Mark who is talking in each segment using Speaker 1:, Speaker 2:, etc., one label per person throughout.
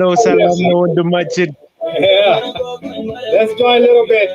Speaker 1: No salam no the masjid.
Speaker 2: Yeah. Let's join a little bit.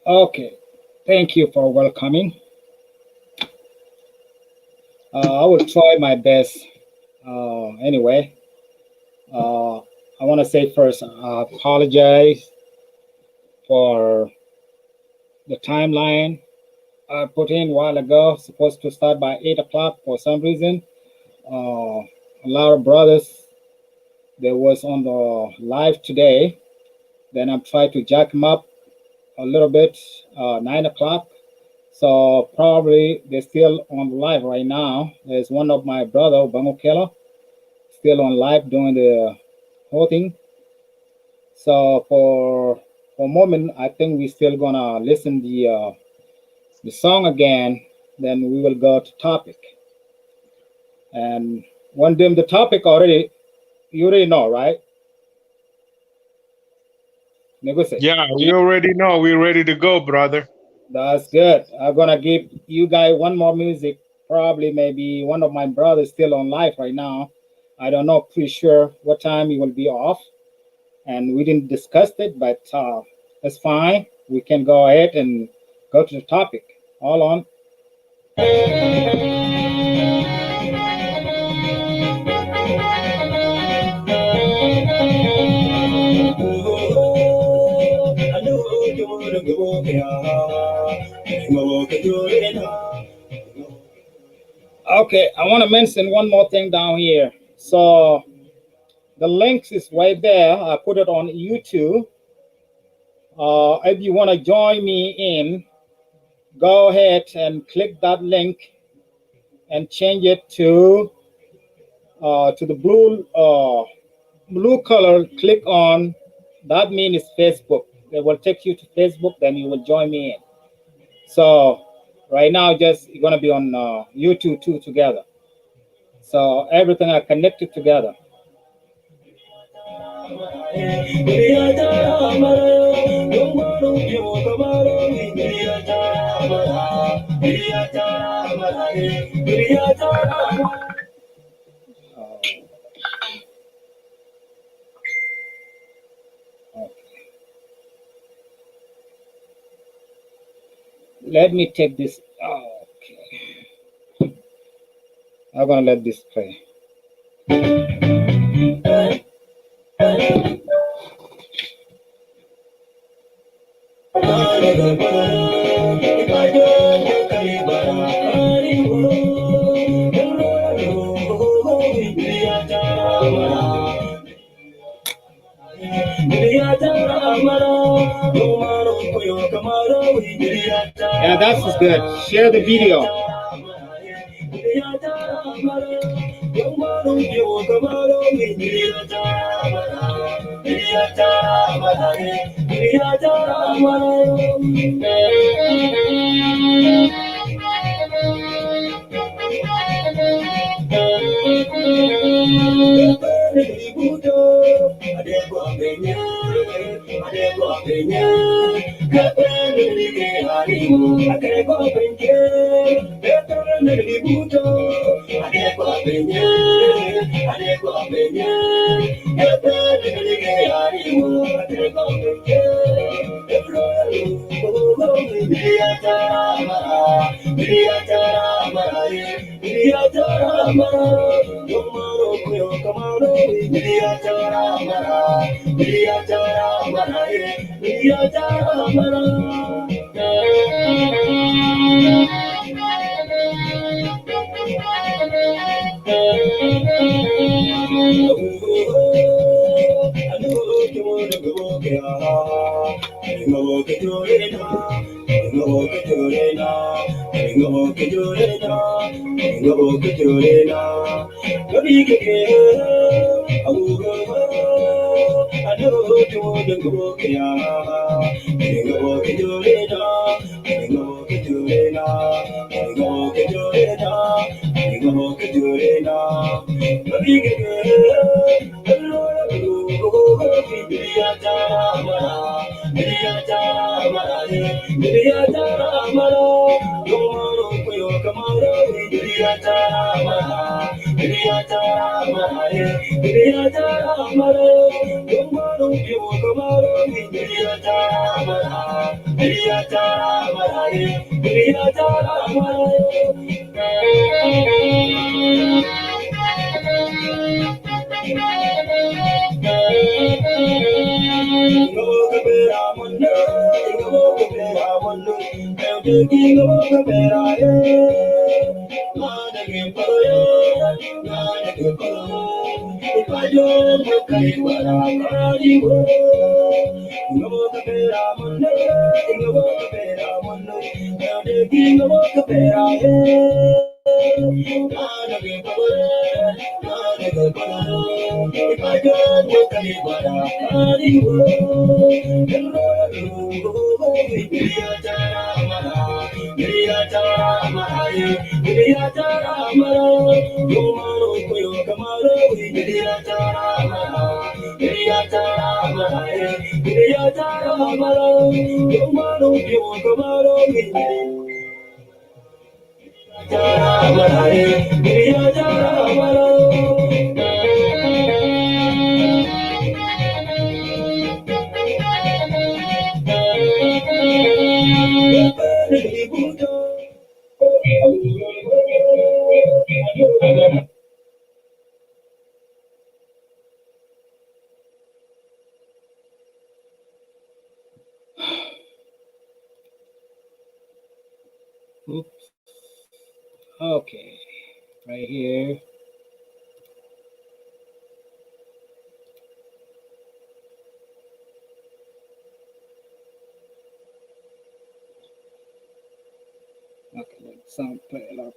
Speaker 3: Okay, thank you for welcoming. I will try my best. Anyway, uh, I want to say first, I apologize for the timeline I put in a while ago. Supposed to start by 8 o'clock for some reason. A lot of brothers they was on the live today. Then I'm trying to jack them up a little bit. 9 o'clock. So probably they're still on live right now. There's one of my brother, Bango, still on live doing the whole thing. So for a moment, I think we still gonna listen the song again. Then we will go to topic. And one them the topic already, you already know, right? Negotiate.
Speaker 1: Yeah, we already know. We're ready to go, brother.
Speaker 3: That's good. I'm gonna give you guys one more music. Probably maybe one of my brothers still on live right now. I don't know, pretty sure what time he will be off. and we didn't discuss it, but that's fine. We can go ahead and go to the topic. All on. Okay, I want to mention one more thing down here. So the links is right there. I put it on YouTube. If you want to join me in, go ahead and click that link and change it to the blue color. Click on that, means it's Facebook. They will take you to Facebook, then you will join me in. So right now, just you're gonna be on YouTube too together. So everything are connected together. Let me take this. Okay. I'm gonna let this play. Yeah, that's good. Share the video. Oops. Okay, right here. Okay, let sound play it up.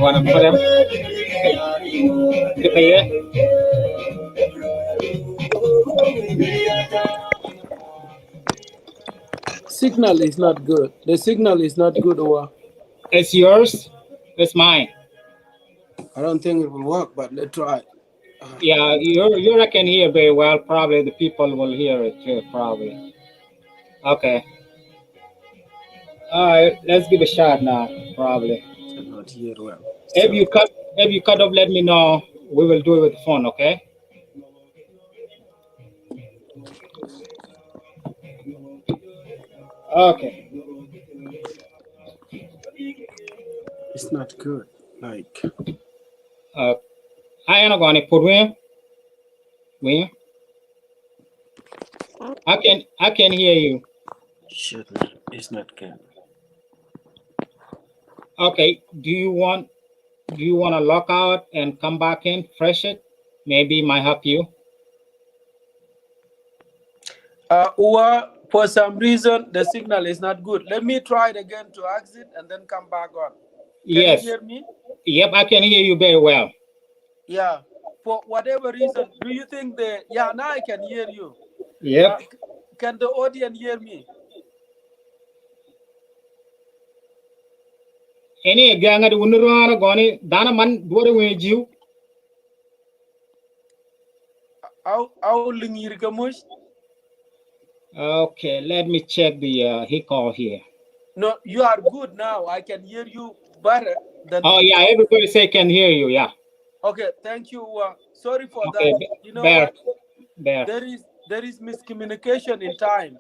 Speaker 3: Wanna put him? Yeah.
Speaker 4: Signal is not good. The signal is not good, or
Speaker 3: It's yours. It's mine.
Speaker 4: I don't think it will work, but let's try.
Speaker 3: Yeah, you can hear very well. Probably the people will hear it too. Probably. Okay. All right. Let's give a shot now. Probably.
Speaker 4: Cannot hear well.
Speaker 3: If you cut off, let me know. We will do it with the phone. Okay. Okay.
Speaker 4: It's not good. Like
Speaker 3: I am going to put where? I can hear you.
Speaker 4: shit. It's not good.
Speaker 3: Okay. Do you want to lock out and come back in, fresh it? Maybe it might help you.
Speaker 4: Or for some reason the signal is not good. Let me try it again to exit and then come back on. Can
Speaker 3: Yes.
Speaker 4: you hear me?
Speaker 3: Yep, I can hear you very well.
Speaker 4: Yeah. For whatever reason, do you think now I can hear you.
Speaker 3: Yep.
Speaker 4: Can the audience hear me?
Speaker 3: Any ganga de unurana goni dana man dore weju. Okay, let me check the he call here.
Speaker 4: No, you are good now. I can hear you better than.
Speaker 3: Oh yeah, everybody say can hear you. Yeah.
Speaker 4: Okay, thank you. Sorry for
Speaker 3: Okay,
Speaker 4: that. You know what?
Speaker 3: There
Speaker 4: is miscommunication in time.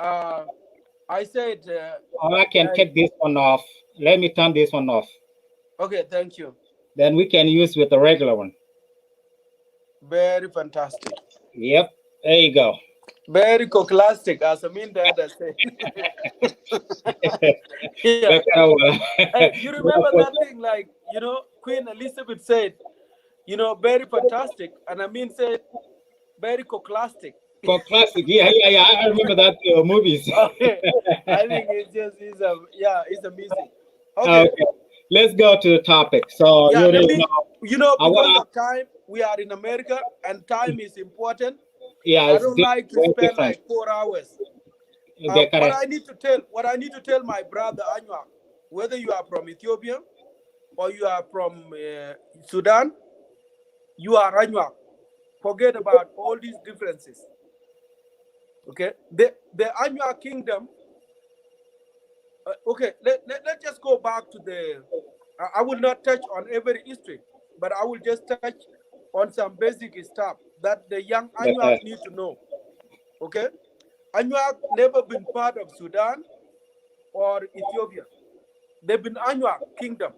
Speaker 4: I said.
Speaker 3: I can take this one off. Let me turn this one off.
Speaker 4: Okay, thank you.
Speaker 3: Then we can use with the regular one.
Speaker 4: Very fantastic.
Speaker 3: Yep, there you go.
Speaker 4: Very classic, as I mean that I say. Yeah. Hey, you remember that thing, like, Queen Elizabeth said, very fantastic, and I mean said very classic.
Speaker 3: Classic. Yeah. I remember that movies.
Speaker 4: Okay. I think it's amazing. Okay.
Speaker 3: Okay. Let's go to the topic. So
Speaker 4: Yeah, let me,
Speaker 3: I
Speaker 4: because
Speaker 3: wanna.
Speaker 4: of time, we are in America and time is important.
Speaker 3: Yeah,
Speaker 4: I
Speaker 3: it's
Speaker 4: don't like to
Speaker 3: very
Speaker 4: spend
Speaker 3: different.
Speaker 4: like 4 hours.
Speaker 3: Okay, correct.
Speaker 4: What I need to tell my brother Anwar, whether you are from Ethiopia or you are from Sudan, you are Anwar. Forget about all these differences. Okay, the Anwar kingdom. Okay, let's just go back to the. I will not touch on every history, but I will just touch on some basic stuff that the young Anwar need to know. Okay, Anwar never been part of Sudan or Ethiopia. They've been Anwar kingdom.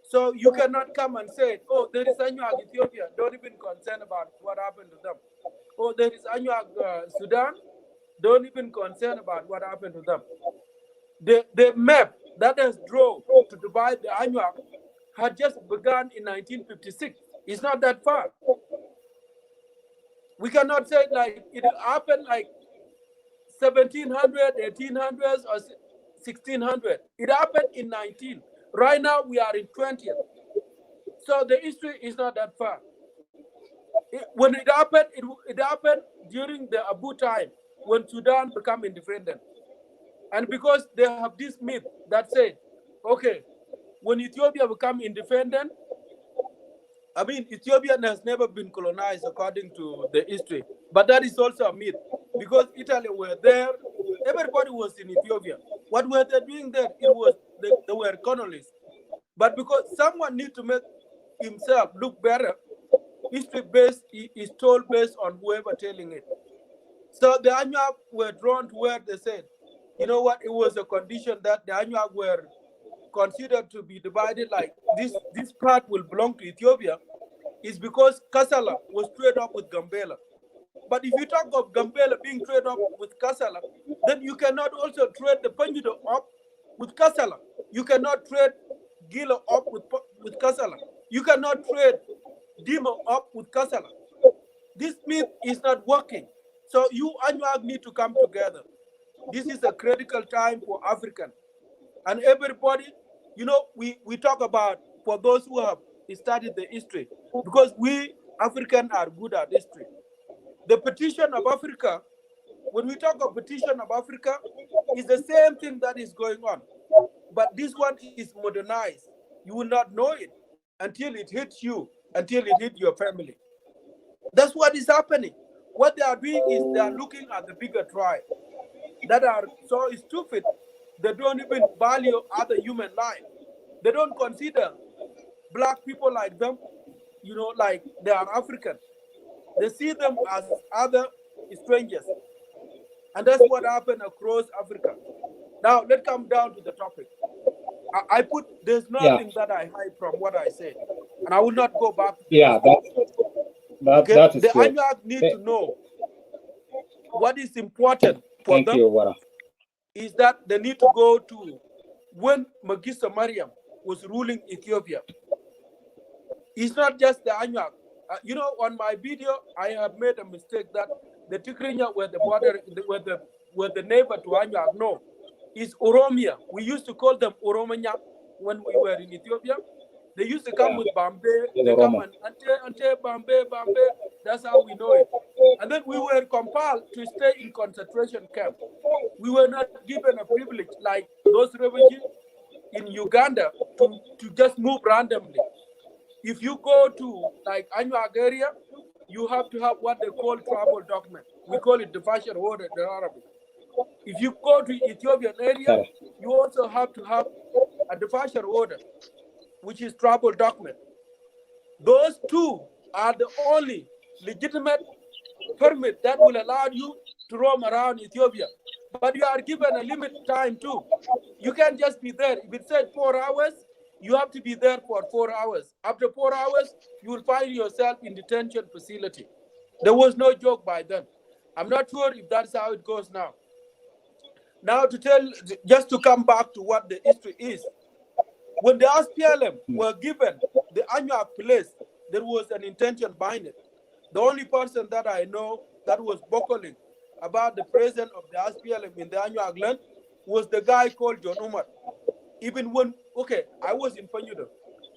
Speaker 4: So you cannot come and say, oh, there is Anwar Ethiopia. Don't even concern about what happened to them. Oh, there is Anwar Sudan. Don't even concern about what happened to them. The map that has drawn to divide the Anwar had just begun in 1956. It's not that far. We cannot say like it happened like 1700, 1800s, or 1600. It happened in 19. Right now we are in 20th. So the history is not that far. When it happened during the Abu time when Sudan became independent. And because they have this myth that said, okay, when Ethiopia became independent, I mean, Ethiopia has never been colonized according to the history. But that is also a myth because Italy were there. Everybody was in Ethiopia. What were they doing there? They were colonists. But because someone need to make himself look better, history based is told based on whoever telling it. So the Anuak were drawn to where they said, you know what, it was a condition that the Anuak were considered to be divided like this part will belong to Ethiopia is because Kassala was trade up with Gambela. But if you talk of Gambela being trade up with Kassala, then you cannot also trade the Pinyudo up with Kassala. You cannot trade Gila up with Kassala. You cannot trade Dima up with Kassala. This myth is not working. So you Anuag need to come together. This is a critical time for African. And everybody, we talk about for those who have studied the history, because we African are good at history. The petition of Africa, when we talk of petition of Africa, is the same thing that is going on. But this one is modernized. You will not know it until it hits you, until it hits your family. That's what is happening. What they are doing is they are looking at the bigger tribe that are so stupid, they don't even value other human life. They don't consider black people like them, like they are African. They see them as other strangers. And that's what happened across Africa. Now, let's come down to the topic. There's nothing that I hide from what I said. And I will not go back to
Speaker 3: that is
Speaker 4: the
Speaker 3: good.
Speaker 4: Anuak need to know what is important for them is that they need to go to when Magista Mariam was ruling Ethiopia. It's not just the Anuak. On my video, I have made a mistake that the Tikrinya were the border, were the neighbor to Anuak. No, it's Oromia. We used to call them Oromanya when we were in Ethiopia. They used to come with Bombay. They come and ante Bombay. That's how we know it. And then we were compelled to stay in concentration camp. We were not given a privilege like those refugees in Uganda to just move randomly. If you go to like Anuag area, you have to have what they call travel document. We call it the fashion order in Arabic. If you go to Ethiopian area, you also have to have a departure order, which is travel document. Those two are the only legitimate permit that will allow you to roam around Ethiopia. But you are given a limit time too. You can't just be there. If it said 4 hours, you have to be there for 4 hours. After 4 hours, you will find yourself in detention facility. There was no joke by then. I'm not sure if that's how it goes now. Now, just to come back to what the history is, when the SPLM were given the Anuak place, there was an intention behind it. The only person that I know that was buckling about the president of the SPLM in the Anuak land was the guy called John Umar. Even when, okay, I was in Pinyudo,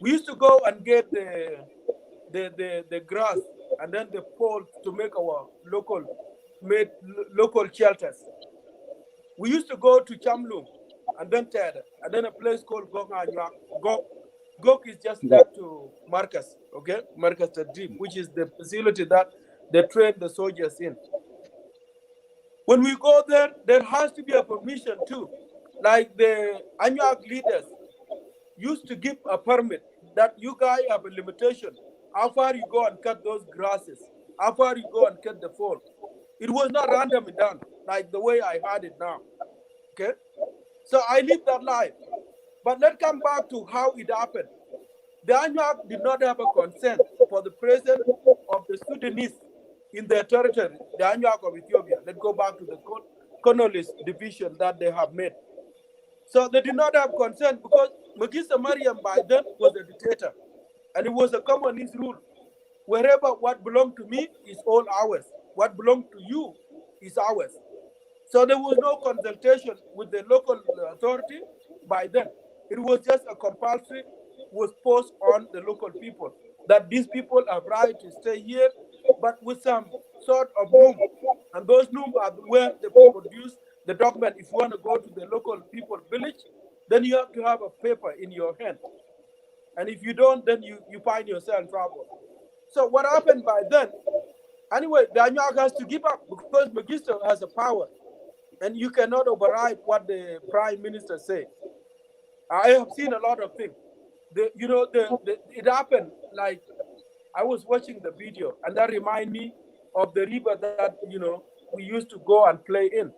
Speaker 4: we used to go and get the grass and then the poles to make our local shelters. We used to go to Chamlung and then Ted, and then a place called Gonga. Gok is just next to Marcus, okay? Marcus the Deep, which is the facility that they train the soldiers in. When we go there, there has to be a permission too. Like the Anuak leaders used to give a permit that you guys have a limitation. How far you go and cut those grasses, how far you go and cut the fall. It was not randomly done, like the way I had it now. Okay? So I lived that life. But let's come back to how it happened. The Anuak did not have a consent for the president of the Sudanese in their territory, the Anuak of Ethiopia. Let's go back to the colonialist division that they have made. So they did not have consent because Magista Mariam by then was a dictator. And it was a communist rule. Wherever what belonged to me is all ours. What belonged to you is ours. So there was no consultation with the local authority by then. It was just a compulsory was posed on the local people that these people have right to stay here, but with some sort of room. And those rooms are where they produce the document. If you want to go to the local people village, then you have to have a paper in your hand. And if you don't, then you find yourself in trouble. So what happened by then, anyway, the Anuak has to give up because Magister has a power. And you cannot override what the prime minister say. I have seen a lot of things. It happened like I was watching the video, and that remind me of the river that we used to go and play in.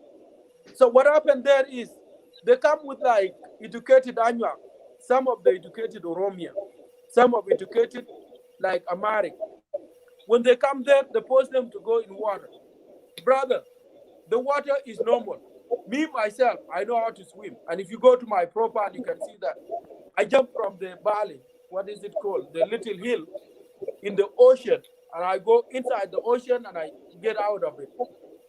Speaker 4: So what happened there is they come with like educated Anuak, some of the educated Oromia, some of educated like Amharic. When they come there, they force them to go in water. Brother, the water is normal. Me, myself, I know how to swim. And if you go to my profile, you can see that. I jump from the valley, what is it called? The little hill in the ocean. And I go inside the ocean and I get out of it.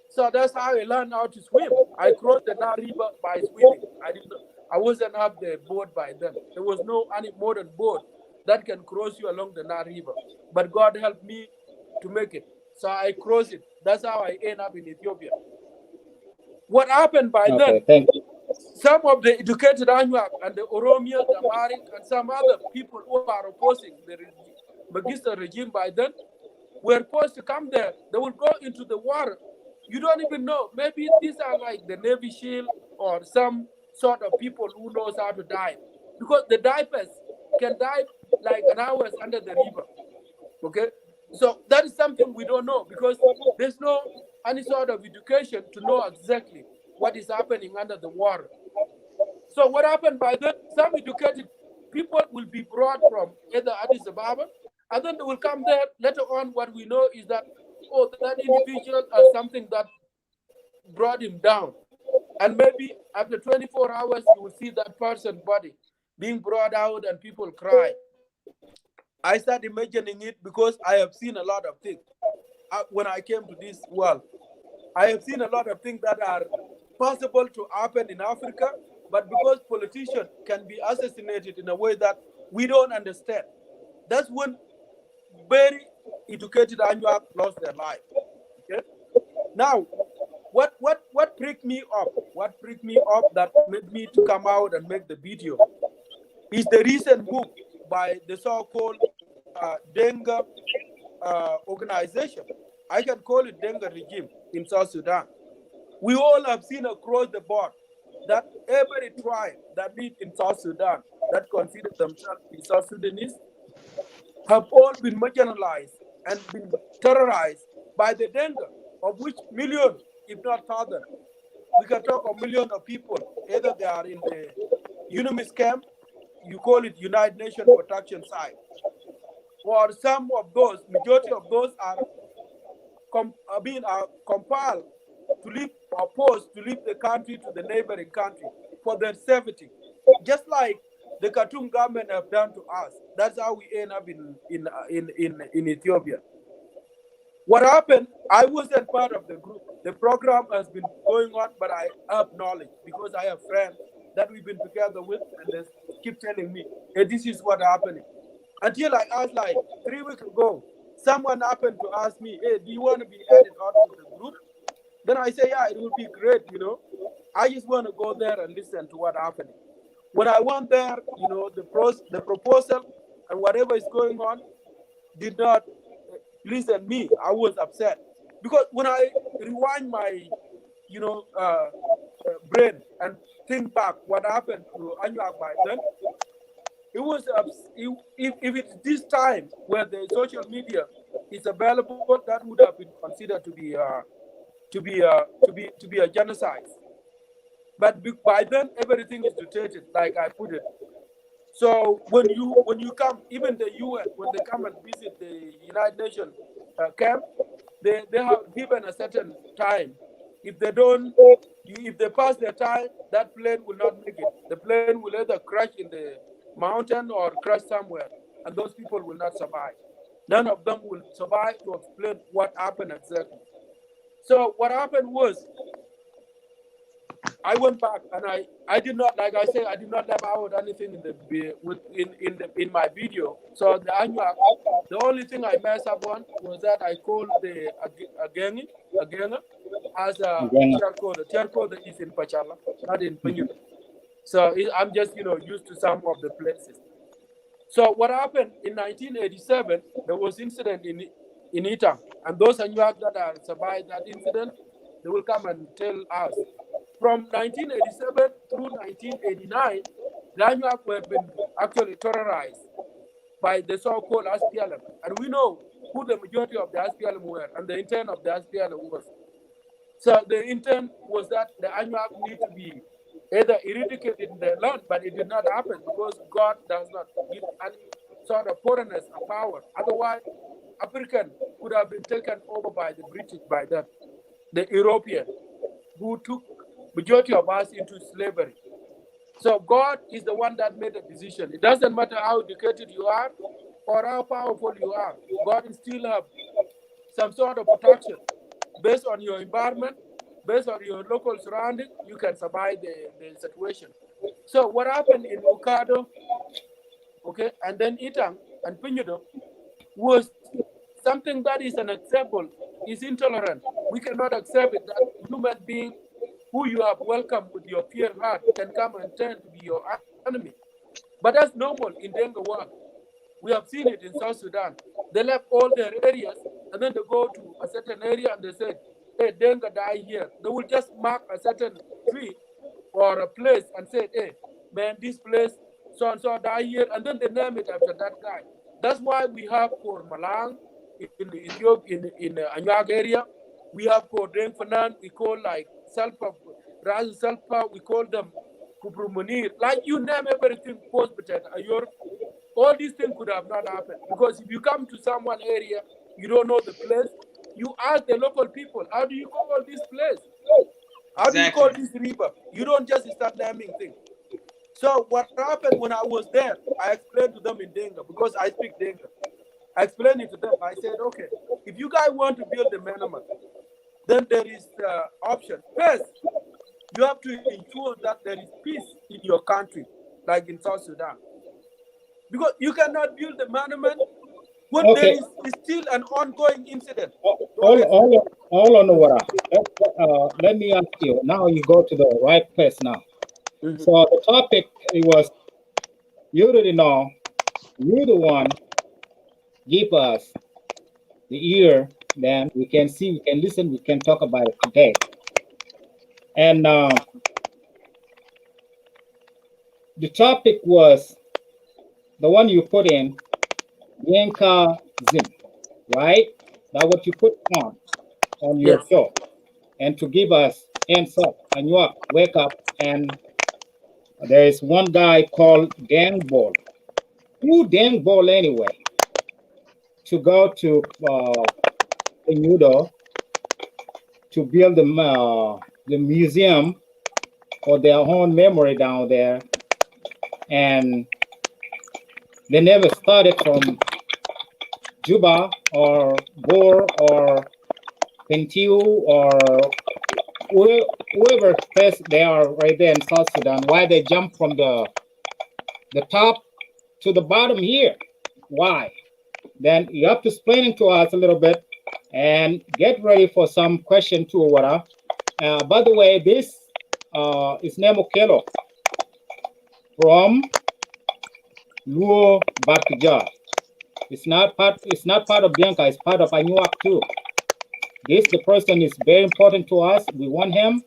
Speaker 4: So that's how I learned how to swim. I crossed the Nile River by swimming. I wasn't have the boat by then. There was no any modern boat that can cross you along the Nile River. But God helped me to make it. So I crossed it. That's how I end up in Ethiopia. What happened by then, some of the educated Anuak and the Oromia, the Amharic, and some other people who are opposing the Magister regime by then were forced to come there. They will go into the water. You don't even know. Maybe these are like the Navy SEAL or some sort of people who knows how to dive. Because the divers can dive like an hour under the river. Okay? So that is something we don't know because there's no any sort of education to know exactly what is happening under the water. So what happened by then, some educated people will be brought from either Addis Ababa, and then they will come there. Later on, what we know is that, oh, that individual has something that brought him down. And maybe after 24 hours, you will see that person's body being brought out and people cry. I start imagining it because I have seen a lot of things. When I came to this world, I have seen a lot of things that are possible to happen in Africa, but because politicians can be assassinated in a way that we don't understand, that's when very educated Anuak lost their life. Okay? Now, what pricked me up? What pricked me up that made me to come out and make the video is the recent move by the so-called Denga organization. I can call it Denga regime in South Sudan. We all have seen across the board that every tribe that live in South Sudan that consider themselves South Sudanese have all been marginalized and been terrorized by the Denga, of which millions, if not thousands, we can talk of millions of people, either they are in the UNIMIS camp, you call it United Nations Protection Site, or some of those, majority of those are being compelled to leave or forced to leave the country to the neighboring country for their safety, just like the Khartoum government have done to us. That's how we end up in Ethiopia. What happened? I wasn't part of the group. The program has been going on, but I have knowledge because I have friends that we've been together with, and they keep telling me, hey, this is what happening. Until I asked, like 3 weeks ago, someone happened to ask me, hey, do you want to be added onto the group? Then I say, yeah, it would be great, you know. I just want to go there and listen to what happened. When I went there, you know, the proposal and whatever is going on did not listen me. I was upset because when I rewind my, you know, brain and think back what happened to Anuak by then, it was if it's this time where the social media is available, that would have been considered to be a genocide. But by then everything is dictated, like I put it. So when you come, even the UN, when they come and visit the United Nations camp, they have given a certain time. If they don't, if they pass their time, that plane will not make it. The plane will either crash in the mountain or crash somewhere, and those people will not survive. None of them will survive to explain what happened exactly. So what happened was, I went back and I did not, like I said, I did not leave out anything in my video. So the Anuak, the only thing I messed up on was that I called the Agengi as a Tiarko. The Tiarko is in Pachala, not in Pinyudo. So I'm just, you know, used to some of the places. So what happened in 1987, there was incident in Itang, and those Anuak that are survived that incident, they will come and tell us. From 1987 through 1989, the Anuak were been actually terrorized by the so-called SPLM. And we know who the majority of the SPLM were, and the intent of the SPLM was. So the intent was that the Anuak need to be either eradicated in their land, but it did not happen because God does not give any sort of foreigners a power. Otherwise, African could have been taken over by the British by then, the European, who took majority of us into slavery. So God is the one that made the decision. It doesn't matter how educated you are or how powerful you are. God still have some sort of protection based on your environment, based on your local surrounding. You can survive the situation. So what happened in Okado, okay, and then Itang and Pinyudo was something that is unacceptable, is intolerant. We cannot accept it that human being who you have welcomed with your pure heart can come and turn to be your enemy. But that's normal in Denga world. We have seen it in South Sudan. They left all their areas and then they go to a certain area and they say, hey, Denga die here. They will just mark a certain tree or a place and say, hey, man, this place, so and so die here, and then they name it after that guy. That's why we have for Malang in the Ethiopia, in the Anyag area. We have called Deng Fanan, we call like Salpa, Raz Salpa, we call them Kubru Munir. Like you name everything post Ayor. All these things could have not happened. Because if you come to someone area, you don't know the place, you ask the local people, how do you call this place? How do you call this river? You don't just start naming things. So what happened when I was there, I explained to them in Denga, because I speak Denga. I explained it to them. I said, okay, if you guys want to build the monument, then there is option. First, you have to ensure that there is peace in your country, like in South Sudan. Because you cannot build the monument when there is still an ongoing incident.
Speaker 3: All on the water. Let me ask you. Now you go to the right place now.
Speaker 4: Mm-hmm.
Speaker 3: So the topic, it was, you already know, you the one give us the ear, then we can see, we can listen, we can talk about it today. And the topic was the one you put in, Dinkanism, right? That's what you put on your show. And to give us answer, and you wake up, and there is one guy called Dan Ball. Who Dan Ball anyway? To go to Pinyudo to build the museum for their own memory down there, and they never started from Juba or Bor or Pentiu or whoever place they are right there in South Sudan. Why they jump from the top to the bottom here? Why? Then you have to explain it to us a little bit, and get ready for some question too, Wara. By the way, this is Nemo Kelo from Luo Barkija. It's not part of Bianca, it's part of Anuak too. This the person is very important to us. We want him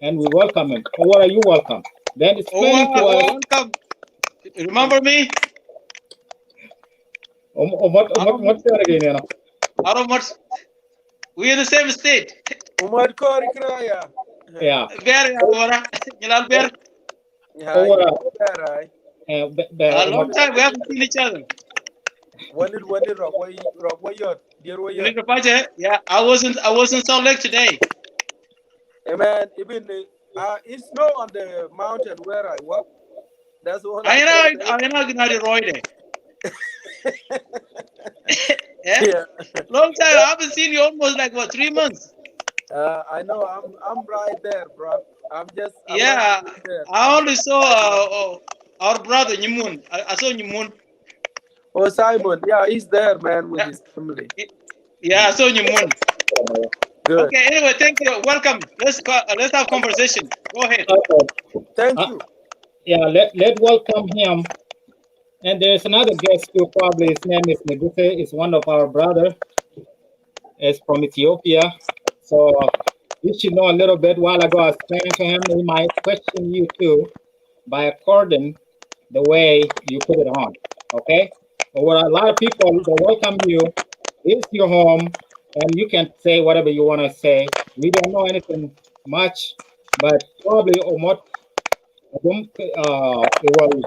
Speaker 3: and we welcome him. Or are you welcome? Then explain to us.
Speaker 5: Welcome. Remember me?
Speaker 3: What's that again? You know?
Speaker 5: How much? We're in the same state.
Speaker 4: Umar Kori Kraya.
Speaker 3: Yeah.
Speaker 5: Bear, Wara. Yilal Bear. A long time we haven't seen each other.
Speaker 4: When did Rockwayo, dear
Speaker 5: You
Speaker 4: Wayo?
Speaker 5: need to yeah, I wasn't Salt Lake today.
Speaker 4: Hey man, even it's snow on the mountain where I work. That's all
Speaker 5: I
Speaker 4: can
Speaker 5: know,
Speaker 4: say.
Speaker 5: I know, Gnadi Roy. Yeah.
Speaker 4: Yeah.
Speaker 5: Long time. I haven't seen you almost like what 3 months.
Speaker 4: I know I'm right there, bro. I'm
Speaker 5: Yeah.
Speaker 4: right there.
Speaker 5: I only saw our brother Nyimun. I saw Nyimun.
Speaker 4: Oh, Simon, yeah, he's there, man, with his family.
Speaker 5: Yeah, I saw Nyimun.
Speaker 4: Good.
Speaker 5: Okay. Anyway, thank you. Welcome. Let's have conversation. Go ahead.
Speaker 3: Okay.
Speaker 4: Thank you.
Speaker 3: Yeah, let welcome him. And there's another guest too, probably his name is Neguse. It's one of our brother. It's from Ethiopia. So you should know a little bit. While ago I was explaining to him, he might question you too by according the way you put it on. Okay? But what a lot of people they welcome you, it's your home, and you can say whatever you want to say. We don't know anything much, but probably Omot it will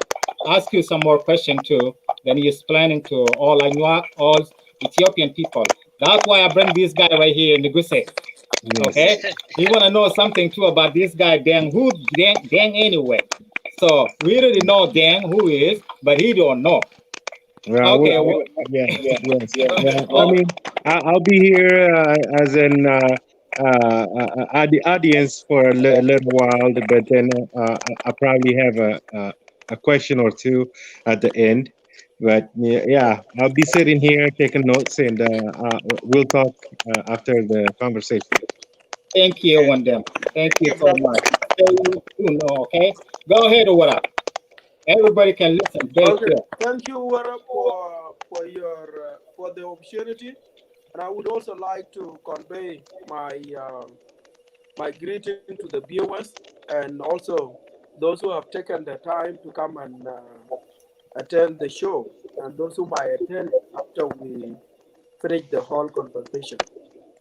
Speaker 3: ask you some more question too. Then he's planning to all Anuak, all Ethiopian people. That's why I bring this guy right here in the Guse. Okay, you want to know something too about this guy Dang? Who Dang anyway? So we already know Dang who is, but he don't know. Okay.
Speaker 1: I mean, I'll be here as an the audience for a little while, but then I probably have a question or two at the end. But yeah, I'll be sitting here taking notes, and we'll talk after the conversation.
Speaker 3: Thank you, Wandem. Thank you so much. So you know, okay. Go ahead or what up. Everybody can listen. Very
Speaker 4: Okay.
Speaker 3: clear.
Speaker 4: Thank you, Wara, for your for the opportunity, and I would also like to convey my greeting to the viewers and also those who have taken the time to come and attend the show, and those who might attend after we finish the whole conversation.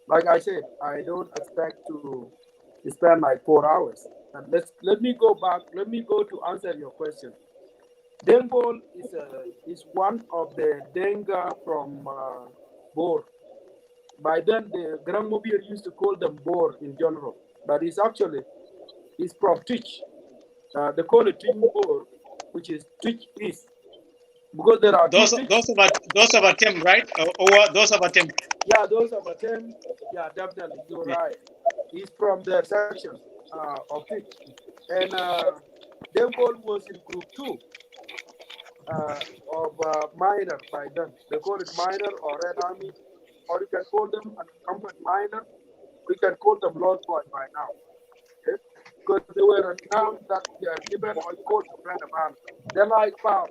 Speaker 4: Like I said, I don't expect to spend like 4 hours. And let me go back. Let me go to answer your question. Dengol is one of the Denga from Bor. By then, the Grand Mobile used to call them Bor in general, but it's from Twitch. They call it Twitch Bor, which is Twitch East, because there are
Speaker 5: Those of Atem, right? Or those of Atem.
Speaker 4: Yeah, those of Atem. Yeah, definitely, you're right. He's from their section of Twitch, and Dengol was in group 2. Of minor by then. They call it minor or Red Army, or you can call them an incumbent minor. We can call them Lord Boy by now. Okay? Because they were announced that they are given or called to Red Army. They're like, wow,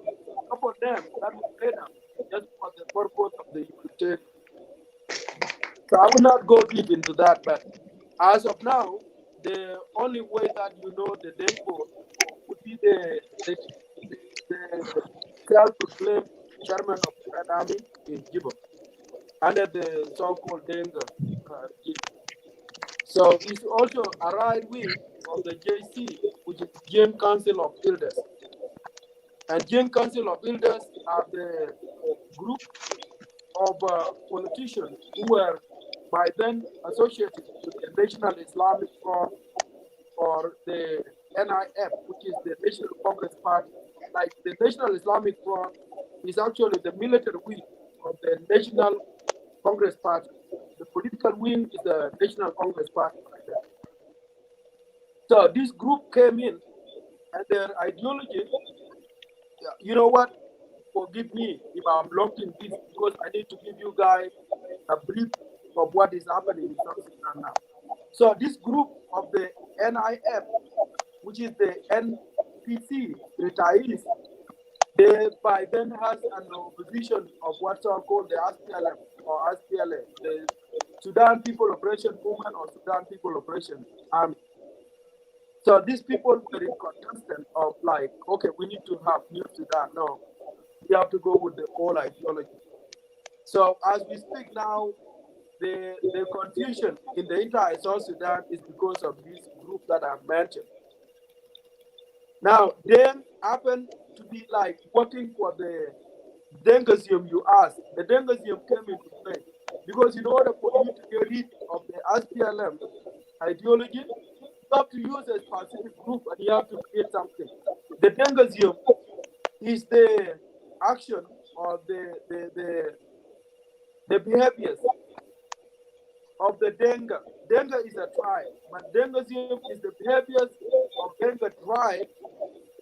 Speaker 4: some of them that was later just for the purpose of the humanitarian. So I will not go deep into that, but as of now, the only way that you know the Denko would be the self-proclaimed chairman of the Red Army in Juba under the so-called Denga regime. So he's also a right wing of the JC, which is Joint Council of Elders. And Joint Council of Elders are the group of politicians who were by then associated with the National Islamic Front or the NIF, which is the National Congress Party. Like the National Islamic Front is actually the military wing of the National Congress Party. The political wing is the National Congress Party. Right there. So this group came in, and their ideology, you know what? Forgive me if I'm locked in this because I need to give you guys a brief of what is happening in South Sudan now. So this group of the NIF, which is the NPC retirees, they by then has an opposition of what's called the SPLM or SPLA, the Sudan People Operation Movement or Sudan People Operation Army. So these people were in contestant of like, okay, we need to have New Sudan. No, we have to go with the old ideology. So as we speak now, the confusion in the entire South Sudan is because of this group that I've mentioned. Now, they happen to be like working for the Dinkanism you asked. The Dinkanism came into play because in order for you to get rid of the SPLM ideology, you have to use a specific group and you have to create something. The Dinkanism is the action or the behaviors of the Denga. Denga is a tribe, but Dengaism is the behaviors of Denga tribe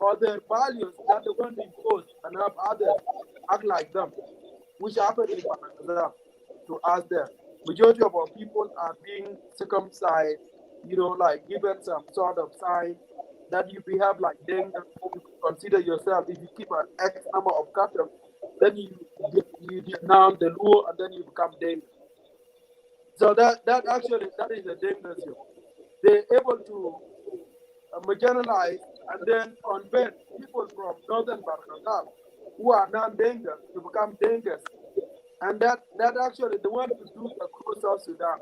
Speaker 4: or their values that they want to impose and have others act like them, which happened in Pakistan to us there. Majority of our people are being circumcised, you know, like given some sort of sign that you behave like Denga, you consider yourself, if you keep an X number of cattle, then you denounce the law and then you become Denga. So that is a Dengaism. They're able to marginalize and then convert people from northern Barakatal who are non-Denga to become Dengas. And that actually the one to do across South Sudan.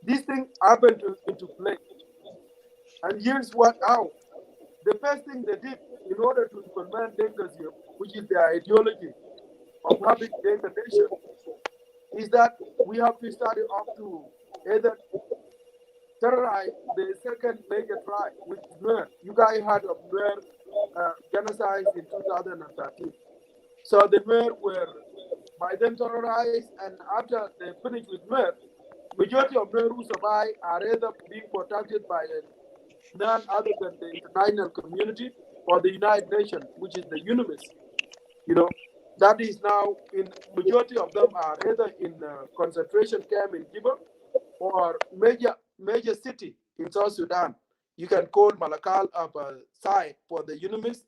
Speaker 4: This thing happened into play. And here's what how. The first thing they did in order to implement Dengaism, which is their ideology of having Denga nation, is that we have to start it off to either terrorize the second major tribe, which is Nuer. You guys heard of Nuer genocide in 2013. So the Nuer were by then terrorized, and after they finished with Nuer, majority of Nuer who survive are either being protected by none other than the international community or the United Nations, which is the UNIMIS. You know, that is now in majority of them are either in concentration camp in Juba or major city in South Sudan. You can call Malakal up a site for the UNIMIS,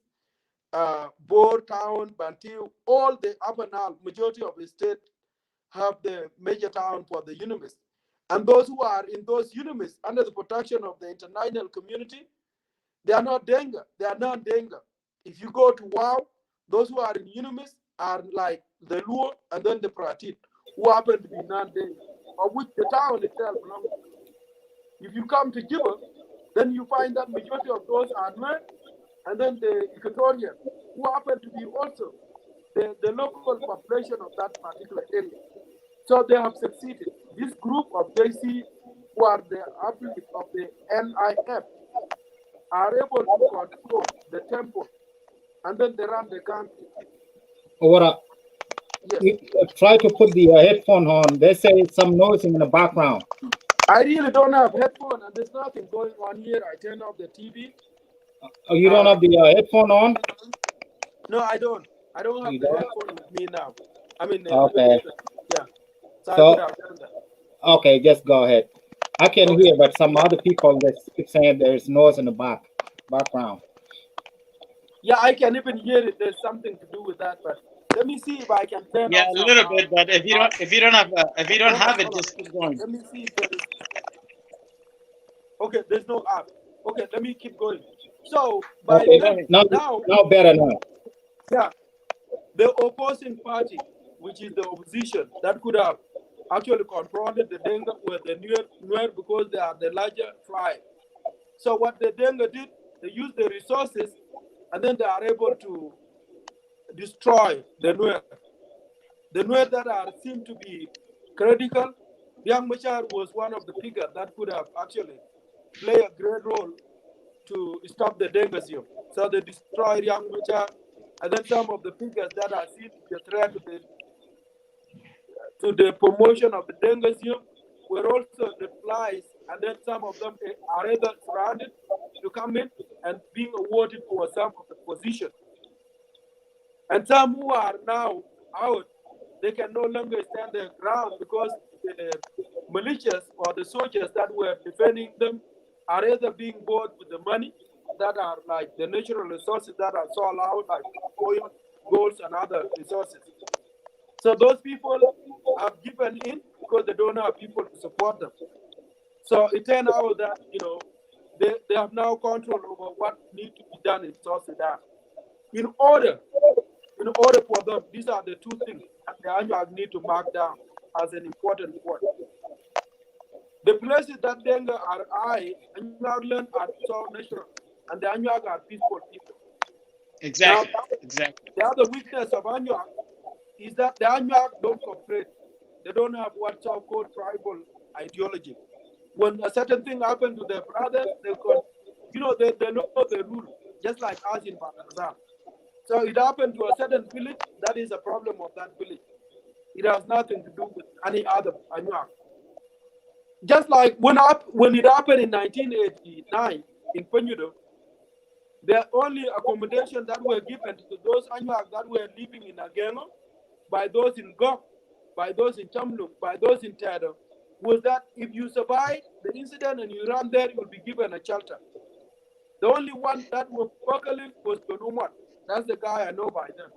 Speaker 4: Bor town, Bantu, all the upper Nile, majority of the state have the major town for the UNIMIS. And those who are in those UNIMIS under the protection of the international community, they are not Denga, they are non-Denga. If you go to WOW, those who are in UNIMIS are like the Luo and then the Pratit, who happen to be non-Denga, of which the town itself belongs to. If you come to Juba, then you find that majority of those are men, and then the Equatorian, who happen to be also the local population of that particular area. So they have succeeded. This group of JC, who are the affiliates of the NIF, are able to control the temple, and then they run the country.
Speaker 3: Or
Speaker 4: Yes.
Speaker 3: try to put the headphone on. They say some noise in the background.
Speaker 4: I really don't have headphone, and there's nothing going on here. I turn off the TV.
Speaker 3: Oh, you don't have the headphone on?
Speaker 4: No, I don't. I don't have the headphone with me now. I mean,
Speaker 3: okay.
Speaker 4: Yeah. So I
Speaker 3: So,
Speaker 4: would have done that.
Speaker 3: okay, just go ahead. I can hear, but some other people that keep saying there's noise in the background.
Speaker 4: Yeah, I can even hear it. There's something to do with that, but let me see if I can turn
Speaker 5: Yeah,
Speaker 4: off
Speaker 5: a
Speaker 4: some.
Speaker 5: little bit, but if you don't have it,
Speaker 4: Hold on.
Speaker 5: just keep going.
Speaker 4: Let me see if there is. Okay, there's no app. Okay, let me keep going. So by then,
Speaker 3: now better now.
Speaker 4: Yeah, the opposing party, which is the opposition, that could have actually confronted the Denga with the Nuer because they are the larger tribe. So what the Denga did, they used the resources, and then they are able to destroy the Nuer. The Nuer that are seem to be critical Young Machar was one of the figures that could have actually played a great role to stop the Dinkanism. So they destroyed Young Machar, and then some of the figures that are seen to be a threat to the promotion of the Dinkanism were also replies, and then some of them are either surrounded to come in and being awarded for some of the position. And some who are now out, they can no longer stand their ground because the militias or the soldiers that were defending them are either being bought with the money that are like the natural resources that are sold out, like oil, gold, and other resources. So those people have given in because they don't have people to support them. So it turned out that they have now control over what needs to be done in South Sudan. In order in order for them, these are the two things that the Anuak need to mark down as an important point. The places that Denga are high, Anuak land are so natural, and the Anuak are peaceful people. Now,
Speaker 5: Exactly. Exactly.
Speaker 4: the other weakness of Anuak is that the Anuak don't cooperate. They don't have what's called tribal ideology. When a certain thing happens to their brothers, they know the rule, just like us in Pakistan. So it happened to a certain village, that is a problem of that village. It has nothing to do with any other Anuak. Just like when it happened in 1989 in Pinyudo, the only accommodation that were given to those Anuak that were living in Agengo, by those in Gok, by those in Chamlung, by those in Tedo, was that if you survive the incident and you run there, you will be given a shelter. The only one that was buckling was Jonumat. That's the guy I know by then.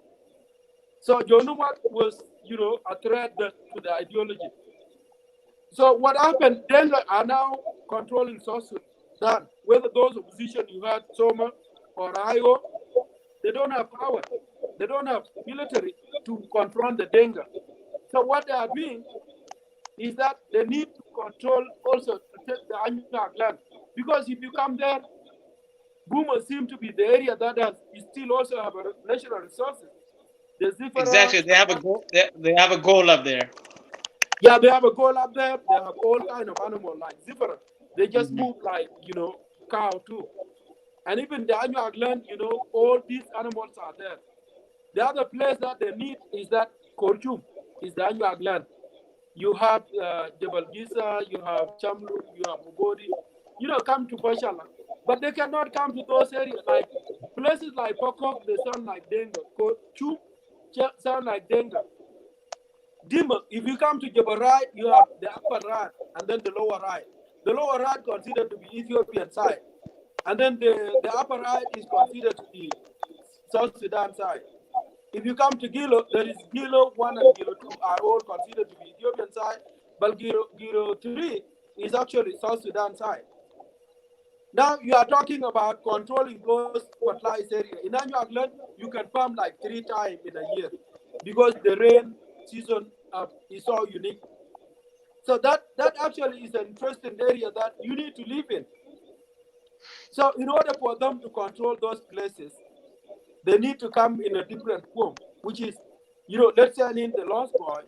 Speaker 4: So Jonumat was, a threat to the ideology. So what happened? Then are now controlling South Sudan. Whether those opposition you had, Soma or Io, they don't have power. They don't have military to confront the Denga. So what they are doing is that they need to control also to take the Anuak land. Because if you come there, Buma seems to be the area that has still also have a national resources. The Zifara,
Speaker 5: Exactly. They have a goal. They have a goal up there.
Speaker 4: yeah, they have a goal up there. They have all kind of animal like Zifara. They just
Speaker 5: Mhm.
Speaker 4: move like cow too. And even the Anuak land, all these animals are there. The other place that they need is that Korchum is the Anuak land. You have Jebel Giza, you have Chamlu, you have Mugodi, come to Bashala. But they cannot come to those areas. Like places like Pokok, they sound like Denga. Chu sound like Denga. Dima, if you come to Jebel Right, you have the upper right and then the lower right. The lower right considered to be Ethiopian side. And then the upper right is considered to be South Sudan side. If you come to Gilo, there is Gilo 1 and Gilo 2 are all considered to be Ethiopian side, but Gilo 3 is actually South Sudan side. Now you are talking about controlling those fertilized areas. In Annual Land, you can farm like 3 times in a year because the rain season is so unique. So that actually is an interesting area that you need to live in. So in order for them to control those places, they need to come in a different form, which is, let's send in the lost boy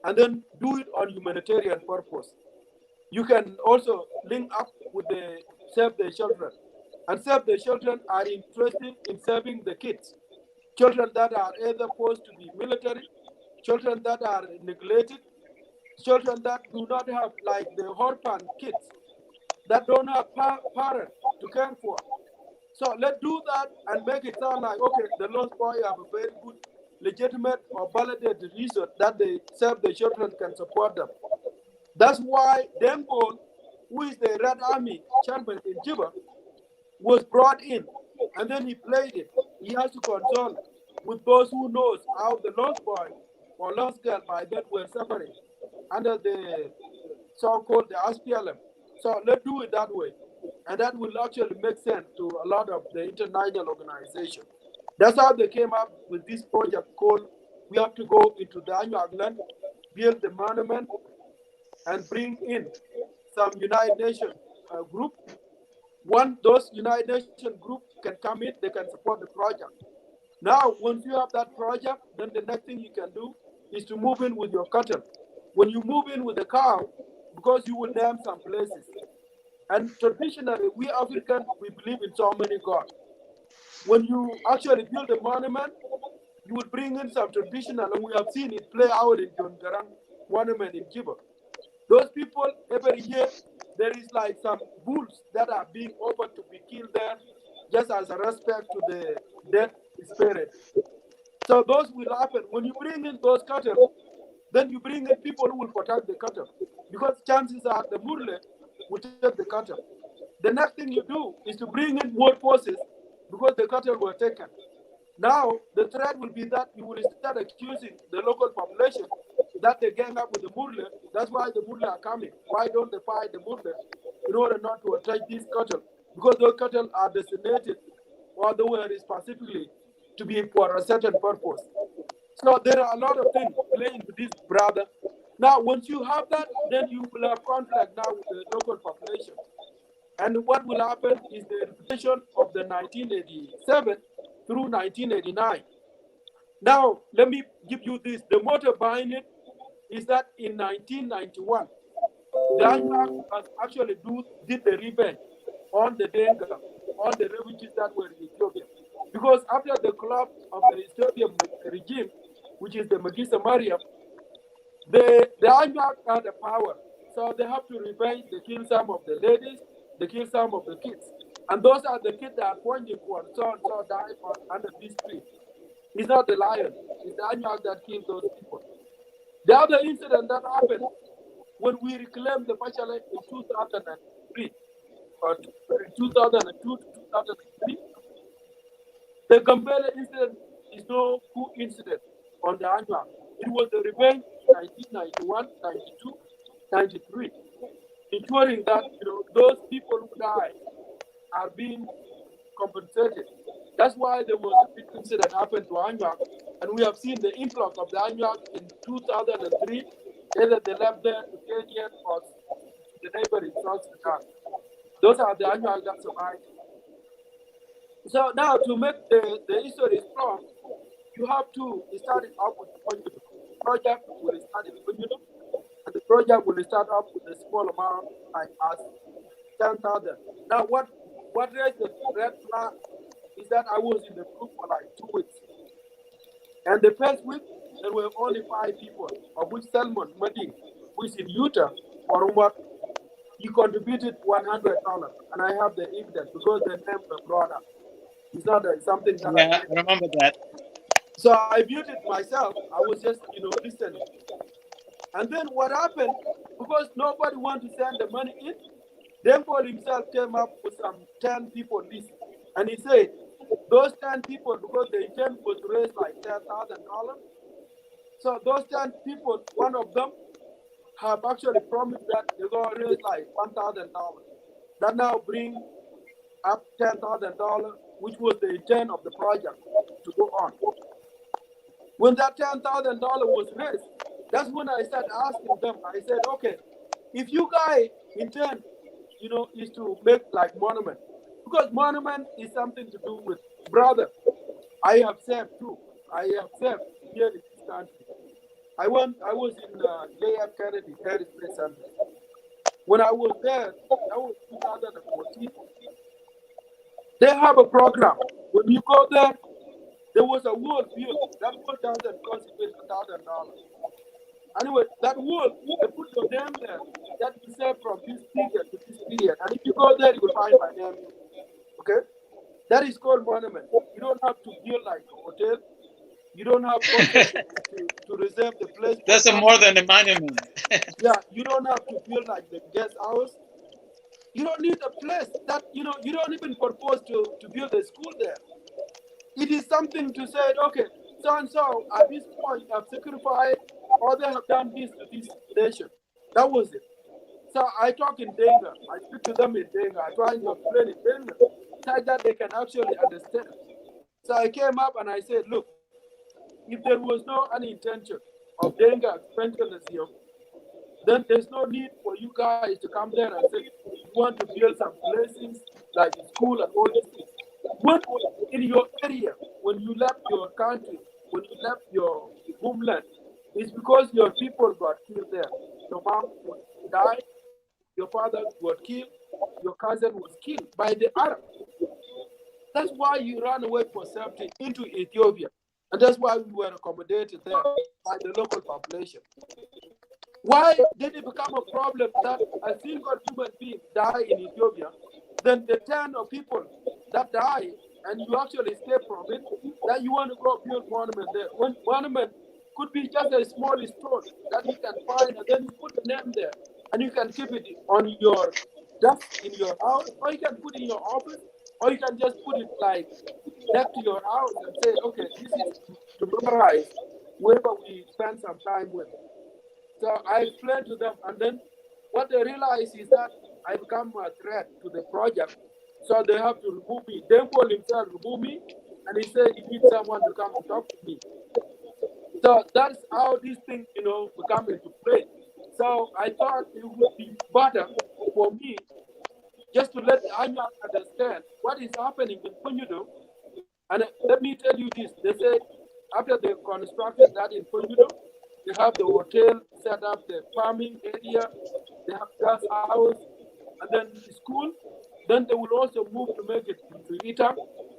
Speaker 4: and then do it on humanitarian purpose. You can also link up with the Save the Children. And Save the Children are interested in serving the kids. Children that are either forced to be military, children that are neglected, children that do not have, like the orphan kids, that don't have parents to care for. So let's do that and make it sound like, okay, the lost boy have a very good, legitimate or validated reason that they Save the Children can support them. That's why Dengol, who is the Red Army chairman in Juba, was brought in, and then he played it. He has to consult with those who knows how the lost boy or lost girl by that were suffering under the so-called the SPLM. So let's do it that way, and that will actually make sense to a lot of the international organization. That's how they came up with this project called "We have to go into the Anuag land, build the monument, and bring in some United Nations group. Once those United Nations group can come in, they can support the project. Now, once you have that project, then the next thing you can do is to move in with your cattle. When you move in with the cow, because you will name some places. And traditionally, we Africans, we believe in so many gods. When you actually build a monument, you will bring in some traditional, and we have seen it play out in John Garang monument in Cuba. Those people, every year, there is like some bulls that are being offered to be killed there, just as a respect to the dead spirit. So those will happen. When you bring in those cattle, then you bring in people who will protect the cattle. Because chances are the Murle will take the cattle. The next thing you do is to bring in more forces because the cattle were taken. Now, the threat will be that you will start accusing the local population that they gang up with the Murle. That's why the Murle are coming. Why don't they fight the Murle in order not to attack these cattle? Because those cattle are designated or they were specifically to be for a certain purpose. So there are a lot of things playing to this, brother. Now, once you have that, then you will have conflict now with the local population. And what will happen is the reputation of the 1987 through 1989. Now, let me give you this. The motive behind it is that in 1991, the Anuak has actually did the revenge on the Denga, on the refugees that were in Ethiopia. Because after the collapse of the Ethiopian regime, which is the Magisa Maria, the Anuak had the power. So they have to revenge. They kill some of the ladies, they kill some of the kids. And those are the kids that are pointing one, so and so died under this tree. It's not the lion, it's the Anuak that killed those people. The other incident that happened when we reclaimed the Bachelor in 2003, or 2002 to 2003, the Gambela incident is no coincidence on the Anuak. It was the revenge 1991, 92, 93, ensuring that those people who died are being compensated. That's why there was a big incident happened to Anuak, and we have seen the influx of the Anuak in 2003, either they left there to Kenya or to the neighboring South Sudan. Those are the Anuak that survived. So now to make the history strong, you have to start it up with the project will start in Pinyudo, and the project will start up with a small amount like as 10,000. Now what raised the red flag is that I was in the group for like 2 weeks. And the first week there were only 5 people, of which Salmon Mading, who is in Utah, or what he contributed $100. And I have the evidence because the name was brought up. It's not something that
Speaker 5: Yeah, I remember that.
Speaker 4: So I viewed it myself. I was just, listening. And then what happened, because nobody wanted to send the money in, Paul himself came up with some 10 people list. And he said, those 10 people, because the intent was to raise like $10,000. So those 10 people, one of them have actually promised that they're going to raise like $1,000. That now bring up $10,000, which was the intent of the project to go on. When that $10,000 was raised, that's when I started asking them. I said, okay, if you guys intend, is to make like monument, because monument is something to do with brother. I have served too. I have served here in this country. I was in J.F. Kennedy Heritage Center. When I was there, that was 2014. They have a program. When you go there was a wall built. That wall doesn't cost $1,000. Anyway, that wall, they put your name there. That you say from this period to this period. And if you go there, you will find my name. Okay? That is called monument. You don't have to build like a hotel. You don't have to reserve the place.
Speaker 5: That's more than a monument.
Speaker 4: Yeah, you don't have to build like the guest house. You don't need a place that, you don't even propose to build a school there. It is something to say, okay, so and so at this point have sacrificed or they have done this to this nation. That was it. So I talk in Denga. I speak to them in Denga. I try to explain in Denga so that they can actually understand. So I came up and I said, look, if there was no any intention of Denga expansionism, then there's no need for you guys to come there and say you want to build some places like school and all these things. When in your area, when you left your country, when you left your homeland, it's because your people got killed there. Your mom died, your father was killed, your cousin was killed by the Arab. That's why you ran away for safety into Ethiopia. And that's why we were accommodated there by the local population. Why did it become a problem that a single human being die in Ethiopia, then the 10 of people that die, and you actually escape from it, that you want to go build monument there? When monument could be just a small stone that you can find, and then you put the name there, and you can keep it on your desk in your house, or you can put it in your office, or you can just put it like next to your house and say, okay, this is to memorize whoever we spend some time with. So I explained to them, and then what they realize is that I become a threat to the project. So they have to remove me. Denko himself remove me, and he said he needs someone to come and talk to me. So that's how this thing, become into play. So I thought it would be better for me just to let the Anya understand what is happening in Pinyudo. And let me tell you this: they said after they constructed that in Pinyudo, they have the hotel set up, the farming area, they have gas house, and then the school. Then they will also move to make it into Itang.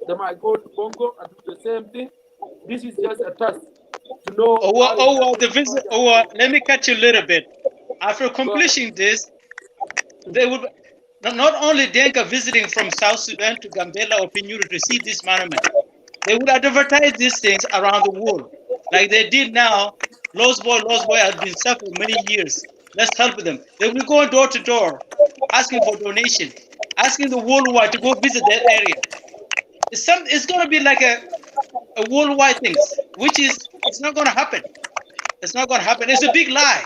Speaker 4: They might go to Bongo and do the same thing. This is just a test to know how
Speaker 5: The visit. Let me cut you a little bit. After completing this, they would not only Denka visiting from South Sudan to Gambela or Pinyudo to see this monument. They would advertise these things around the world, like they did now. Lost Boy has been suffering many years. Let's help them. They will go door to door, asking for donation, asking the worldwide to go visit that area. It's going to be like a worldwide thing, which is it's not going to happen. It's not going to happen. It's a big lie.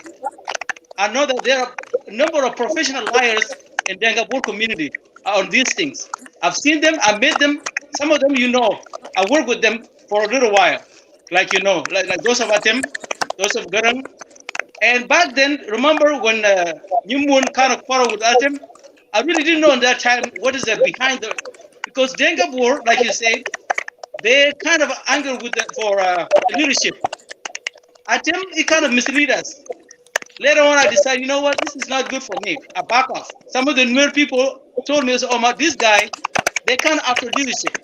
Speaker 5: I know that there are a number of professional liars in the Dengabur community on these things. I've seen them. I met them. Some of them, I worked with them for a little while. Like those of Atem, those of Garang. And back then, remember when Nyumun kind of quarreled with Atem? I really didn't know in that time what is behind because Dengabur, like you say, they kind of angered for leadership. Atem, it kind of mislead us. Later on, I decided, you know what, this is not good for me. I back off. Some of the newer people told me, oh, this guy, they kind of after leadership.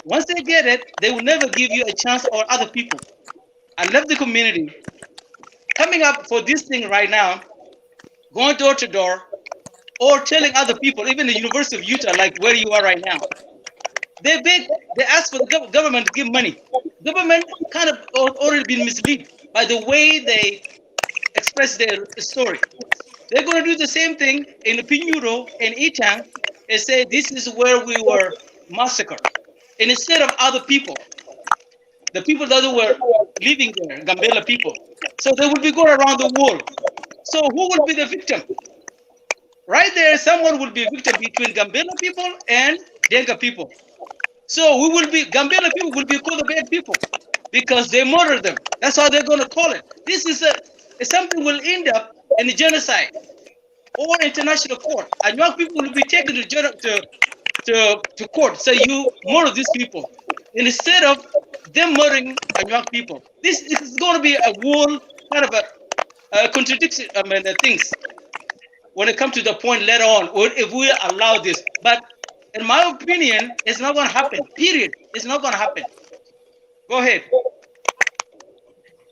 Speaker 5: Once they get it, they will never give you a chance or other people. I left the community. Coming up for this thing right now, going door to door, or telling other people, even the University of Utah, like where you are right now, they ask for the government to give money. Government kind of already been misled by the way they express their story. They're going to do the same thing in Pinyudo and Itang and say this is where we were massacred. And instead of other people, the people that were living there, Gambela people. So they will be going around the world. So who will be the victim? Right there, someone will be a victim between Gambela people and Denga people. So Gambela people will be called the bad people because they murdered them. That's how they're going to call it. This is something will end up in a genocide or international court. And young people will be taken to court. So you murder these people. And instead of them murdering young people, this is going to be a whole kind of a contradiction. Things when it comes to the point later on, or if we allow this. But in my opinion, it's not going to happen. Period. It's not going to happen. Go ahead.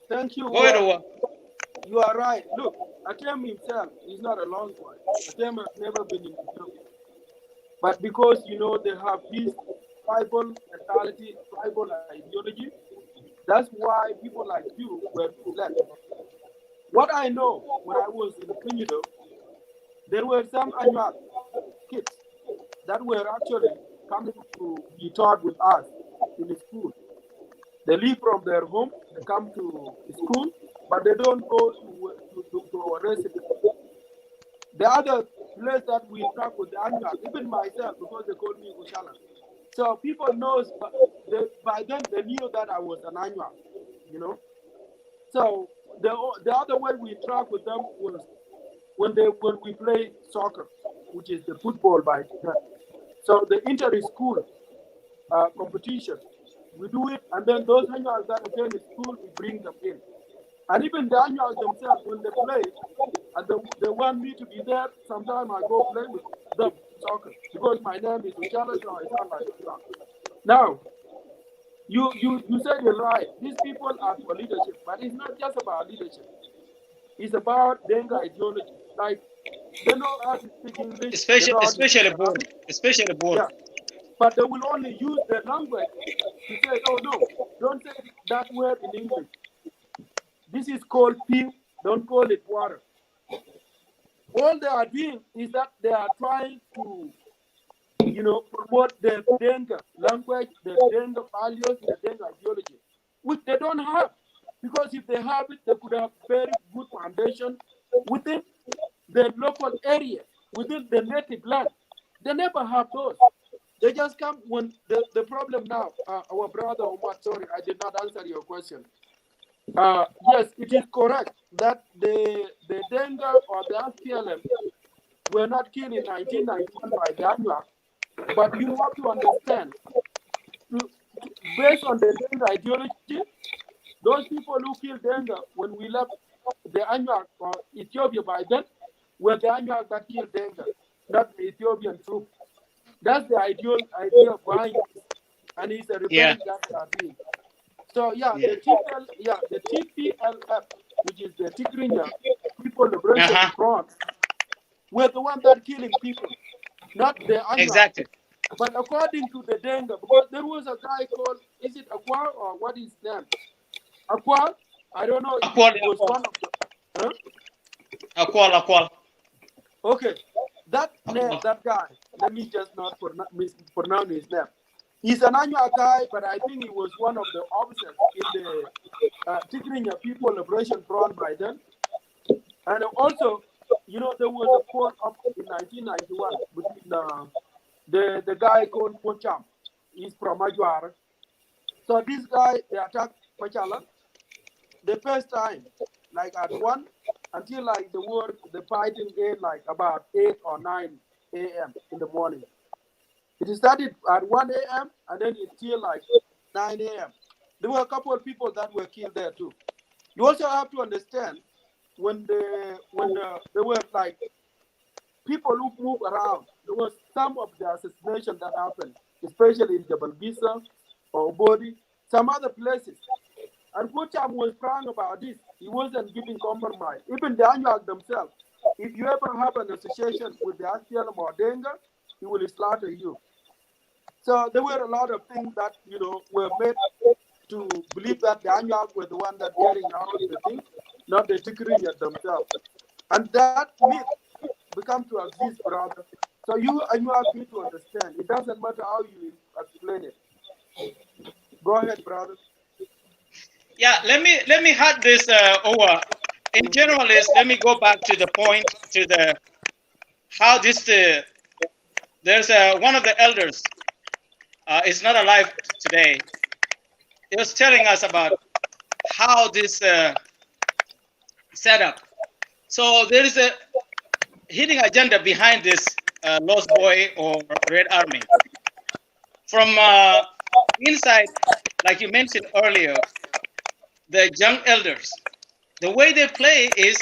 Speaker 4: Thank you.
Speaker 5: Go ahead.
Speaker 4: You are right. Look, Atem himself is not a long one. Atem has never been in Ethiopia. But because, they have this tribal mentality, tribal ideology, that's why people like you were left. What I know when I was in Pinyudo, there were some Anuak kids that were actually coming to be taught with us in the school. They leave from their home, they come to school, but they don't go to a residence. The other place that we talk with the Anuak, even myself, because they call me Ushala. So people knows, by then they knew that I was an Anuak, So the other way we interact with them was when we play soccer, which is the football by then. So the inter-school competition, we do it, and then those annuals that attend the school, we bring them in. And even the annuals themselves, when they play, and they want me to be there. Sometimes I go play with them soccer because my name is Uchala, so I sound like Uchala. Now, you said you're right. These people are for leadership, but it's not just about leadership. It's about Denga ideology. Like they know how to speak English, they know how to speak Arabic.
Speaker 5: Especially board.
Speaker 4: Yeah, but they will only use their language to say, "Oh no, don't say that word in English. This is called pew. Don't call it water." All they are doing is that they are trying to, promote the Denga language, the Denga values, the Denga ideology, which they don't have. Because if they have it, they could have very good foundation within the local area, within the native land. They never have those. They just come when the problem now, our brother Omar, sorry, I did not answer your question. Yes, it is correct that the Denga or the SPLM were not killed in 1991 by the Anuak, but you have to understand, based on the Denga ideology, those people who killed Denga when we left the Anuak or Ethiopia by then were the Anuak that killed Denga, not the Ethiopian troops. That's the idea behind it, and it's a rebellion that they are doing. So the TPLF, which is the Tigrinya People Liberation Front, were the one that killing people, not the Anuak.
Speaker 5: Exactly.
Speaker 4: But according to the Denga, because there was a guy called, is it Aqua or what is his name? Aqua? I don't know if it was one of the. Huh?
Speaker 5: Aqual.
Speaker 4: Okay, that guy. Let me just not mispronounce his name. He's an Anuak guy, but I think he was one of the officers in the Tigrinya People Liberation Front by then. And also, there was a call up in 1991 between the guy called Pocham. He's from Ajuara. So this guy, they attacked Pachala the first time, like at 1 until like the fighting ended like about 8 or 9 a.m. in the morning. It started at 1 a.m. and then it till like 9 a.m. There were a couple of people that were killed there too. You also have to understand when there were like people who move around, there was some of the assassination that happened, especially in Jabal Bisa or Bodi, some other places. And Kocham was proud about this. He wasn't giving compromise. Even the Anuak themselves, if you ever have an association with the SPLM or Denga, he will slaughter you. So there were a lot of things that, were made to believe that the Anuak were the one that carrying out the thing, not the Tigrinya themselves. And that myth become to exist, brother. So you Anuak need to understand. It doesn't matter how you explain it. Go ahead, brother.
Speaker 5: Yeah, let me add this over. In general, let me go back to the point to the how this there's one of the elders is not alive today. He was telling us about how this setup. So there is a hidden agenda behind this Lost Boy or Red Army. From inside, like you mentioned earlier, the young elders, the way they play is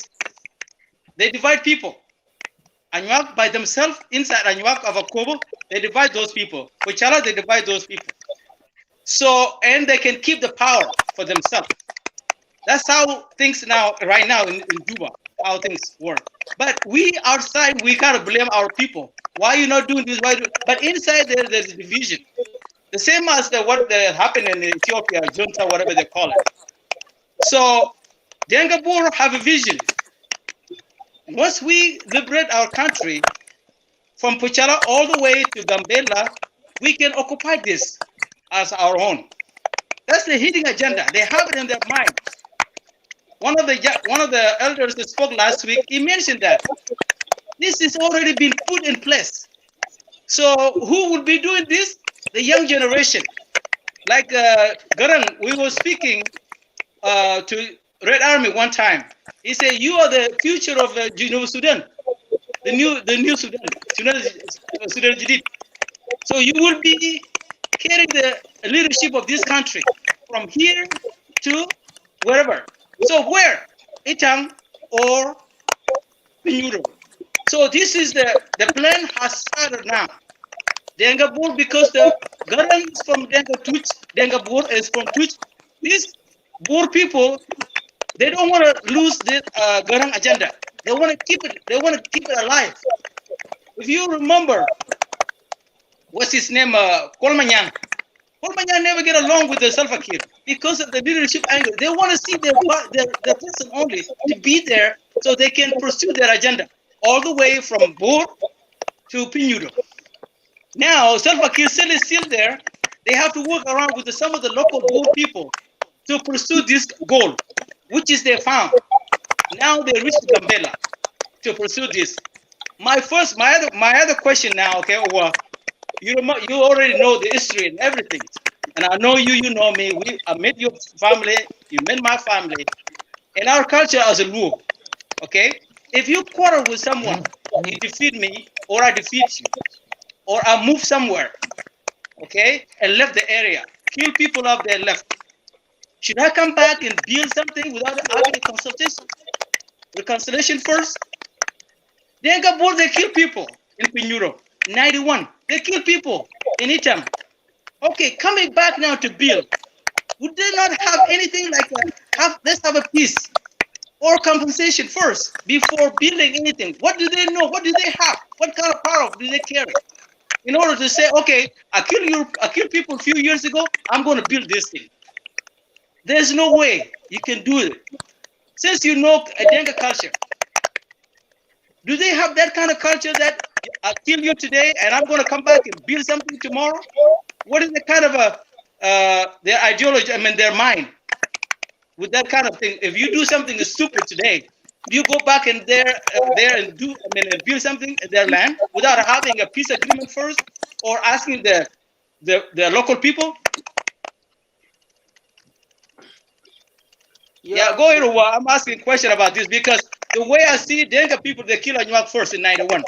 Speaker 5: they divide people. Anuak by themselves, inside Anuak of Akobo, they divide those people. Kuchala, they divide those people. So, and they can keep the power for themselves. That's how things right now in Juba, how things work. But we outside, we kind of blame our people. Why are you not doing this? But inside there's a division. The same as what happened in Ethiopia, junta, whatever they call it. So, Dengabur have a vision. Once we liberate our country from Puchala all the way to Gambela, we can occupy this as our own. That's the hidden agenda. They have it in their mind. One of the elders that spoke last week, he mentioned that this has already been put in place. So who will be doing this? The young generation. Like Garang, we were speaking to Red Army one time. He said, "You are the future of Sudan, the new Sudan, Sudan Jadid. So you will be carrying the leadership of this country from here to wherever. So where? Itang or Pinyudo. So this is the plan has started now. Denga Boer, because the Garang is from Denga Twitch, Denga Boer is from Twitch. These Boer people, they don't want to lose the Garang agenda. They want to keep it. They want to keep it alive. If you remember, what's his name? Kolmanyang. Kolmanyang never get along with the Salva Kiir because of the leadership angle. They want to see their person only to be there so they can pursue their agenda all the way from Boer to Pinyudo. Now, Salva Kiir is still there. They have to work around with some of the local Boer people to pursue this goal, which is they found. Now they reached Gambela to pursue this. My other question now, okay, you already know the history and everything, and I know you know me. I met your family, you met my family, and our culture as a Luo, okay. If you quarrel with someone, you defeat me, or I defeat you, or I move somewhere, okay, and left the area, kill people up there left. Should I come back and build something without having a consultation, reconciliation first? They kill people in Pinyudo. 91, they kill people in Itang. Okay, coming back now to build. Would they not have anything like let's have a peace or compensation first before building anything? What do they know? What do they have? What kind of power do they carry? In order to say, okay, I killed people a few years ago, I'm going to build this thing. There's no way you can do it. Since you know a Denga culture, do they have that kind of culture that I kill you today and I'm going to come back and build something tomorrow? What is the kind of their ideology, their mind with that kind of thing? If you do something stupid today, do you go back and there and do, and build something in their land without having a peace agreement first or asking the local people? Yeah, go ahead. I'm asking a question about this because the way I see Denga people, they kill Anuak first in 91.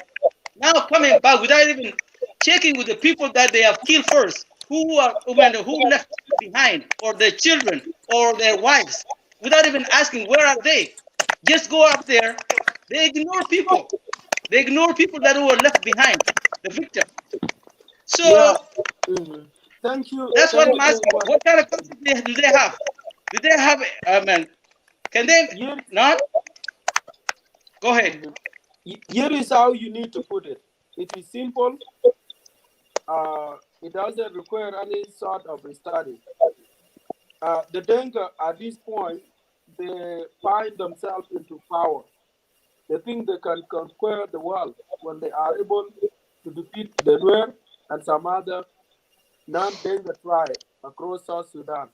Speaker 5: Now coming back without even checking with the people that they have killed first, who left behind, or their children, or their wives, without even asking where are they. Just go up there. They ignore people. They ignore people that were left behind, the victim. So
Speaker 4: thank you.
Speaker 5: That's what I'm asking. What kind of culture do they have? Do they have? Can they not? Go ahead.
Speaker 4: Here is how you need to put it. It is simple. It doesn't require any sort of a study. The Denga at this point, they find themselves into power. They think they can conquer the world when they are able to defeat the Nuer and some other non-Denga tribe across South Sudan.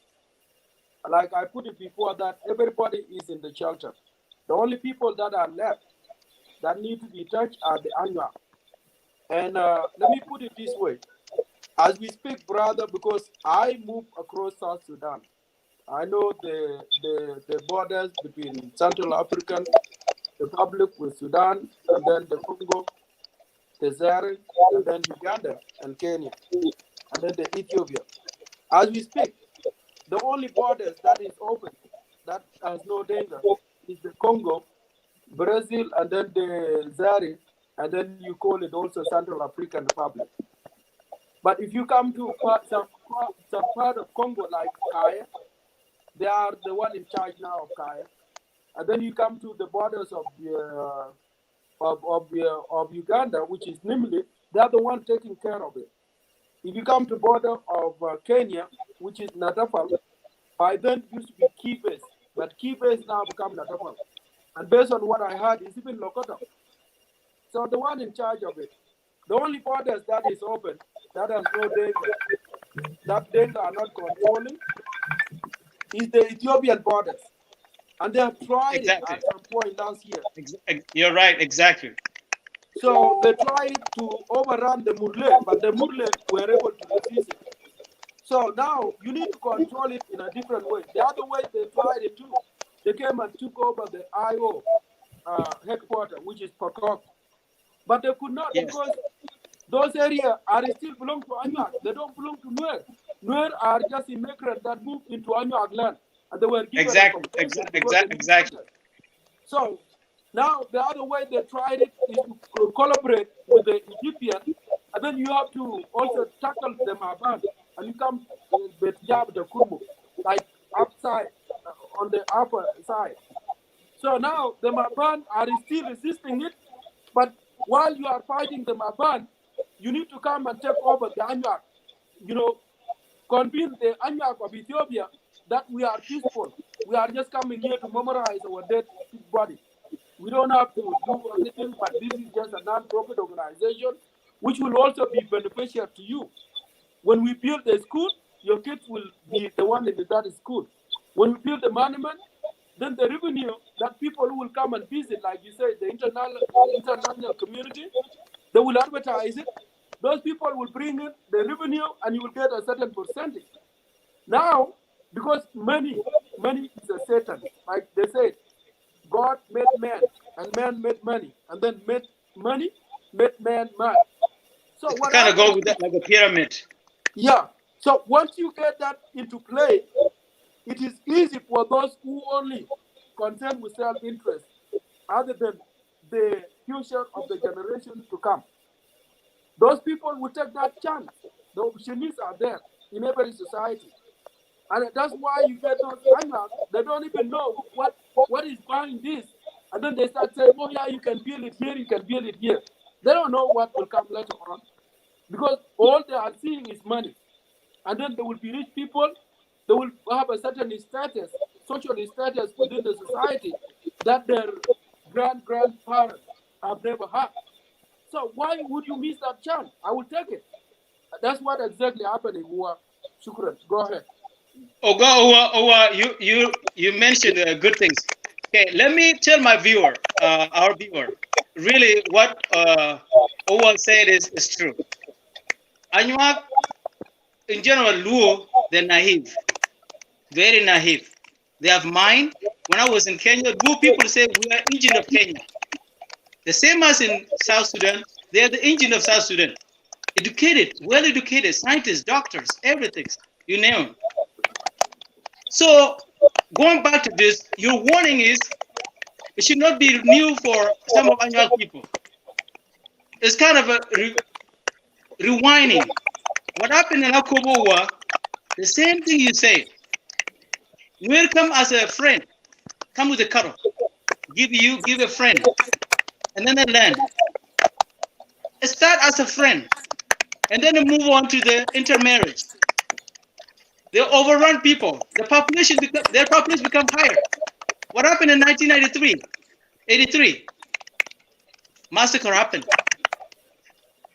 Speaker 4: Like I put it before, that everybody is in the shelter. The only people that are left that need to be touched are the Anuak. And let me put it this way. As we speak, brother, because I move across South Sudan, I know the borders between Central African Republic with Sudan, and then the Congo, the Zaire, and then Uganda and Kenya, and then the Ethiopia. As we speak, the only borders that is open, that has no danger, is the Congo, Brazil, and then the Zaire, and then you call it also Central African Republic. But if you come to some part of Congo like Kaya, they are the one in charge now of Kaya. And then you come to the borders of Uganda, which is Nimli, they are the one taking care of it. If you come to border of Kenya, which is Natafal, by then used to be Kibes, but Kibes now become Natafal. And based on what I heard, it's even Lokoto. So the one in charge of it, the only borders that is open, that has no danger, that danger are not controlling, is the Ethiopian borders. And they have tried it at some point last year.
Speaker 5: You're right, exactly.
Speaker 4: So they tried to overrun the Murle, but the Murle were able to resist it. So now you need to control it in a different way. The other way they tried it too. They came and took over the IO headquarters, which is Pokok. But they could not because those areas are still belong to Anuak. They don't belong to Nuer. Nuer are just immigrants that moved into Anuak land. And they were given
Speaker 5: exactly.
Speaker 4: So Now, the other way they tried it is to collaborate with the Egyptian, and then you have to also tackle the Maban, and you come with Jab the Kurmu, like upside, on the upper side. So now the Maban are still resisting it, but while you are fighting the Maban, you need to come and take over the Anyak, you know, convince the Anyak of Ethiopia that we are peaceful. We are just coming here to memorialize our dead body. We don't have to do anything, but this is just a non-profit organization, which will also be beneficial to you. When we build the school, your kids will be the one in that school. When we build the monument, then the revenue that people who will come and visit, like you said, the international community, they will advertise it. Those people will bring in the revenue, and you will get a certain percentage. Now, because money is a Satan, like they say, God made man, and man made money, and then made money, made man mad. So
Speaker 5: It
Speaker 4: what
Speaker 5: kind of go
Speaker 4: happens
Speaker 5: with
Speaker 4: is,
Speaker 5: that like a pyramid.
Speaker 4: yeah. So once you get that into play, it is easy for those who only concerned with self-interest, other than the future of the generation to come. Those people will take that chance. The opportunities are there in every society. And that's why you get those hangouts. They don't even know what is behind this. And then they start saying, oh, yeah, you can build it here, you can build it here. They don't know what will come later on, because all they are seeing is money. And then there will be rich people, they will have a certain status, social status within the society that their grandparents have never had. So why would you miss that chance? I will take it. That's what exactly happened in War. Shukran. Go ahead.
Speaker 5: You mentioned good things. Okay, let me tell my viewer, our viewer, really what Owa said is true. Anuak, in general, Luo, they're naive, very naive. They have mind. When I was in Kenya, Luo people say we are engine of Kenya. The same as in South Sudan, they are the engine of South Sudan. Educated, well educated, scientists, doctors, everything, you name them. So going back to this, your warning is it should not be new for some of Anuak people. It's kind of a rewinding. What happened in Akobowa, the same thing you say. We'll come as a friend, come with a cuddle, give a friend, and then they land. Start as a friend, and then they move on to the intermarriage. They overrun people. Their population become higher. What happened in 1993, 83? Massacre happened.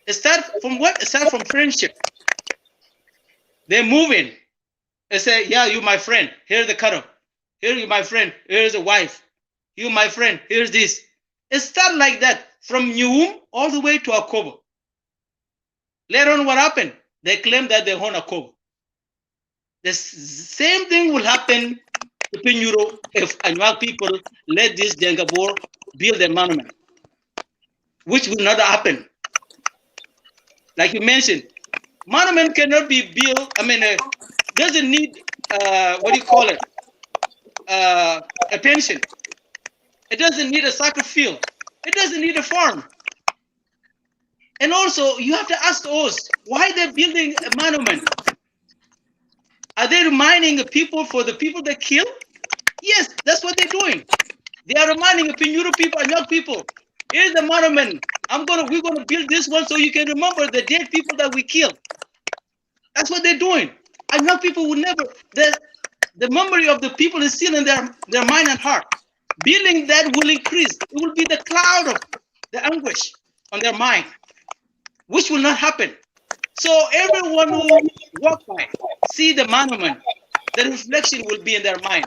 Speaker 5: It started from what? It started from friendship. They're moving. They say, yeah, you my friend. Here's the cuddle. Here you my friend. Here's a wife. You my friend. Here's this. It started like that from Nyum all the way to Akobo. Later on, what happened? They claim that they own Akobo. The same thing will happen to Pinyudo if Anuak people let this Dengabor build a monument, which will not happen. Like you mentioned, monument cannot be built. I mean, doesn't need what do you call it? Attention. It doesn't need a soccer field. It doesn't need a farm. And also, you have to ask us why they're building a monument. Are they reminding the people for the people they kill? Yes, that's what they're doing. They are reminding the Pinyudo people and young people. Here's the monument. We're gonna build this one so you can remember the dead people that we killed. That's what they're doing. And young people will never. The memory of the people is still in their mind and heart. Building that will increase. It will be the cloud of the anguish on their mind, which will not happen. So everyone who walk by, see the monument, the reflection will be in their mind.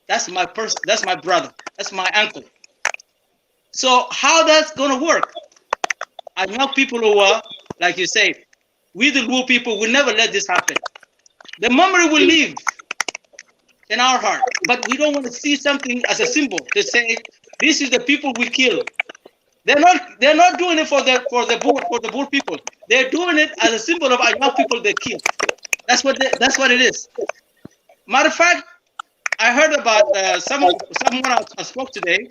Speaker 5: That's my person. That's my brother. That's my uncle. So how that's gonna work? I know people who are, like you say, we the Luo people will never let this happen. The memory will live in our heart, but we don't want to see something as a symbol to say this is the people we kill. They're not doing it for the Boer people. They're doing it as a symbol of our young people they kill. That's what it is. Matter of fact, I heard about someone I spoke today.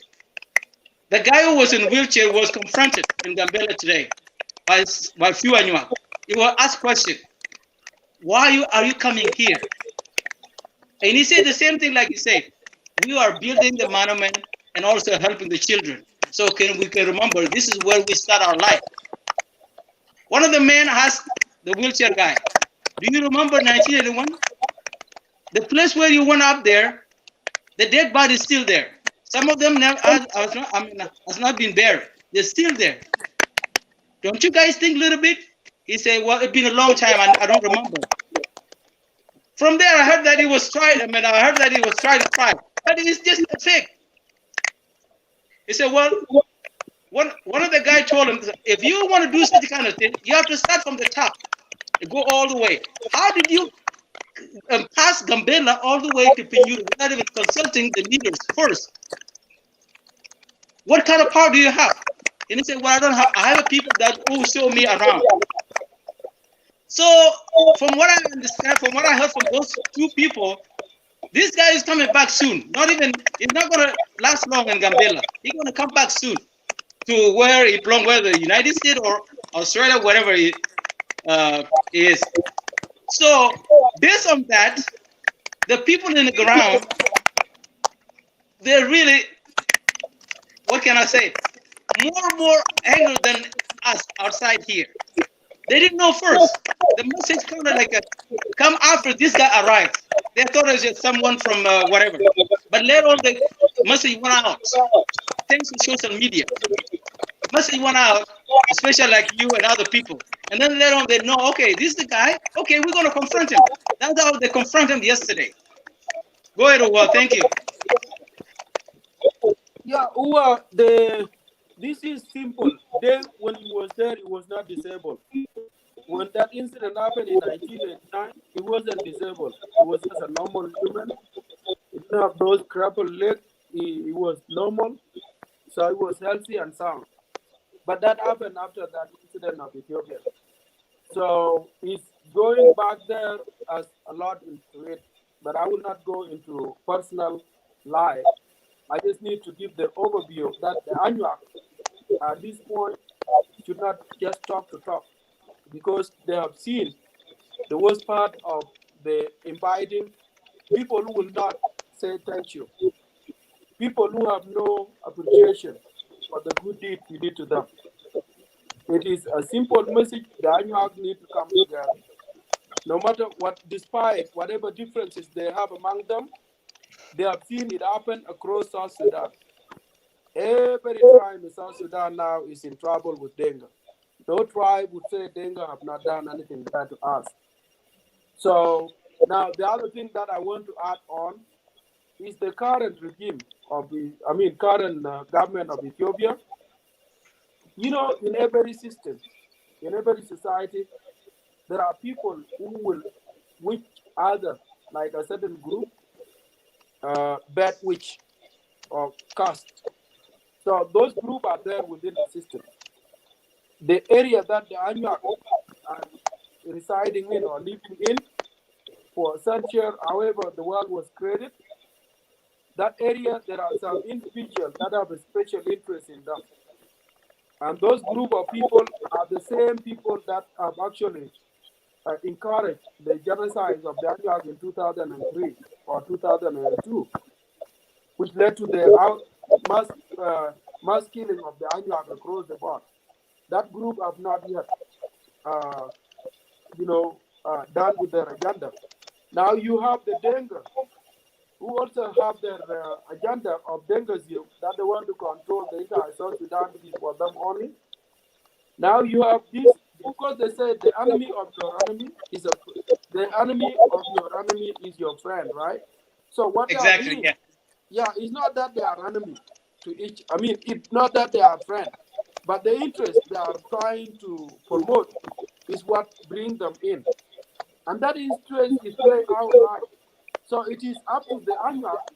Speaker 5: The guy who was in a wheelchair was confronted in Gambela today by few Anuak. He was asked question, why are you coming here? And he said the same thing like he said, we are building the monument and also helping the children. So we can remember this is where we start our life. One of the men asked the wheelchair guy, do you remember 1981? The place where you went up there, the dead body is still there. Some of them has not been buried. They're still there. Don't you guys think a little bit? He said, well, it's been a long time and I don't remember. From there, I heard that he was trying to cry, but it's just a fake. He said, well, one of the guys told him, if you want to do such kind of thing, you have to start from the top and go all the way. How did you pass Gambela all the way to Pinyudo without even consulting the leaders first? What kind of power do you have? And he said, well, I don't have, I have people that will show me around. So from what I understand, from what I heard from those two people, this guy is coming back soon. He's not going to last long in Gambela. He's going to come back soon to where he belongs, whether the United States or Australia, wherever he is. So based on that, the people in the ground, they're really, what can I say, more angry than us outside here. They didn't know first. The message kind of like come after this guy arrived. They thought it was just someone from whatever. But later on, the message went out. Thanks to social media. Message went out, especially like you and other people. And then later on, they know, okay, this is the guy. Okay, we're going to confront him. That's how they confronted him yesterday. Go ahead, Uwa. Thank you.
Speaker 4: Yeah, this is simple. Then when he was there, he was not disabled. When that incident happened in 1989, he wasn't disabled. He was just a normal human. He didn't have those crippled legs. He was normal. So he was healthy and sound. But that happened after that incident of Ethiopia. So he's going back there as a lot into it. But I will not go into personal life. I just need to give the overview that the Anuak at this point should not just talk to talk, because they have seen the worst part of the inviting people who will not say thank you, people who have no appreciation for the good deed you did to them. It is a simple message. The Anuak need to come together. No matter what, despite whatever differences they have among them, they have seen it happen across South Sudan. Every tribe in South Sudan now is in trouble with Denga. No tribe would say Denga have not done anything bad to us. So now the other thing that I want to add on is the current regime of current government of Ethiopia. You know, in every system, in every society, there are people who will witch other, like a certain group, bad witch or caste. So those groups are there within the system. The area that the Anuak are residing in or living in for centuries, however the world was created, that area, there are some individuals that have a special interest in them. And those group of people are the same people that have actually encouraged the genocide of the Anuak in 2003 or 2002, which led to the mass killing of the Anuak across the board. That group have not yet, done with their agenda. Now you have the Denga, who also have their agenda of Dengism, that they want to control the entire South Sudan for them only. Now you have this, because they say the enemy of your enemy is the enemy of your enemy is your friend, right? So what
Speaker 5: exactly,
Speaker 4: they are doing, yeah, it's not that they are enemy to each. I mean, it's not that they are friends, but the interest they are trying to promote is what brings them in, and that interest is playing out right. So it is up to the Anuak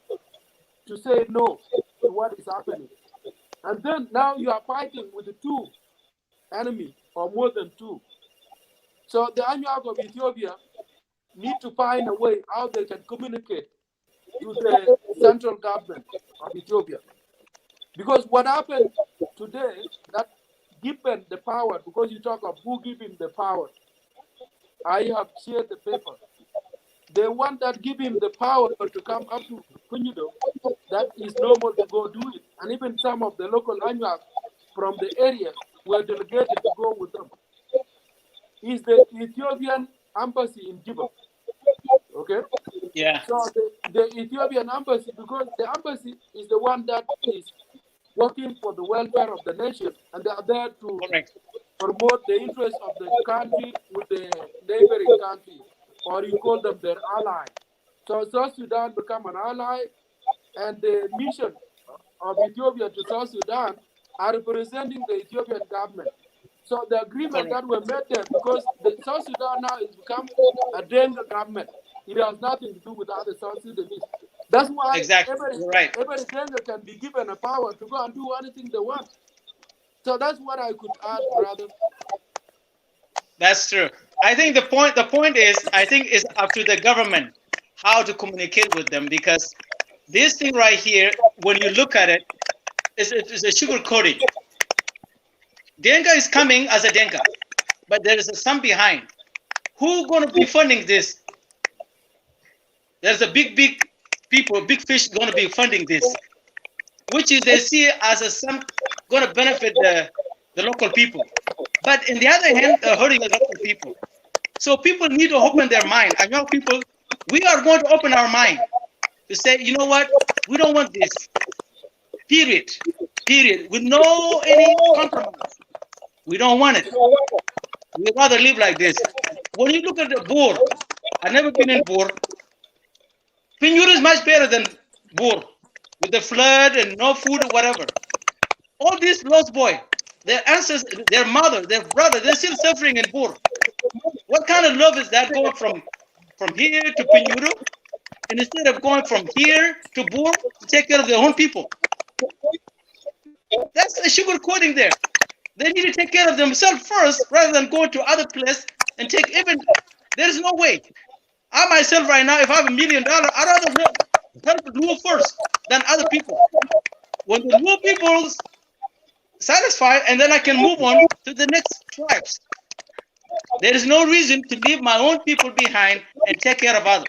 Speaker 4: to say no to what is happening. And then now you are fighting with the two enemies or more than two. So the Anuak of Ethiopia need to find a way how they can communicate to the central government of Ethiopia Because what happened today, that given the power, because you talk of who give him the power, I have shared the paper. The one that give him the power to come up to Pinyudo, that is normal to go do it. And even some of the local Anuak from the area were delegated to go with them. Is the Ethiopian embassy in Juba. Okay?
Speaker 5: Yeah.
Speaker 4: So the Ethiopian embassy, because the embassy is the one that is working for the welfare of the nation, and they are there to
Speaker 5: Correct.
Speaker 4: promote the interests of the country with the neighboring country, or you call them their ally. So South Sudan become an ally, and the mission of Ethiopia to South Sudan are representing the Ethiopian government. So the agreement
Speaker 5: Correct.
Speaker 4: that were made there, because the South Sudan now has become a Denga government, it has nothing to do with other South Sudanese. That's why
Speaker 5: Exactly. You're right.
Speaker 4: every Denga can be given a power to go and do anything they want. So that's what I could add, brother.
Speaker 5: That's true. I think the point is, I think it's up to the government how to communicate with them, because this thing right here, when you look at it, is a sugar coating. Denga is coming as a Denga, but there is some behind. Who going to be funding this? There's a big people, big fish going to be funding this, which is they see as some going to benefit the local people. But in the other hand, they're hurting the local people. So people need to open their mind. And young people, we are going to open our mind to say, you know what? We don't want this. Period. Period. With no any compromise. We don't want it. We'd rather live like this. When you look at the Boer, I've never been in Boer. Pinyudo is much better than Boer. With the flood and no food or whatever. All these lost boy, their ancestors, their mother, their brother, they're still suffering in Boer. What kind of love is that going from here to Pinyudo, and instead of going from here to Boer to take care of their own people? That's a sugar coating there. They need to take care of themselves first rather than going to other place and take even. There's no way. I myself right now, if I have $1 million, I'd rather help the Luo first than other people. When the Luo people's satisfied, and then I can move on to the next tribes. There is no reason to leave my own people behind and take care of others.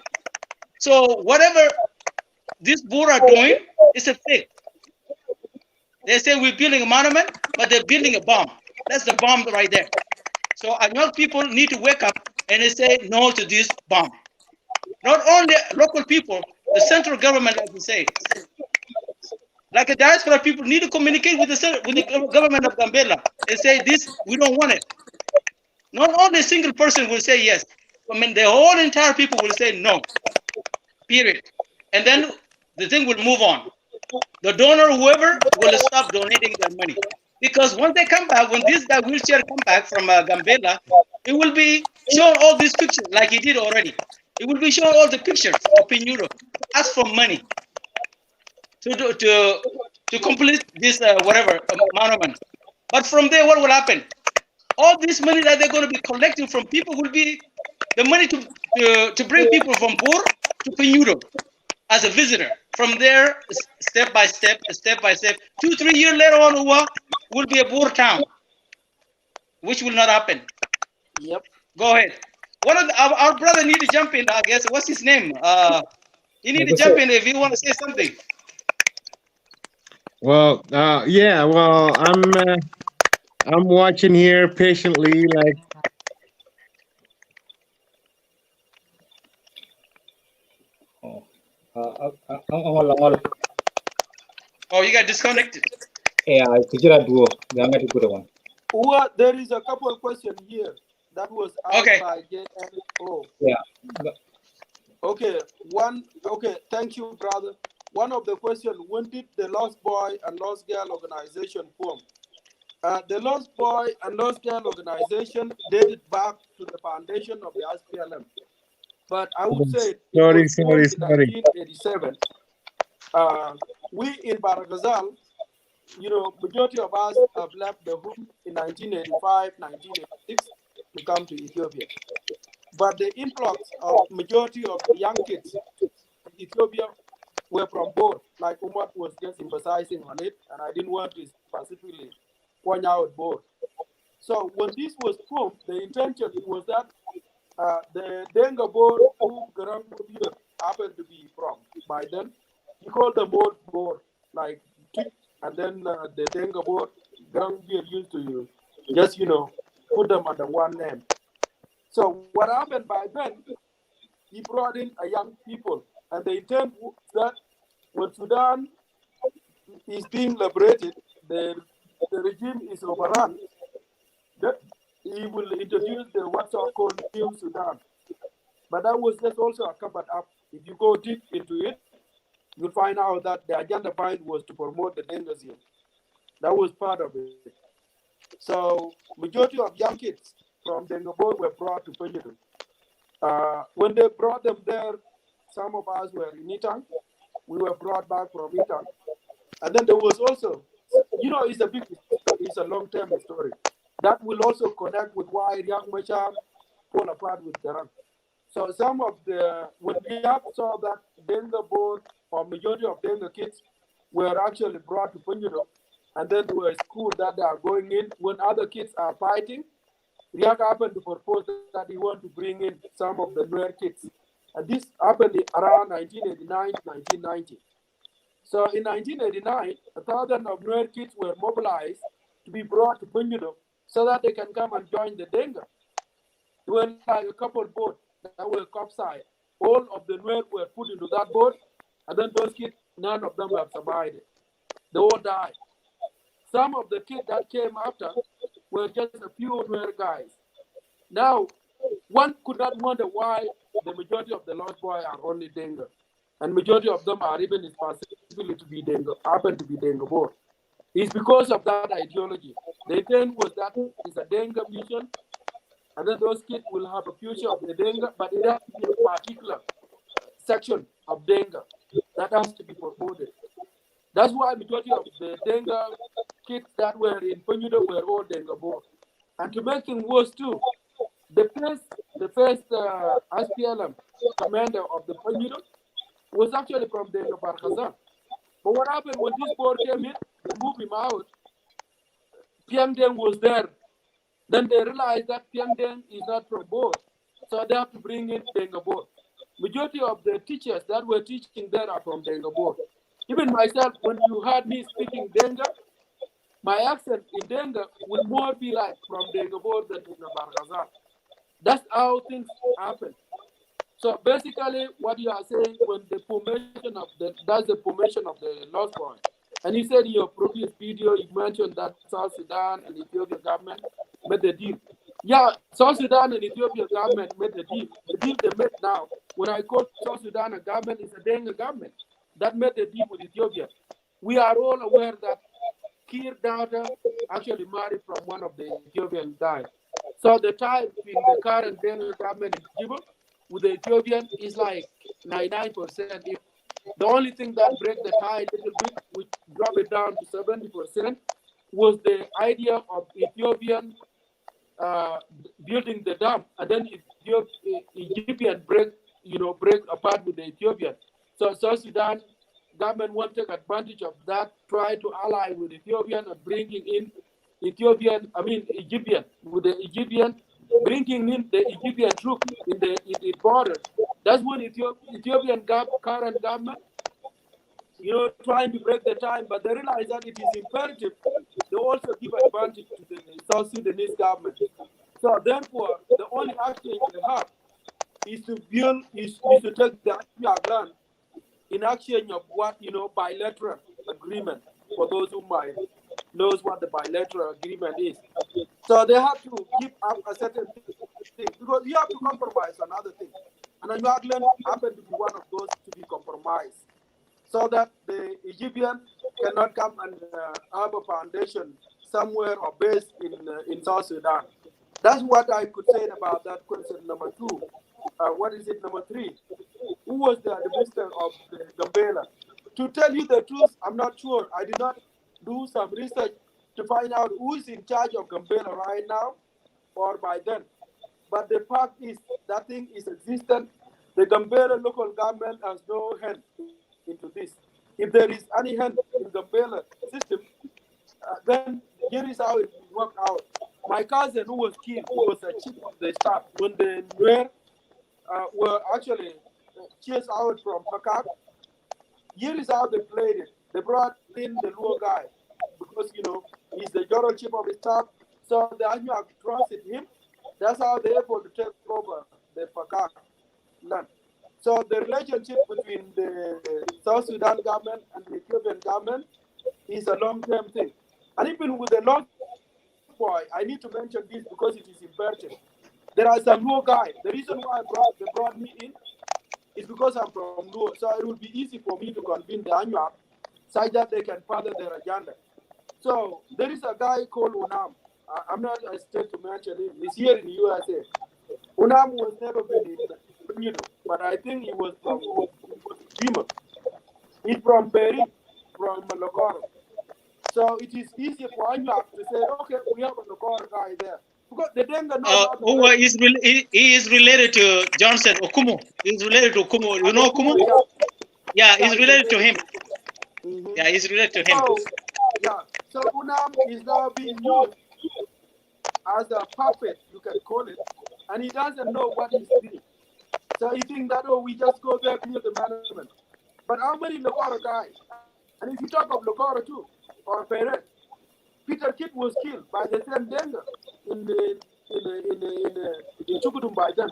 Speaker 5: So whatever these Boer are doing is a fake. They say we're building a monument, but they're building a bomb. That's the bomb right there. So our young people need to wake up and they say no to this bomb. Not only local people, the central government, like you say, like the diaspora people need to communicate with the government of Gambela and say this, we don't want it. Not only a single person will say yes. I mean, the whole entire people will say no. Period. And then the thing will move on. The donor, whoever, will stop donating their money. Because once they come back, when this guy wheelchair come back from Gambela, it will be shown all these pictures like he did already. It will be shown all the pictures of Pinyudo. Ask for money to complete this whatever monument. But from there, what will happen? All this money that they're going to be collecting from people will be the money to bring people from Boer to Pinyudo as a visitor. From there, step by step, 2-3 years later on, will be a Boer town, which will not happen.
Speaker 4: Yep.
Speaker 5: Go ahead. One of our brother need to jump in. I guess what's his name? He need to
Speaker 3: Like I
Speaker 5: jump
Speaker 3: said,
Speaker 5: in if you want to say something.
Speaker 1: Well, yeah. Well, I'm watching here patiently, like.
Speaker 5: Oh, you got disconnected.
Speaker 3: yeah, kujira duo, ganga di kuda one.
Speaker 4: Well, there is a couple of questions here that was asked
Speaker 5: Okay.
Speaker 4: by JNO.
Speaker 3: Yeah.
Speaker 4: Okay, thank you, brother. One of the questions, when did the Lost Boy and Lost Girl organization form? The Lost Boy and Lost Girl organization dated back to the foundation of the SPLM. But I would say it was formed in 1987. We in Baragazal, majority of us have left the home in 1985, 1986 to come to Ethiopia. But the influx of majority of the young kids in Ethiopia were from both, like Umar was just emphasizing on it, and I didn't want to specifically point out both. So when this was formed, the intention was that the Denga board who Garang happened to be from by then, he called them board like Twitch, and then the Denga board Garang used to just put them under one name. So what happened by then, he brought in a young people, and the intent was that when Sudan is being liberated, the regime is overrun, that he will introduce the what's called New Sudan. But that was just also a covered up. If you go deep into it, you'll find out that the agenda behind was to promote the Dengasm. That was part of it. So majority of young kids from Dengabor were brought to Pinyudo. When they brought them there, some of us were in Itang. We were brought back from Itang. And then there was also, it's a long-term story. That will also connect with why Young Machar fall apart with Garang. So some of when we saw that Denga board or majority of Denga kids were actually brought to Punjab, and then to a school that they are going in, when other kids are fighting, Riak happened to propose that he want to bring in some of the Nuer kids. And this happened around 1989 to 1990. So in 1989, 1,000 of Nuer kids were mobilized to be brought to Punjab so that they can come and join the Denga. There were like a couple of boats that were capsized. All of the Nuer were put into that boat, and then those kids, none of them have survived. They all died. Some of the kids that came after were just a few Nuer guys. Now, one could not wonder why the majority of the lost boys are only Denga, and majority of them are even specifically to be Denga, happen to be Denga board. It's because of that ideology. The intent was that it's a Denga mission, and then those kids will have a future of the Denga, but it has to be a particular section of Denga that has to be promoted. That's why majority of the Denga kids that were in Pinyudo were all Denga board. And to make things worse too, the first SPLM commander of the Pinyudo was actually from Denga Barkhazan. But what happened when this board came in, they moved him out. Pyangdeng was there. Then they realized that Pyangdeng is not from board, so they have to bring in Denga board. Majority of the teachers that were teaching there are from Denga board. Even myself, when you heard me speaking Denga, my accent in Denga will more be like from Denga board than Denga Barghazal. That's how things happen. So basically, what you are saying, when the formation of that's the formation of the Lost Boy. And you said in your previous video, you mentioned that South Sudan and Ethiopian government made the deal. Yeah, South Sudan and Ethiopian government made the deal. The deal they made now, when I call South Sudan a government, is a Denga government that made the deal with Ethiopia. We are all aware that Kir daughter actually married from one of the Ethiopian guys. So the tie between the current Denga government in Juba with the Ethiopian is like 99%. If the only thing that break the tie a little bit, which drop it down to 70%, was the idea of Ethiopian building the dam, and then Egyptian break apart with the Ethiopian. So South Sudan government want to take advantage of that, try to ally with Ethiopian and bringing in Egyptian with the Egyptian, bringing in the Egyptian troop in the border. That's when Ethiopian current government, trying to break the time, but they realize that it is imperative. They also give advantage to the South Sudanese government. So therefore, the only action they have is to take the land in exchange of what bilateral agreement, for those who might knows what the bilateral agreement is. So they have to give up a certain thing because you have to compromise on other things. And Agland happened to be one of those to be compromised, so that the Egyptian cannot come and have a foundation somewhere or base in South Sudan. That's what I could say about that question number 2. What is it, number 3? Who was the administrator of the Gambela? To tell you the truth, I'm not sure. I did not do some research to find out who is in charge of Gambela right now or by then. But the fact is that thing is existent. The Gambela local government has no hand into this. If there is any hand in the Bela system, then here is how it worked out. My cousin who was killed, who was a chief of the staff, when the Nuer were actually chased out from Pakak, here is how they played it. They brought in the Luo guy because, he's the general chief of the staff. So the Anuak trusted him. That's how they're able to take over the Pakak land. So the relationship between the South Sudan government and the Ethiopian government is a long-term thing. And even with the Lost Boy, I need to mention this because it is important. There are some Luo guy. The reason why they brought me in is because I'm from Luo. So it will be easy for me to convince the Anuak so that they can further their agenda. So there is a guy called Unam. I'm not a state to mention him. He's here in the USA. Unam was never been in Pinyudo, but I think he was from Dima. He's from Peri, from Lokoro. So it is easy for Anuak to say, okay, we have a Lokoro guy there. Because the Denga
Speaker 5: he is related to Johnson Okumu. He's related to Okumu. You know Okumu? Yeah, he's related to him. Mm-hmm. Yeah, he's related to him.
Speaker 4: So Unam is now being used as a puppet, you can call it, and he doesn't know what he's doing. So he thinks that, we just go there to the management. But how many Lokoro guys? And if you talk of Lokoro too, or Peret, Peter Kid was killed by the same Denga in Chukudum by then.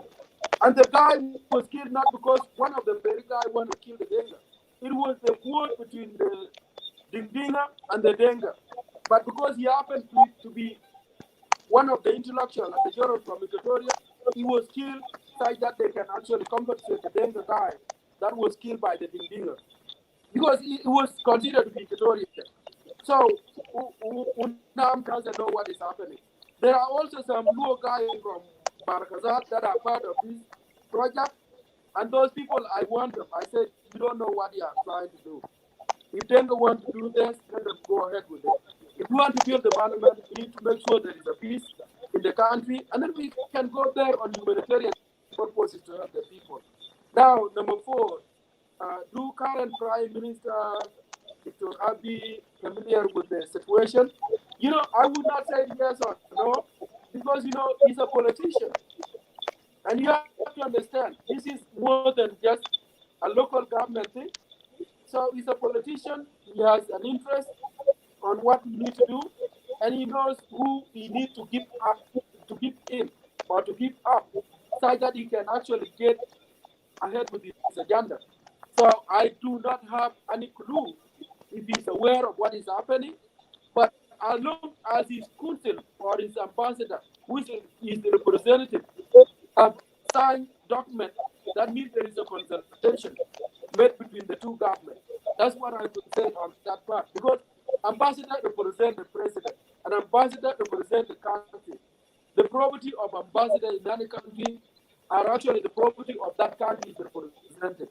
Speaker 4: And the guy was killed not because one of the Peret guy wanted to kill the Denga. It was the war between the Dingdinga and the Denga. But because he happened to be one of the intellectuals and the general from Equatoria, he was killed so that they can actually compensate the Denga guy that was killed by the Dingdinga. Because he was considered to be Equatorian. So Unam doesn't know what is happening. There are also some Luo guys from Barakazat that are part of this project. And those people, I want them. I said, you don't know what you are trying to do. If Denga want to do this, let them go ahead with it. If you want to build the parliament, we need to make sure there is a peace in the country, and then we can go there on humanitarian purposes to help the people. Now, number 4, do current Prime Minister Dr. Abiy familiar with the situation? I would not say yes or no, because, he's a politician. And you have to understand, this is more than just a local government thing. So he's a politician, he has an interest on what he needs to do, and he knows who he needs to give up, to give in, or to give up, so that he can actually get ahead with his agenda. So I do not have any clue if he's aware of what is happening, but as long as his council or his ambassador, which is the representative, have signed document, that means there is a consultation made between the two governments. That's what I could say on that part, because ambassador represents the president, and ambassador represents the country. The property of ambassador in any country are actually the property of that country's representative.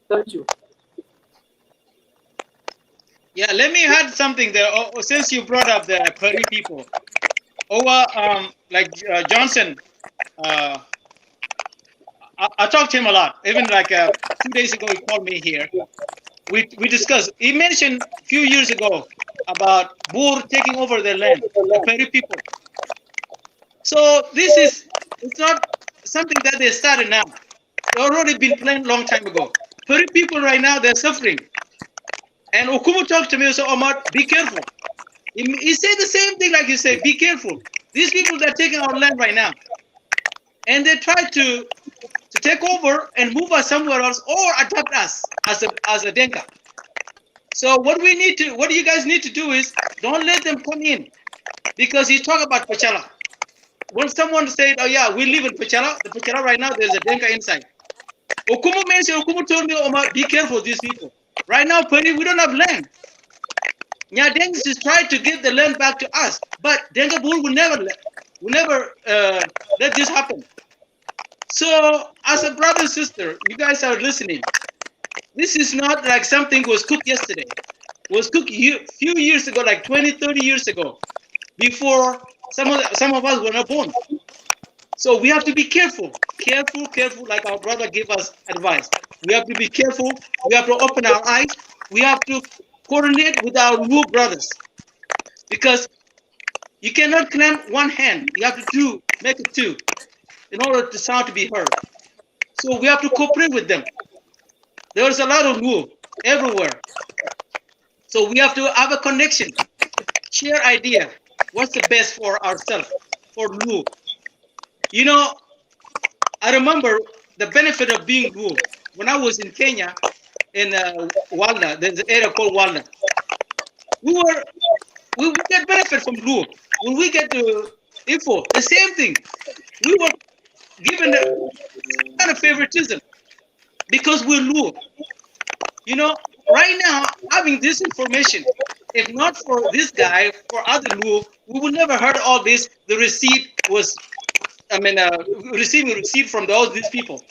Speaker 4: Thank you.
Speaker 5: Yeah, let me add something there. Since you brought up the Peri people, Johnson, I talked to him a lot. Even 2 days ago, he called me here. We discussed. He mentioned a few years ago about Boer taking over their land, the Peri people. So it's not something that they started now. It's already been planned a long time ago. Peri people right now, they're suffering. And Okumu talked to me and said, Omar, be careful. He said the same thing like you say, be careful. These people, they're taking our land right now. And they try to take over and move us somewhere else or adopt us as a Denka. So what you guys need to do is don't let them come in, because you talk about Pachala. When someone said, oh yeah, we live in Pachala, the Pachala right now, there's a Denka inside. Okumu told me, Omar, be careful of these people. Right now, Peri, we don't have land. Nyadengs is trying to give the land back to us, but Denka Bull will never let this happen. So, as a brother and sister, you guys are listening. This is not like something was cooked yesterday. It was cooked few years ago, like 20, 30 years ago, before some of us were not born. So we have to be careful, like our brother gave us advice. We have to be careful. We have to open our eyes. We have to coordinate with our new brothers, because you cannot claim one hand. You have to make it two in order to sound to be heard. So we have to cooperate with them. There's a lot of Luo everywhere. So we have to have a connection, share idea. What's the best for ourselves, for Luo? You know, I remember the benefit of being Luo. When I was in Kenya, in Walda, there's an area called Walda. We get benefit from Luo. When we get to Ifo, the same thing. We were given a kind of favoritism because we're Luo. You know, right now, having this information, if not for this guy, for other Luo, we would never heard all this. The receipt was, receiving receipt from all these people.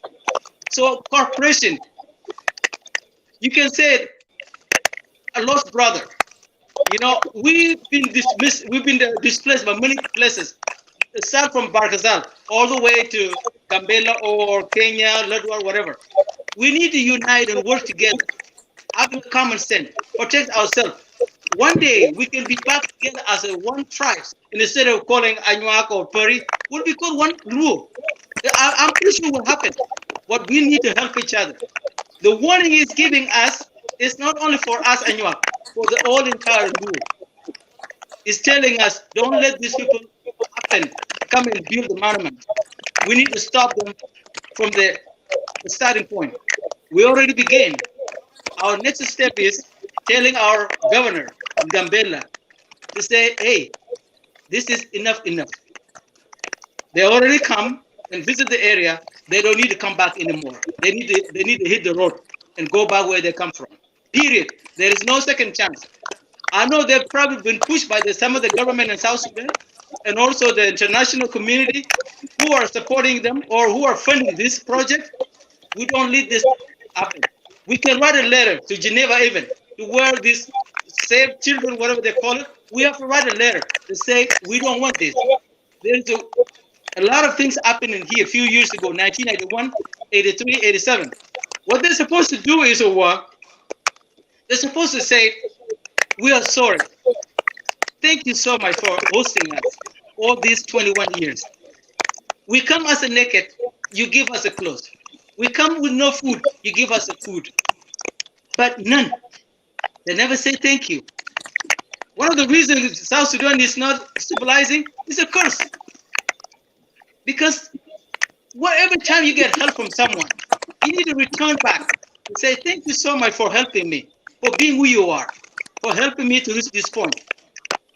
Speaker 5: So corporation, you can say a lost brother. You know, we've been dismissed, we've been displaced by many places. Start from Barkazal all the way to Gambela or Kenya, Ladwa, whatever. We need to unite and work together, having common sense, protect ourselves. One day we can be back together as a one tribe. And instead of calling Anuak or Puri, we'll be called one Luo. I'm pretty sure it will happen. But we need to help each other. The warning he's giving us is not only for us Anuak, for the whole entire Luo. He's telling us, don't let these people happen, come and build the monument. We need to stop them from the starting point. We already began. Our next step is telling our governor, Gambela, to say, hey, this is enough. They already come and visit the area. They don't need to come back anymore. They need to hit the road and go back where they come from. Period. There is no second chance. I know they've probably been pushed by some of the government in South Sudan and also the international community who are supporting them or who are funding this project. We don't let this happen. We can write a letter to Geneva even to where these save children, whatever they call it. We have to write a letter to say we don't want this. There's a lot of things happening here a few years ago, 1981, 83, 87. What they're supposed to do is they're supposed to say, we are sorry. Thank you so much for hosting us all these 21 years. We come as a naked, you give us a clothes. We come with no food, you give us a food. But none. They never say thank you. One of the reasons South Sudan is not civilizing is a curse. Because every time you get help from someone, you need to return back and say, thank you so much for helping me, for being who you are, for helping me to reach this point.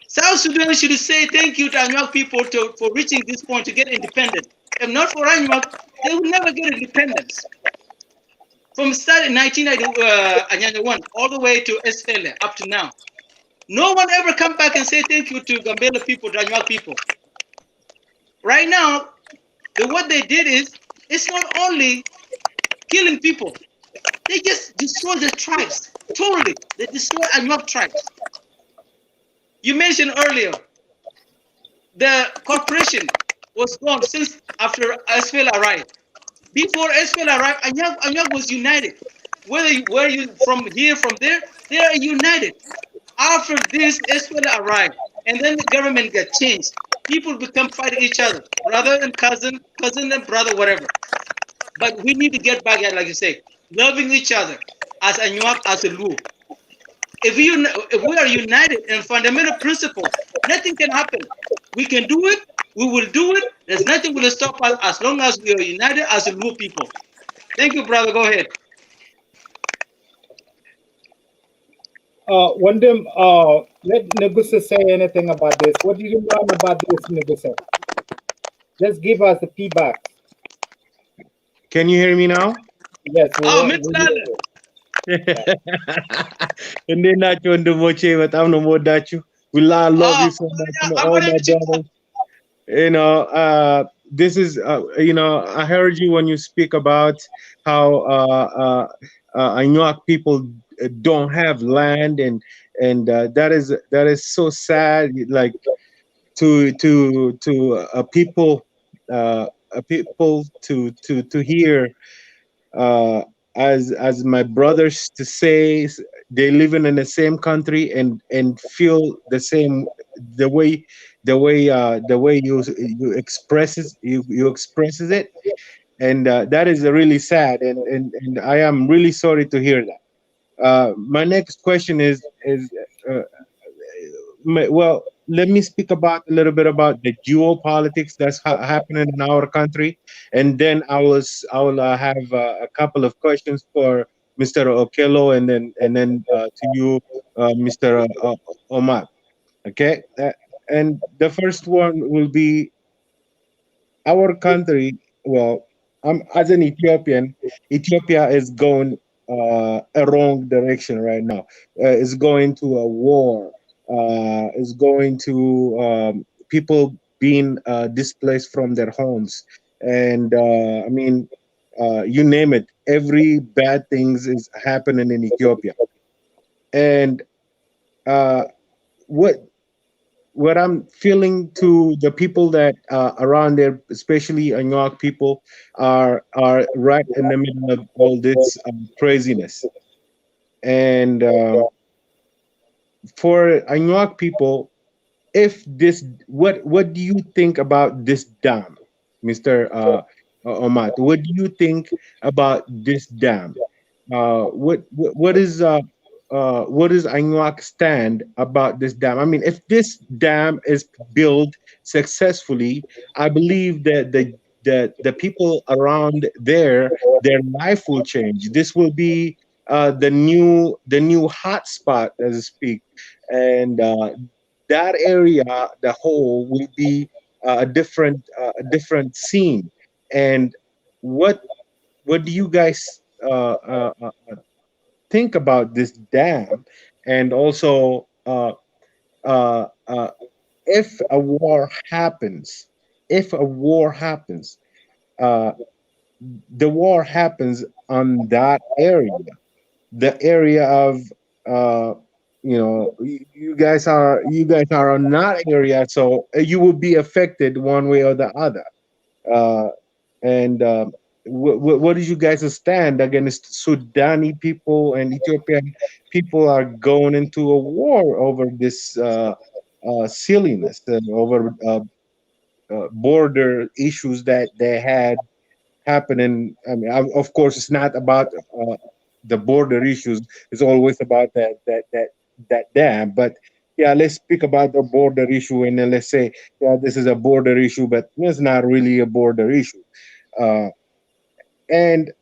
Speaker 5: South Sudan should say thank you to Anuak people for reaching this point to get independent. If not for Anuak, they will never get independence. From start in 1991 all the way to SFLA up to now, no one ever come back and say thank you to Gambela people, to Anuak people. Right now, what they did is, it's not only killing people, they just destroy the tribes, totally. They destroy Anuak tribes. You mentioned earlier, the corporation was gone since after SFLA arrived. Before SFLA arrived, Anuak was united. Whether you from here, from there, they are united. After this, SFLA arrived, and then the government got changed. People become fighting each other, brother and cousin and brother, whatever. But we need to get back at, like you say, loving each other as Anuak, as a Luo. If we are united in fundamental principles, nothing can happen. We can do it. We will do it. There's nothing will stop us as long as we are united as a Luo people. Thank you, brother. Go ahead.
Speaker 3: Wandem, let Negusa say anything about this. What did you learn about this, Negusa? Just give us the feedback.
Speaker 1: Can you hear me now?
Speaker 3: Yes.
Speaker 1: And then not you on the moche, but I'm no more that you. We love you so much, all my brothers. You know, this is, you know, I heard you when you speak about how Anuak people don't have land, and that is so sad. Like to people people to hear, uh, as my brothers to say, they living in the same country and feel the same, the way the way you expresses you expresses it, and that is really sad, and I am really sorry to hear that. My next question is uh, well, let me speak about a little bit about the geopolitics that's happening in our country, and then I will have a couple of questions for Mr. Okello, and then to you, Mr. Omar. Okay, and the first one will be our country. Well, as an Ethiopian, Ethiopia is going a wrong direction right now. It's going to a war. It's going to people being displaced from their homes, and I mean, you name it. Every bad things is happening in Ethiopia, and uh, what I'm feeling to the people that around there, especially Anuak people, are right in the middle of all this craziness. And for Anuak people, if this, what do you think about this dam, Mister Omat? What do you think about this dam? What is Anuak stand about this dam? I mean, if this dam is built successfully, I believe that the people around there, their life will change. This will be the new hot spot, as I speak, and that area, the whole, will be a different scene. And what do you guys think about this dam? And also, if a war happens, if a war happens, uh, the war happens on that area, the area of uh, you guys are on that area, so you will be affected one way or the other. Uh, and what is you guys stand against Sudani people and Ethiopian people are going into a war over this silliness, over border issues that they had happening. I mean, of course, it's not about the border issues. It's always about that dam. But yeah, let's speak about the border issue, and then let's say, yeah, this is a border issue, but it's not really a border issue. Uh, and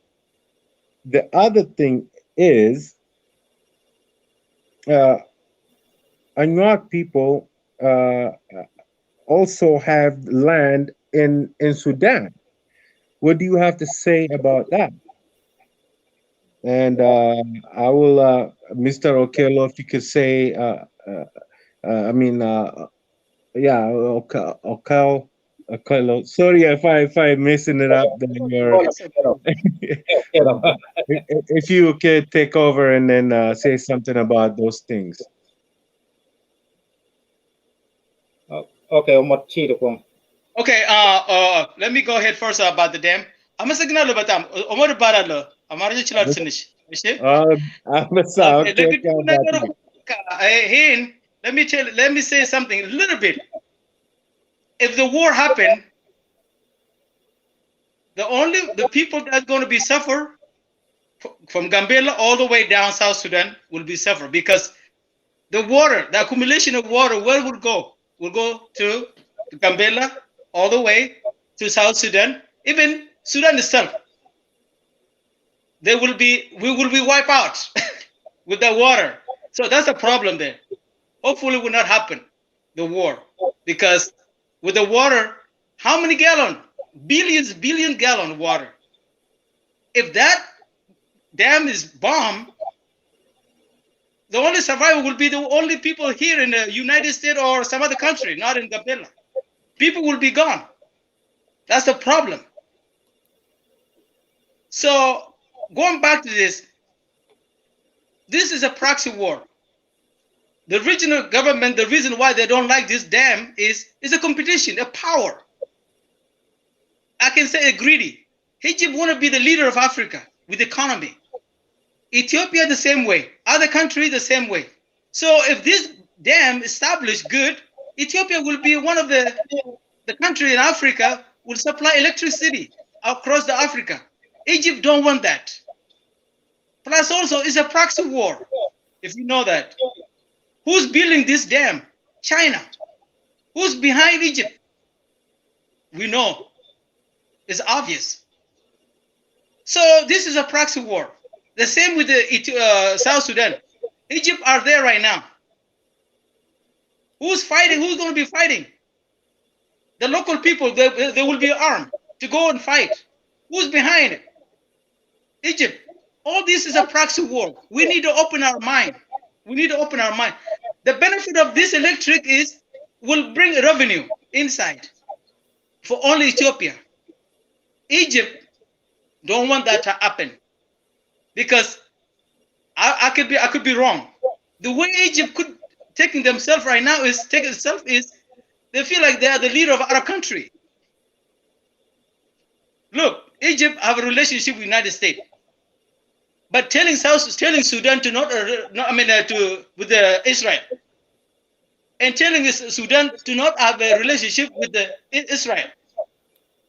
Speaker 1: the other thing is, uh, Anuak people also have land in Sudan. What do you have to say about that? And I will, Mr. Okello, if you could say, I mean, yeah, Okello. Sorry if I messing it up. Then you're, if you could take over and then say something about those things.
Speaker 3: Okay, Omot Chidukong.
Speaker 5: Okay, let me go ahead first about the dam. I'm a signal batam. Omar Baralo. Amarja Chilat finish.
Speaker 1: Okay,
Speaker 5: Okay, let me say something a little bit. If the war happened, the people that's going to be suffer from Gambela all the way down South Sudan will be suffer, because the water, the accumulation of water, where will go? Will go to Gambela all the way to South Sudan, even Sudan itself. We will be wiped out with the water. So that's a problem there. Hopefully it will not happen, the war, because with the water, how many gallon? Billion gallon water. If that dam is bombed, the only survivor will be the only people here in the United States or some other country, not in Gambela. People will be gone. That's the problem. So going back to this is a proxy war. The regional government, the reason why they don't like this dam is a competition, a power. I can say greedy. Egypt want to be the leader of Africa with economy. Ethiopia the same way. Other countries the same way. So if this dam established good, Ethiopia will be one of the country in Africa will supply electricity across the Africa. Egypt don't want that. Plus also it's a proxy war, if you know that. Who's building this dam? China. Who's behind Egypt? We know. It's obvious. So this is a proxy war. The same with the South Sudan. Egypt are there right now. Who's fighting? Who's going to be fighting? The local people, they will be armed to go and fight. Who's behind it? Egypt. All this is a proxy war. We need to open our mind. We need to open our mind. The benefit of this electric is will bring revenue inside for only Ethiopia. Egypt don't want that to happen because I could be wrong. The way Egypt could taking themselves right now is they feel like they are the leader of Arab country. Look, Egypt have a relationship with the United States, but telling Sudan to with Israel, and telling Sudan to not have a relationship with Israel.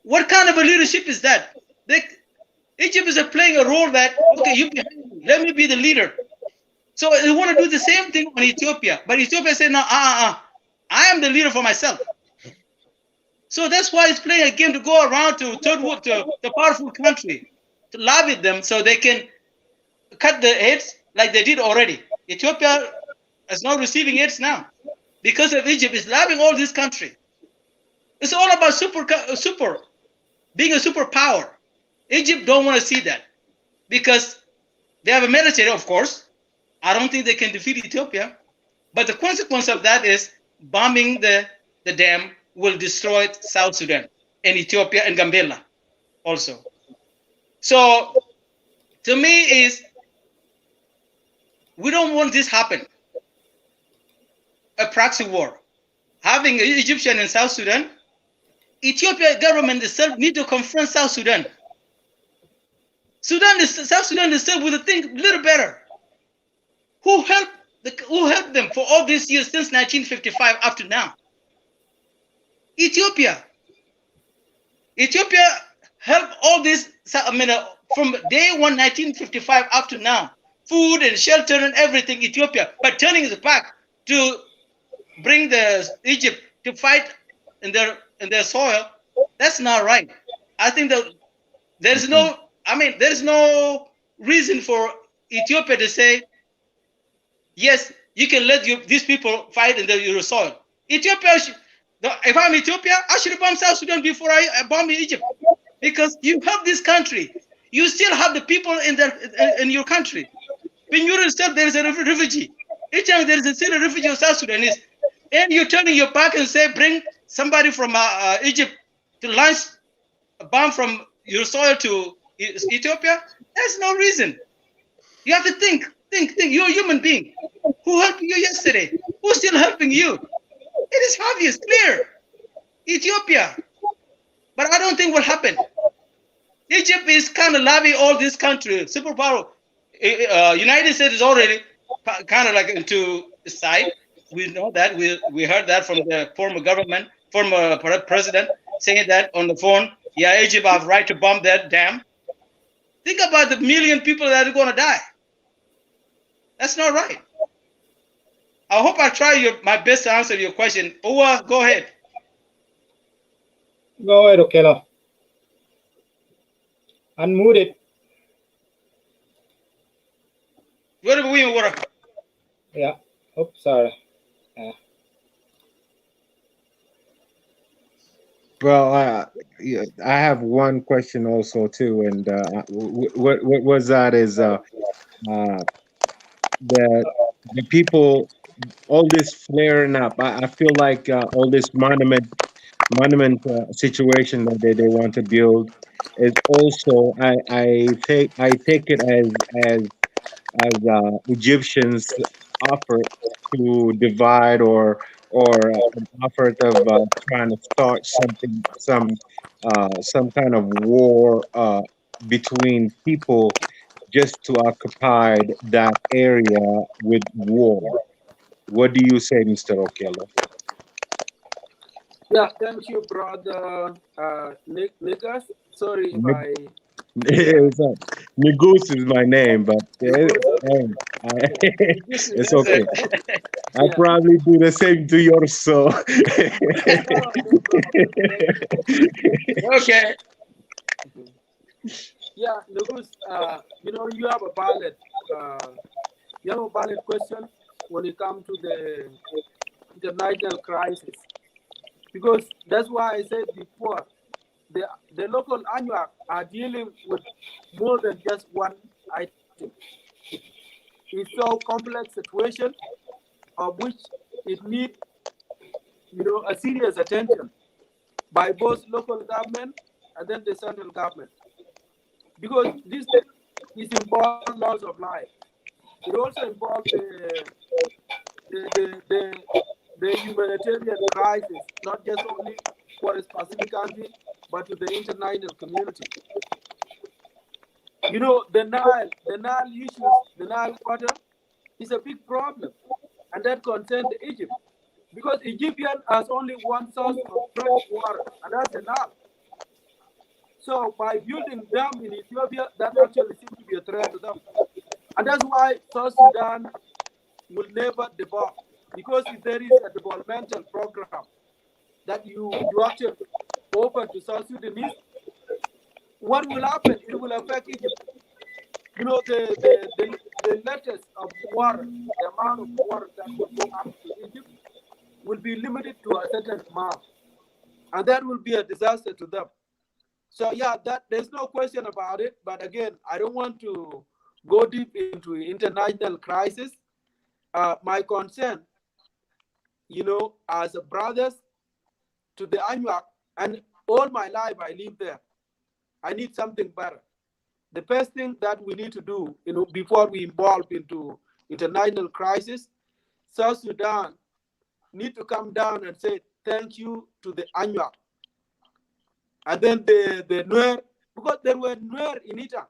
Speaker 5: What kind of a leadership is that? Egypt is playing a role that okay, you behind me, let me be the leader. So they want to do the same thing on Ethiopia, but Ethiopia said no, I am the leader for myself. So that's why it's playing a game to go around to third world, to the powerful country, to lobby them so they can cut the aids like they did already. Ethiopia is not receiving aids now because of Egypt is lobbying all this country. It's all about being a superpower. Egypt don't want to see that because they have a military, of course. I don't think they can defeat Ethiopia, but the consequence of that is bombing the dam will destroy South Sudan and Ethiopia and Gambela also. So to me is we don't want this happen. A proxy war. Having Egyptian and South Sudan, Ethiopia government itself need to confront South Sudan. South Sudan itself will think a little better. Who helped them for all these years since 1955 up to now? Ethiopia. Ethiopia helped all this, from day 1, 1955 up to now. Food and shelter and everything, Ethiopia. But turning its back to bring Egypt to fight in their soil, that's not right. I think that there's no reason for Ethiopia to say, yes, you can let these people fight in your soil. Ethiopia, if I'm Ethiopia, I should bomb South Sudan before I bomb Egypt, because you have this country. You still have the people in your country. Pinyudo itself, there is a refugee. Itang, there is still a refugee of South Sudanese. And you're turning your back and say, bring somebody from Egypt to launch a bomb from your soil to Ethiopia? There's no reason. You have to think. You're a human being. Who helped you yesterday? Who's still helping you? It is obvious, clear. Ethiopia. But I don't think what happened. Egypt is kind of lobbying all these countries, superpower. United States is already kind of like into the side. We know that. We heard that from the former president saying that on the phone. Yeah, Egypt have right to bomb that dam. Think about the million people that are going to die. That's not right. I hope I try my best to answer your question. Owa, go ahead.
Speaker 3: Go ahead, Okelo. Unmute it.
Speaker 5: Where are we in water?
Speaker 3: Yeah. Oops, sorry.
Speaker 1: Well, yeah, I have one question also too, and what was that is the people, all this flaring up. I feel like all this monument situation that they want to build is also I take it as Egyptians offer to divide or or an effort of trying to start some kind of war between people just to occupy that area with war. What do you say, Mr. Okello?
Speaker 4: Yeah, thank you, brother Nikas. Sorry if
Speaker 1: Nig-
Speaker 4: I uh,
Speaker 1: it's, Nigus is my name, but
Speaker 4: Nigus, okay.
Speaker 1: hey,
Speaker 4: Yeah,
Speaker 5: This
Speaker 1: it's
Speaker 5: is
Speaker 1: okay. I
Speaker 4: yeah.
Speaker 1: probably do the same to yours, so.
Speaker 4: No problem. Thank
Speaker 5: okay.
Speaker 4: you. Yeah, Nigus, you have a uh, valid question when it comes to the international crisis, because that's why I said before the local ANUAC are dealing with more than just one item. It's so complex situation of which it needs, a serious attention by both local government and then the central government, because this is involved loss of life. It also involves the, the, the humanitarian crisis, not just only for a specific country, but to the international community. The Nile issues, the Nile water is a big problem, and that concerns Egypt, because Egyptian has only one source of fresh water, and that's the Nile. So by building dam in Ethiopia, that actually seems to be a threat to them, and that's why South Sudan will never develop, because if there is a developmental program that you actually open to South Sudanese, what will happen? It will affect Egypt. The letters of water, the amount of water that will go up to Egypt will be limited to a certain amount, and that will be a disaster to them. So yeah, that there's no question about it. But again, I don't want to go deep into international crisis. My concern, as a brothers to the Anuak, and all my life I live there. I need something better. The first thing that we need to do, before we involve into international crisis, South Sudan need to come down and say thank you to the Anuak, and then the Nuer, because there were Nuer in Itang,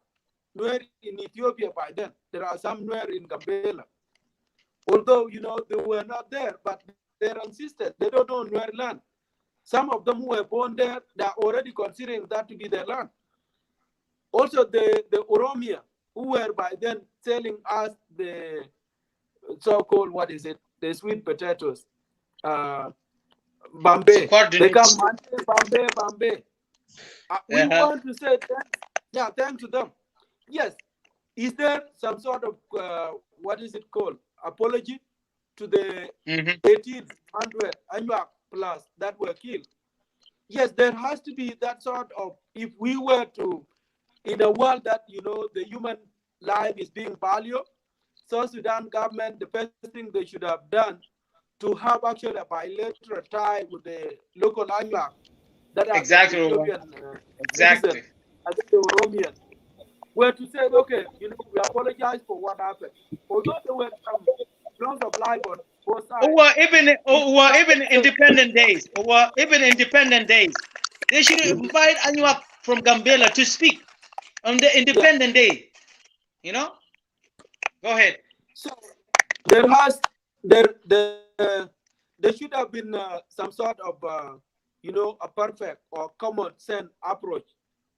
Speaker 4: Nuer in Ethiopia by then. There are some Nuer in Gambela, although they were not there, but their ancestors, they don't know Nuer land. Some of them who were born there, they are already considering that to be their land. Also, the Oromia, who were by then selling us the so-called, what is it, the sweet potatoes, uh, Bombay. They come,
Speaker 5: Subordinates.
Speaker 4: Bombay, Bombay. We
Speaker 5: Uh-huh.
Speaker 4: want to say thanks to them. Yes. Is there some sort of, what is it called, apology to the
Speaker 5: Mm-hmm.
Speaker 4: 1800 Anuak plus that were killed? Yes, there has to be that sort of, if we were to, in a world that, the human life is being valued, South Sudan government, the first thing they should have done to have actually a bilateral tie with the local Anuak that are some
Speaker 5: Exactly. Omar.
Speaker 4: Ethiopian citizens
Speaker 5: Exactly.
Speaker 4: and the Oromian, were to say, okay, we apologize for what happened. Although there were some loss of life on both sides, it
Speaker 5: Or
Speaker 4: was
Speaker 5: even
Speaker 4: said,
Speaker 5: independent days. Or even independent days. They should invite Anuak from Gambela to speak on the
Speaker 4: yeah.
Speaker 5: independent day. You know? Go ahead.
Speaker 4: So there has there should have been some sort of a perfect or common sense approach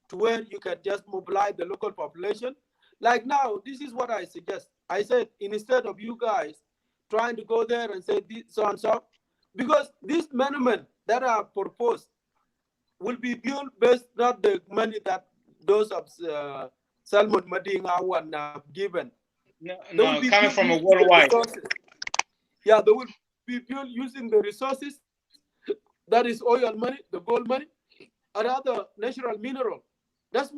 Speaker 4: to where you can just mobilize the local population. Like now, this is what I suggest. I said, instead of you guys trying to go there and say this, so and so, because these monuments that are proposed will be built based not the money that those of Salmon Madinga one have given.
Speaker 5: No,
Speaker 4: They will
Speaker 5: no,
Speaker 4: be
Speaker 5: coming
Speaker 4: built
Speaker 5: from a
Speaker 4: using the
Speaker 5: worldwide.
Speaker 4: resources. Yeah, they will be built using the resources, that is oil money, the gold money, and other natural mineral. That's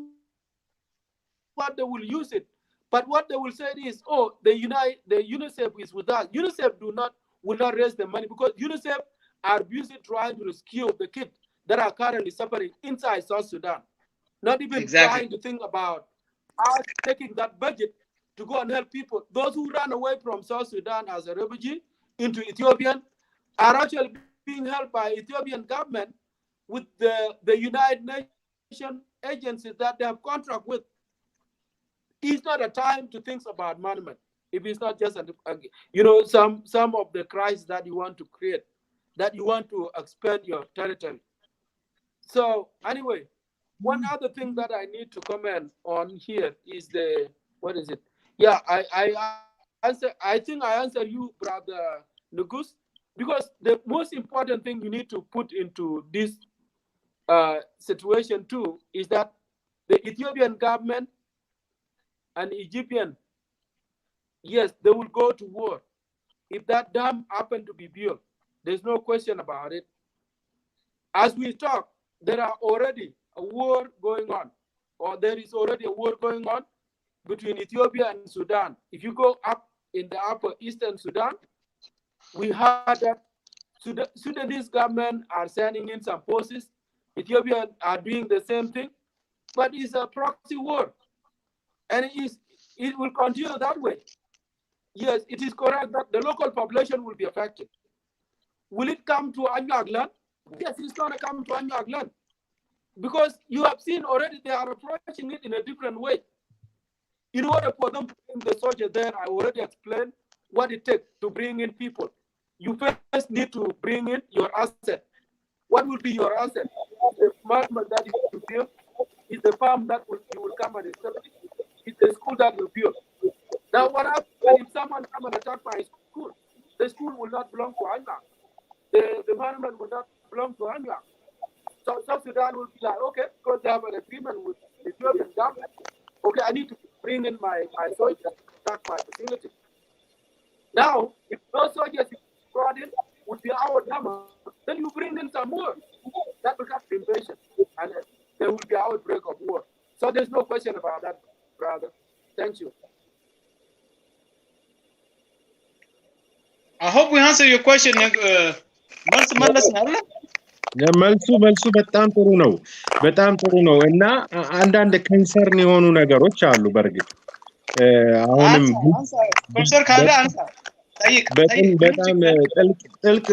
Speaker 4: what they will use it. But what they will say is, oh, the UNICEF is with us. UNICEF will not raise the money, because UNICEF are busy trying to rescue the kids that are currently suffering inside South Sudan. Not even trying to think
Speaker 5: Exactly.
Speaker 4: about us taking that budget to go and help people. Those who ran away from South Sudan as a refugee into Ethiopian, are actually being held by Ethiopian government with the United Nations agencies that they have contract with. It's not a time to think about monument if it's not just some of the crises that you want to create, that you want to expand your territory. So anyway, one other thing that I need to comment on here is the what is it? Yeah, I think I answer you, brother Nugus, because the most important thing you need to put into this situation too is that the Ethiopian government and Egyptian, yes, they will go to war if that dam happen to be built. There's no question about it. As we talk, there are already a war going on, or there is already a war going on between Ethiopia and Sudan. If you go up in the upper eastern Sudan, we heard that Sudanese government are sending in some forces. Ethiopian are doing the same thing, but it's a proxy war, and it will continue that way. Yes, it is correct that the local population will be affected. Will it come to Anyag land? Yes, it's going to come to Anyag land, because you have seen already they are approaching it in a different way. In order for them to bring the soldiers there, I already explained what it takes to bring in people. You first need to bring in your asset. What will be your asset? The monument that you build, is the farm that you will come and establish, is the school that you build. Now, what happens if someone come and attack my school? The school will not belong to Anya. The monument will not belong to Anya. So South Sudan will be like, okay, because they have an agreement with the Ethiopian government. Okay, I need to bring in my soldiers to attack my facility. Now, if those soldiers brought in would be our number, then you bring in some more. That becomes invasion, and there will be outbreak of war. So there's no question about that, brother. Thank you.
Speaker 5: I hope we answer your question.
Speaker 1: መልሱ በጣም ጥሩ ነው። በጣም ጥሩ ነው እና አንዳንድ ከንሰርን የሆኑ ነገሮች አሉ። በርግጥ አሁንም
Speaker 5: ኮንሰር ካለ አንሳ ጠይቅ።
Speaker 1: በጣም ጥልቅ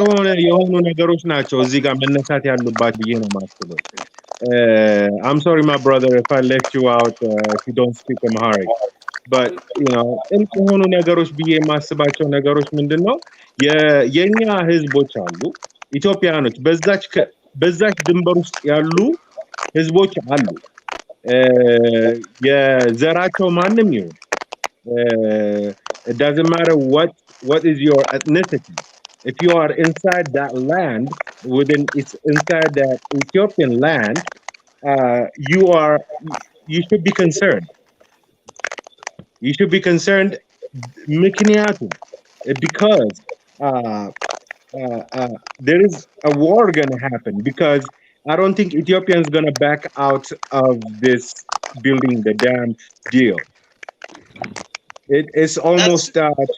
Speaker 1: የሆኑ ነገሮች ናቸው እዚህ ጋር መነሳት ያሉባቸው ብዬ ነው የማስበው። I'm sorry, my brother, if I left you out, if you don't speak Amharic. But, ጥልቅ የሆኑ ነገሮች ብዬ የማስባቸው ነገሮች ምንድን ነው? የእኛ ህዝቦች አሉ፣ ኢትዮጵያኖች፣ በዛች ድንበር ውስጥ ያሉ ህዝቦች አሉ። የዘራቸው ማንም ይሁን it doesn't matter what is your ethnicity. If you are inside that land, inside that Ethiopian land, you should be concerned. You should be concerned because there is a war going to happen, because I don't think Ethiopia is going to back out of this building the dam deal. It's almost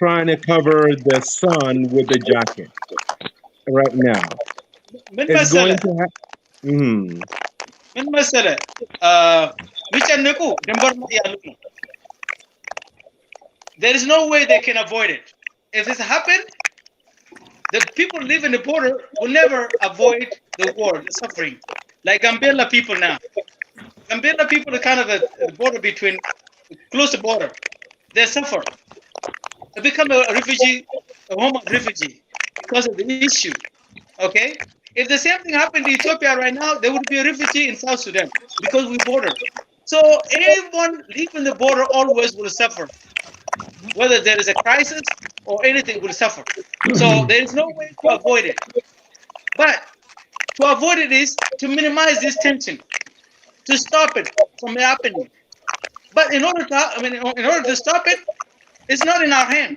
Speaker 1: trying to cover the sun with a jacket right now. It's going to happen.
Speaker 5: There is no way they can avoid it. If this happened, the people live in the border will never avoid the war, the suffering. Like Gambela people now. Gambela people are kind of a border between, close to border. They suffer. They become a refugee, a homeless refugee, because of the issue. Okay? If the same thing happened in Ethiopia right now, there would be a refugee in South Sudan because we border. So anyone leaving the border always will suffer. Whether there is a crisis or anything will suffer. So there is no way to avoid it. But to avoid it is to minimize this tension, to stop it from happening. But in order to stop it, it's not in our hand.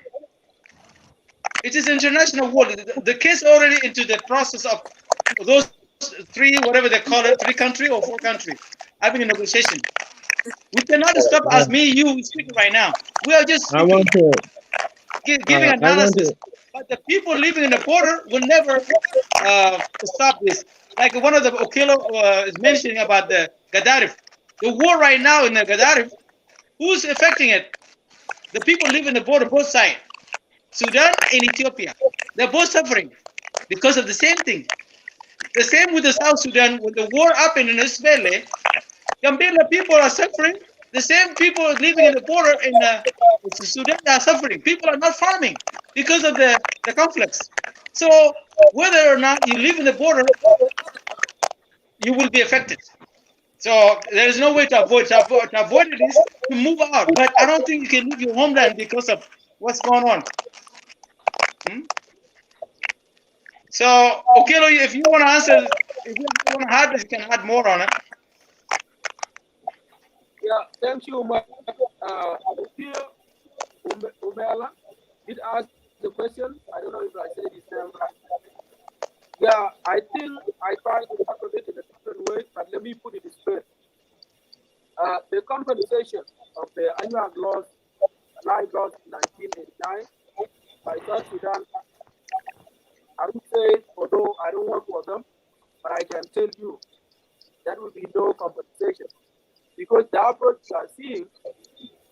Speaker 5: It is international war. The case already into the process of those three, whatever they call it, 3 countries or 4 countries having a negotiation. We cannot stop as me, you speaking right now. We are just giving analysis. But the people living in the border will never stop this. Like one of the Okelo is mentioning about the Gaddafi. The war right now in the Gaddafi, who's affecting it? The people live in the border, both sides. Sudan and Ethiopia. They're both suffering. because of the same thing. The same with the South Sudan, with the war happening in Isbele, Gambela people are suffering. The same people living in the border in Sudan are suffering. People are not farming because of the conflicts. So whether or not you live in the border, you will be affected. So there is no way to avoid. To avoid it is to move out. But I don't think you can leave your homeland because of what's going on. Hmm? So, Okelo, if you want to answer, if you want to add, you can add more on it.
Speaker 4: Yeah, thank you, my dear Umela. Did ask the question. I don't know if I said his name right. Yeah, I think I tried to tackle it in a different way, but let me put it straight. The compensation of the annual loss, live loss in 1989 by South Sudan, I would say, although I don't work for them, but I can tell you that will be no compensation because the approach you are seeing,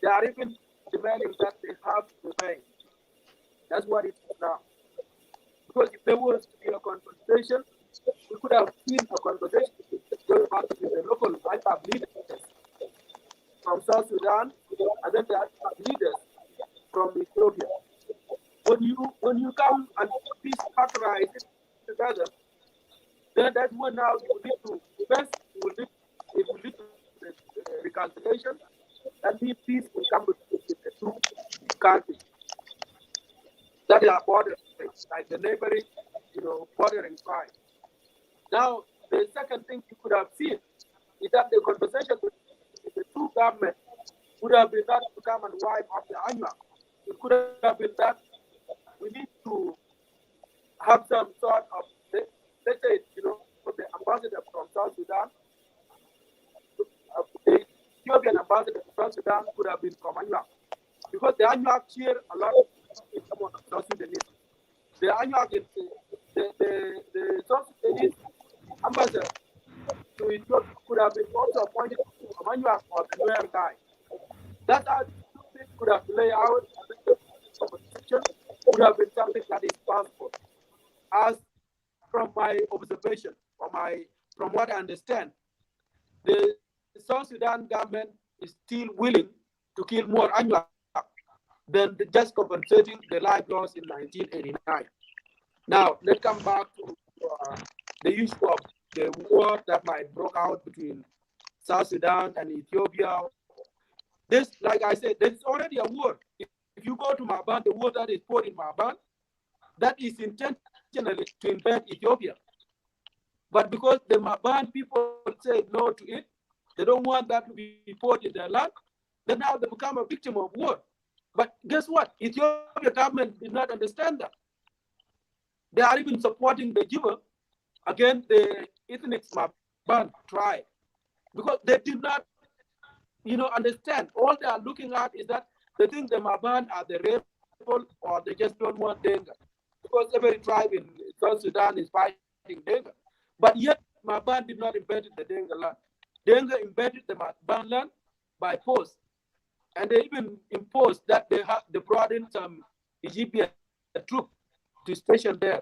Speaker 4: they are even demanding that they have to pay. That's what it is now. Because if there was to be a compensation, we could have seen a conversation going back to the local IPAC leaders from South Sudan and then the IPAC leaders from Ethiopia. When you come and piece factorize it together, then that's when now you need to first it will lead to reconciliation. That means peace will come between the two countries that are bordering, like the neighboring, bordering tribes. Now, the second thing you could have seen is that the conversation with the two governments would have been that to come and wipe up the annual. It could have been that we need to have some sort of, let's say, the ambassador from South Sudan, the Ethiopian ambassador from South Sudan could have been from Anua. Because the Anua cheer a lot of people of South Sudanese. The Anua, the South Sudanese ambassador to Ethiopia could have been also appointed from Anua or the Nuer guy. That's how this could have played out. The competition could have been something that is possible. As from my observation, from what I understand, the South Sudan government is still willing to kill more Anuak than just compensating the life loss in 1989. Now, let's come back to the issue of the war that might broke out between South Sudan and Ethiopia. This, like I said, there's already a war. If you go to Maban, the war that is fought in Maban, that is intentionally to invade Ethiopia. But because the Maban people say no to it, they don't want that to be fought in their land, then now they become a victim of war. But guess what? Ethiopia government did not understand that. They are even supporting the Juba against the ethnic Maban tribe because they did not, understand. All they are looking at is that they think the Maban are the rebel or they just don't want Denga. Because every tribe in South Sudan is fighting Denga. But yet Maban did not invade the Denga land. Denga invaded the Maban land by force. And they even imposed that they brought in some Egyptian troops to station there.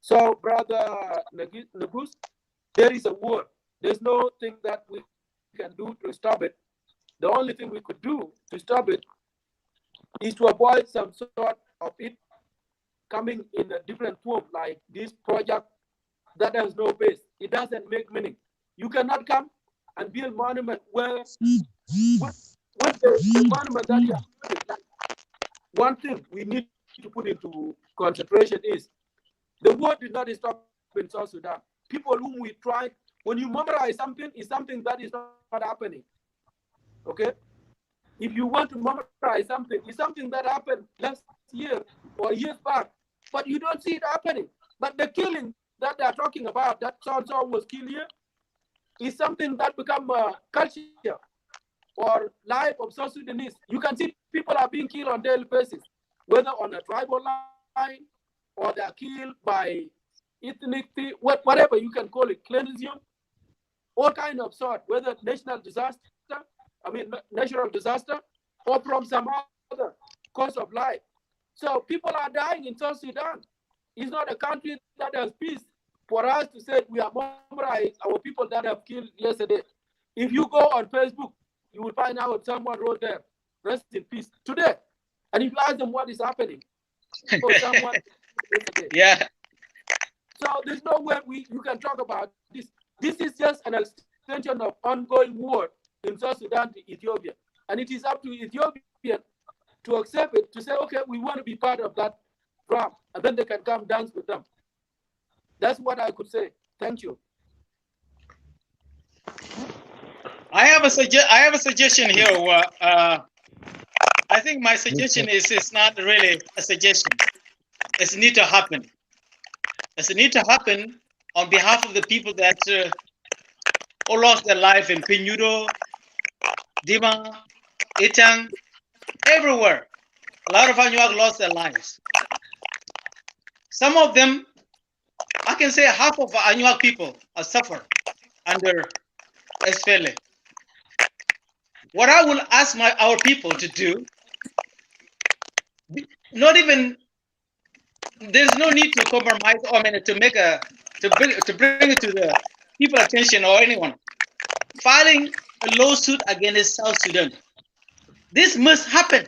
Speaker 4: So, brother Nagus, there is a war. There's no thing that we can do to stop it. The only thing we could do to stop it is to avoid some sort of it coming in a different form, like this project that has no base. It doesn't make meaning. You cannot come and build monument where with the monument that you are building. One thing we need to put into consideration is the war did not stop in South Sudan. People whom we try, when you memorize something, is something that is not happening. Okay? If you want to memorize something, it's something that happened last year or years back, but you don't see it happening. But the killing that they are talking about, that so was killed here, is something that become a culture or life of South Sudanese. You can see people are being killed on daily basis, whether on a tribal line or they are killed by ethnicity, whatever you can call it, cleansing, all kind of sort, whether natural disaster, or from some other cause of life. So people are dying in South Sudan. It's not a country that has peace for us to say we are memorize our people that have killed yesterday. If you go on Facebook, you will find out someone wrote there, rest in peace today. And if you ask them what is happening, or someone yesterday.
Speaker 5: Yeah.
Speaker 4: So there's no way you can talk about this. This is just an extension of ongoing war in South Sudan to Ethiopia. And it is up to Ethiopia to accept it, to say, okay, we want to be part of that drum, and then they can come dance with them. That's what I could say. Thank you.
Speaker 5: I have a suggestion here. I think my suggestion is not really a suggestion. It's need to happen. It's need to happen on behalf of the people that all lost their life in Pinyudo, Dima, Itang, everywhere. A lot of Anuak lost their lives. Some of them, I can say half of Anuak people are suffer under SFLA. What I will ask our people to do, not even, there's no need to compromise or to make to bring it to the people attention or anyone. Filing a lawsuit against South Sudan. This must happen.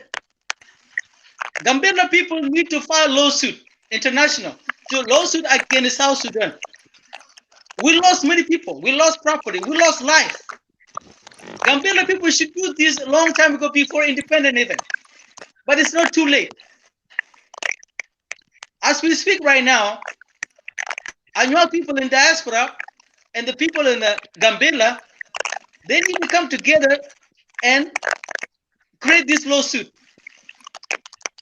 Speaker 5: Gambela people need to file lawsuit, international, lawsuit against South Sudan. We lost many people. We lost property. We lost life. Gambela people should do this a long time ago before independent even. But it's not too late. As we speak right now, Anuak people in diaspora and the people in Gambela, they need to come together and create this lawsuit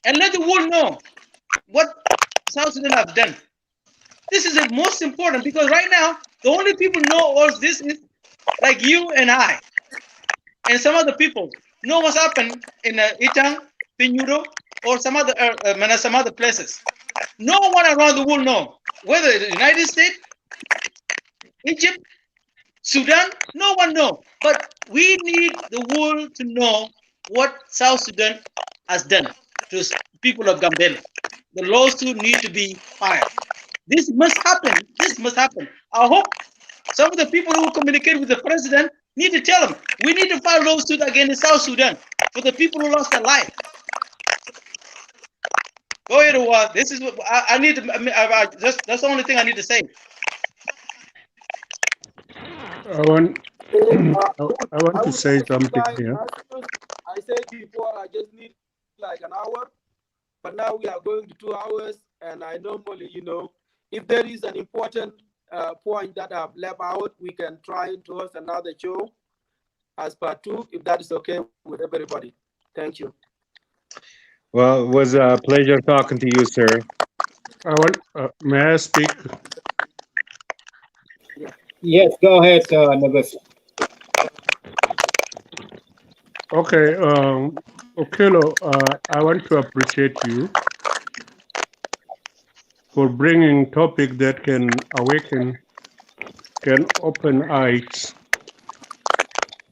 Speaker 5: and let the world know what South Sudan have done. This is the most important because right now, the only people know all this is like you and I and some other people know what's happened in Itang, Pinyudo, or some other places. No one around the world know whether the United States, Egypt, Sudan, no one know. But we need the world to know what South Sudan has done to people of Gambela. The lawsuit need to be filed. This must happen. This must happen. I hope some of the people who communicate with the president need to tell him we need to file lawsuit against South Sudan for the people who lost their life. Go ahead, Awad. This is what I need to. That's the only thing I need to say.
Speaker 6: I want I want to say something here.
Speaker 4: I said before I just need like an hour, but now we are going to 2 hours, and I normally, if there is an important point that I've left out, we can try to host another show as part 2, if that is okay with everybody. Thank you.
Speaker 1: Well, it was a pleasure talking to you, sir.
Speaker 6: May I speak?
Speaker 3: Yes, go ahead, Nagus.
Speaker 6: Okay, Okelo, I want to appreciate you for bringing topic that can open eyes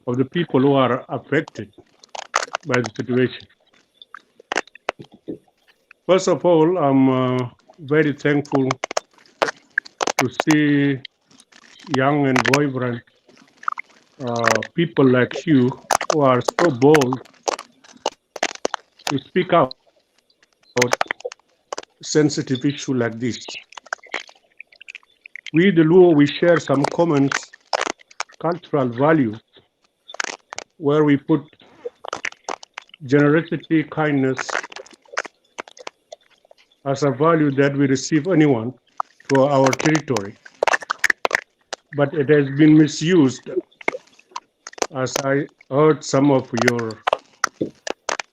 Speaker 6: of the people who are affected by the situation. First of all, I'm very thankful to see young and vibrant people like you who are so bold to speak out sensitive issue like this. We, the Luo, we share some common cultural values where we put generosity, kindness as a value that we receive anyone to our territory. But it has been misused, as I heard some of your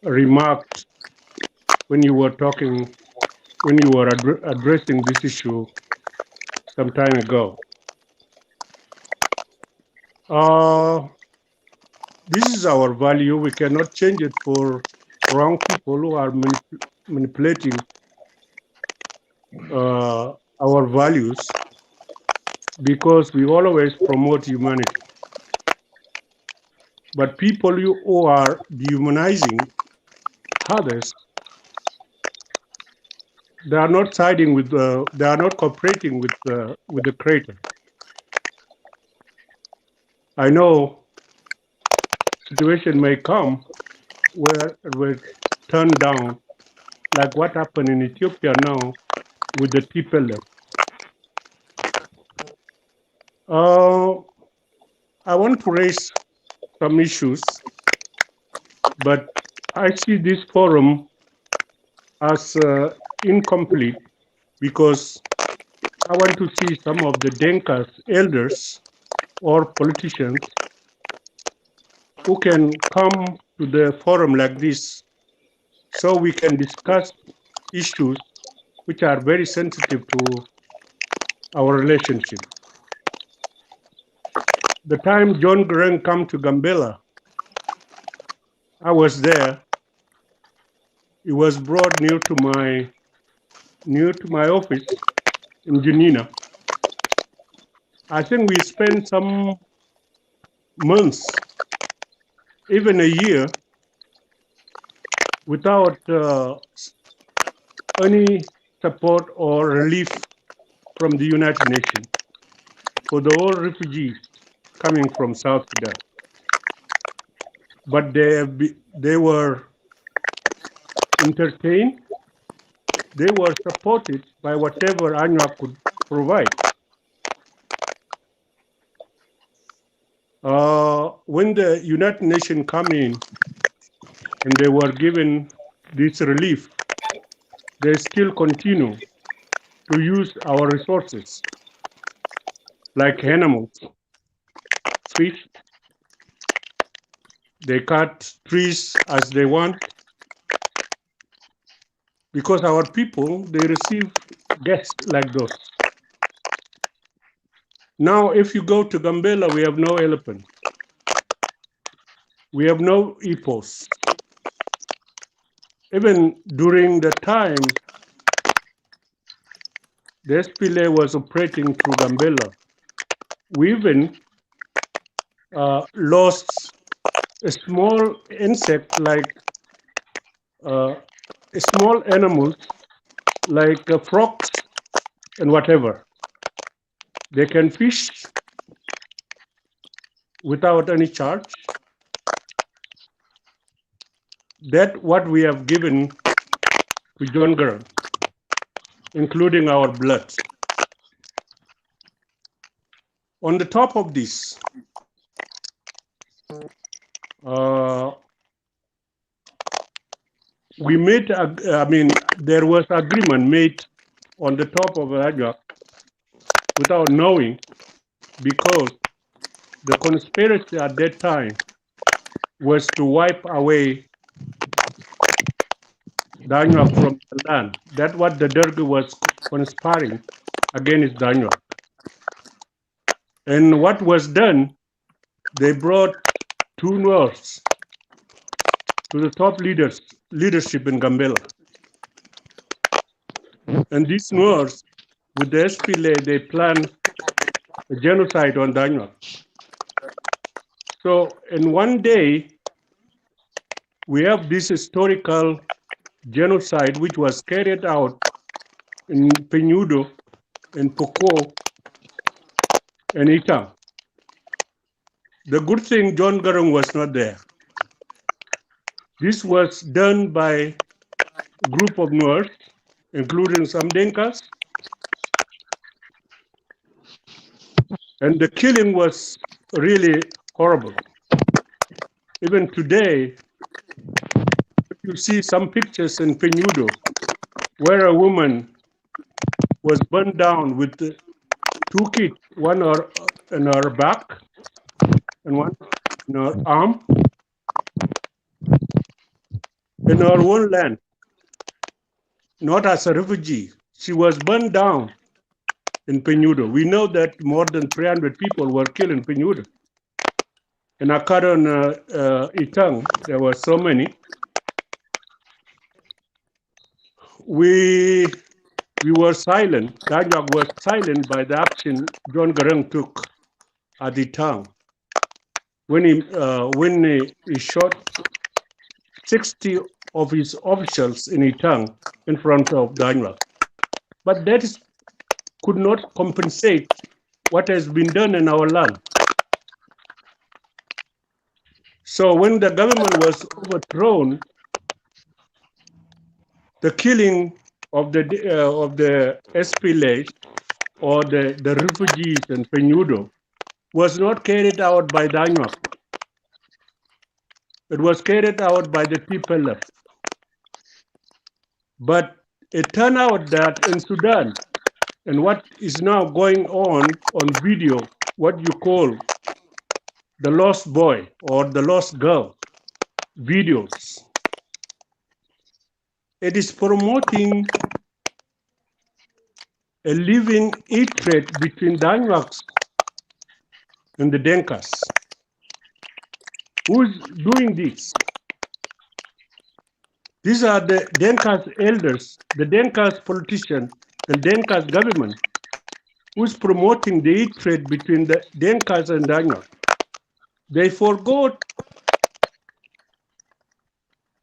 Speaker 6: remarks when you were addressing this issue some time ago. This is our value. We cannot change it for wrong people who are manipulating our values, because we always promote humanity. But people who are dehumanizing others, they are not siding with they are not cooperating with the creator. I know situation may come where it will turn down, like what happened in Ethiopia now with the TPLF. I want to raise some issues, but I see this forum as incomplete because I want to see some of the Denkas elders or politicians who can come to the forum like this so we can discuss issues which are very sensitive to our relationship. The time John Garang come to Gambela, I was there. He was brought near to my office in Janina. I think we spent some months, even a year, without any support or relief from the United Nations for the all refugees coming from South Sudan. But they were entertained, they were supported by whatever ANUA could provide. When the United Nations come in and they were given this relief, they still continue to use our resources like animals, fish. They cut trees as they want because our people, they receive guests like those. Now, if you go to Gambela, we have no elephant. We have no epos. Even during the time the SPLA was operating through Gambela, we even lost a small insect like small animals like frogs and whatever. They can fish without any charge. That's what we have given to John Garang, including our blood. On the top of this, we made, there was agreement made on the top of Rajah without knowing, because the conspiracy at that time was to wipe away Daniel from the land. That's what the Derg was conspiring against Daniel. And what was done, they brought two Norths to the top leadership in Gambela. And these Norths, with the SPLA, they planned a genocide on Daniel. So in one day, we have this historical genocide which was carried out in Pinyudo, in Poko, and Itang. The good thing, John Garang was not there. This was done by a group of Nuers, including some Dinkas, and the killing was really horrible. Even today, you see some pictures in Pinyudo where a woman was burned down with two kids, one in her back and one in her arm, in her own land, not as a refugee. She was burned down in Pinyudo. We know that more than 300 people were killed in Pinyudo. In Akaro and Itang, there were so many. We were silent. Danyag was silent by the action John Garang took at Itang when he shot 60 of his officials in Itang in front of Danyag. but could not compensate what has been done in our land. So when the government was overthrown, the killing of the SPLA or the refugees in Pinyudo was not carried out by Danyuak. It was carried out by the TPLF. But it turned out that in Sudan, and what is now going on video, what you call the lost boy or the lost girl videos, it is promoting a living hatred between the Anyuaks and the Denkas. Who is doing this? These are the Denkas elders, the Denkas politicians, the Denkas government, who is promoting the hatred between the Denkas and Anyuak. They forgot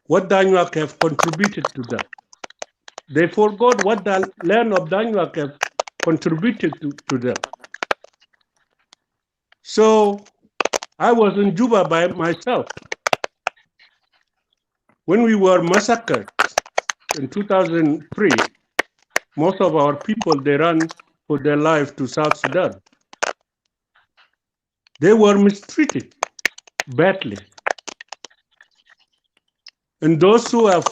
Speaker 6: what the Anyuak have contributed to them. They forgot what the land of Danyuak have contributed to them. So I was in Juba by myself when we were massacred in 2003. Most of our people, they ran for their life to South Sudan. They were mistreated badly. And those who have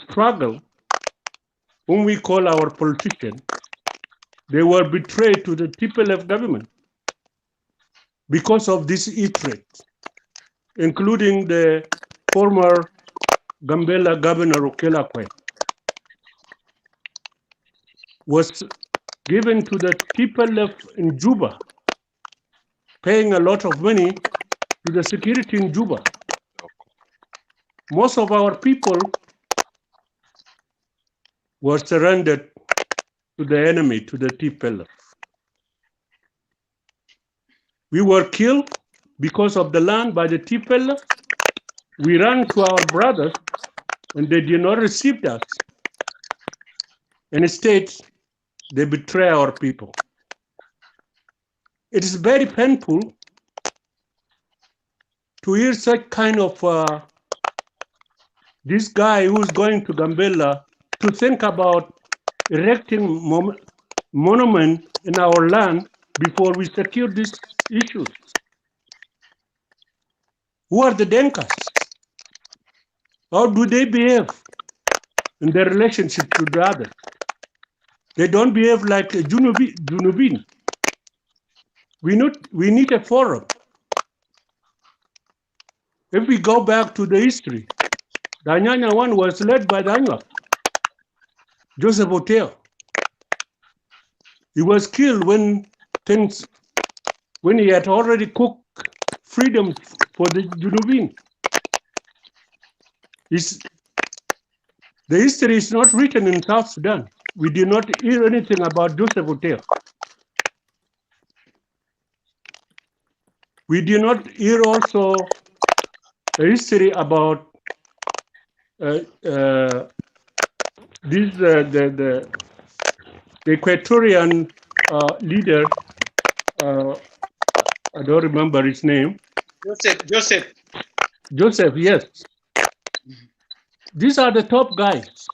Speaker 6: struggled, whom we call our politicians, they were betrayed to the TPLF government because of this hatred, including the former Gambela governor Okelakwe was given to the TPLF in Juba, paying a lot of money to the security in Juba. Most of our people were surrendered to the enemy, to the TPLF. We were killed because of the land by the TPLF. We ran to our brothers and they did not receive us. Instead, they betray our people. It is very painful to hear such kind of this guy who's going to Gambela to think about erecting monument in our land before we secure these issues. Who are the Denkas? How do they behave in their relationship to the others? They don't behave like a Junubin. We need a forum. If we go back to the history, the Anyanya one was led by the Anyuak, Joseph Oteo. He was killed when he had already cooked freedom for the Junubin. The history is not written in South Sudan. We did not hear anything about Joseph Oteo. We did not hear also a history about the Equatorian leader. I don't remember his name. Joseph, yes. These are the top guys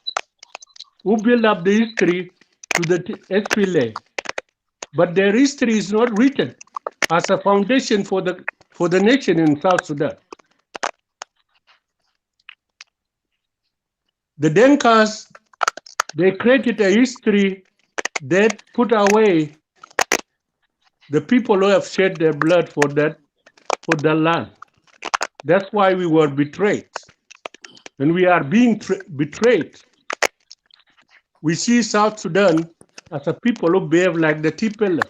Speaker 6: who build up the history to the SPLA, but their history is not written as a foundation for the nation in South Sudan. The Denkas, they created a history that put away the people who have shed their blood for their land. That's why we were betrayed. And we are being betrayed. We see South Sudan as a people who behave like the TPLF.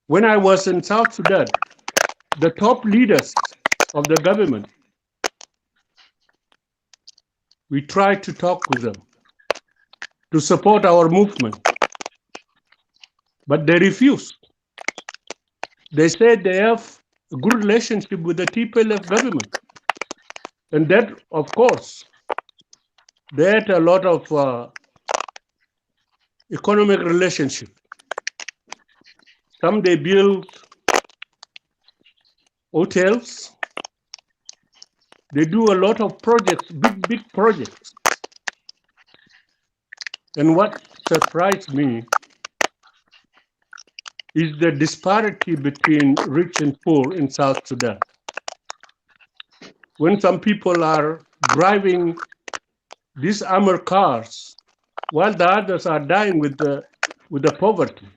Speaker 6: When I was in South Sudan, the top leaders of the government, we tried to talk with them to support our movement, but they refused. They said they have a good relationship with the TPLF government. And that, of course, They had a lot of economic relationship. Some they build hotels. They do a lot of projects, big projects. And what surprised me is the disparity between rich and poor in South Sudan. When some people are driving these armored cars, while the others are dying with the poverty.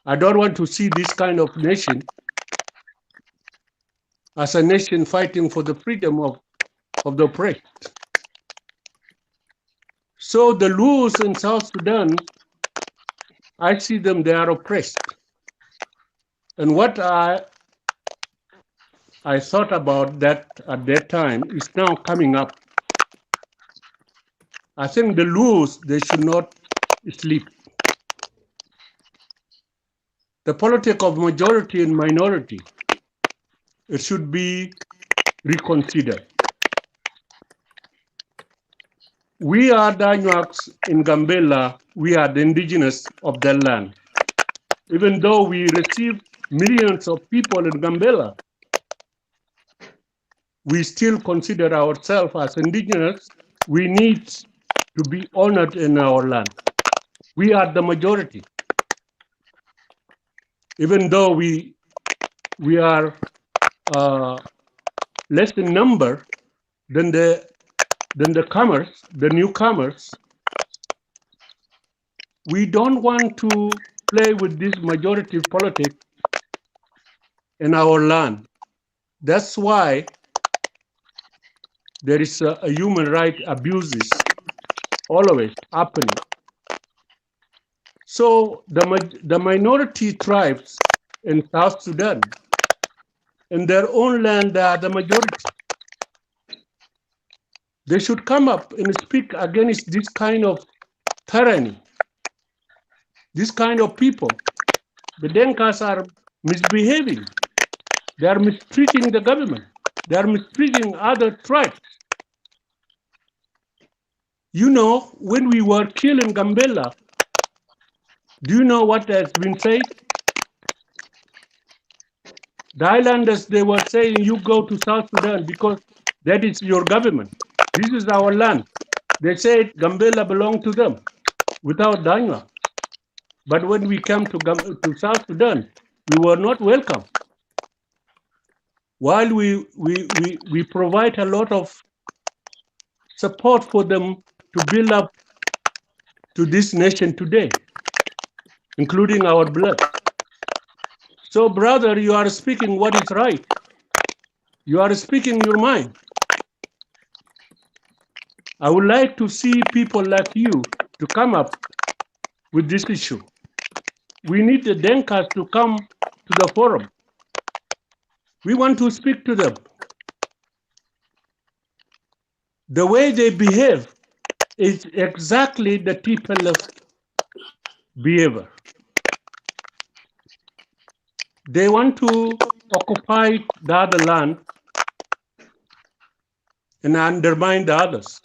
Speaker 6: I don't want to see this kind of nation as a nation fighting for the freedom of the oppressed. So the Luos in South Sudan, I see them, they are oppressed. And what I thought about that at that time is now coming up. I think the Luos, they should not sleep. The politics of majority and minority, it should be reconsidered. We are the Anuaks in Gambela, we are the indigenous of the land. Even though we receive millions of people in Gambela, we still consider ourselves as indigenous. We need to be honored in our land. We are the majority. Even though we are less in number than the newcomers, we don't want to play with this majority politics in our land. That's why there is a human rights abuses always happening. So the minority tribes in South Sudan, in their own land, they are the majority. They should come up and speak against this kind of tyranny, this kind of people. The Denkas are misbehaving. They are mistreating the government. They are mistreating other tribes. You know, when we were killing Gambela, do you know what has been said? The islanders, they were saying, you go to South Sudan because that is your government. This is our land. They said Gambela belonged to them without Dima. But when we came to South Sudan, we were not welcome. While we provide a lot of support for them to build up to this nation today, including our blood. So, brother, you are speaking what is right. You are speaking your mind. I would like to see people like you to come up with this issue. We need the Denkas to come to the forum. We want to speak to them. The way they behave is exactly the TPLF behavior. They want to occupy the other land and undermine the others.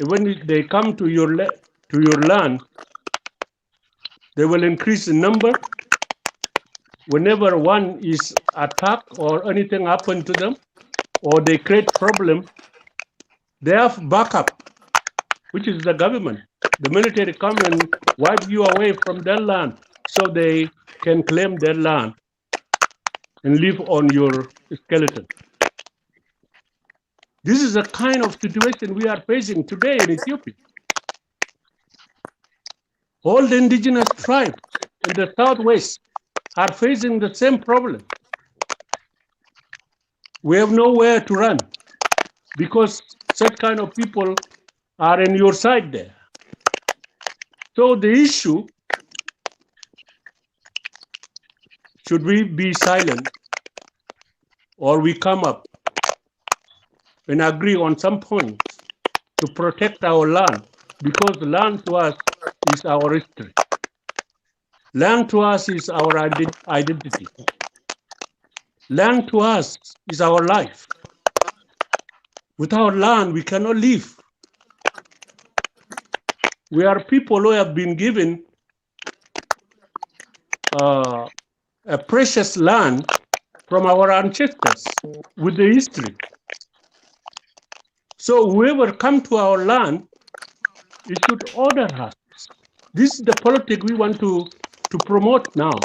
Speaker 6: When they come to your land, they will increase the number. Whenever one is attacked or anything happens to them, or they create problem, they have backup, which is the government. The military come and wipe you away from their land so they can claim their land and live on your skeleton. This is the kind of situation we are facing today in Ethiopia. All the indigenous tribes in the southwest are facing the same problem. We have nowhere to run because such kind of people are in your side there. So the issue, should we be silent or we come up and agree on some points to protect our land, because land to us is our history. Land to us is our identity. Land to us is our life. Without land, we cannot live. We are people who have been given a precious land from our ancestors with the history. So whoever come to our land, it should order us. This is the politics we want to promote now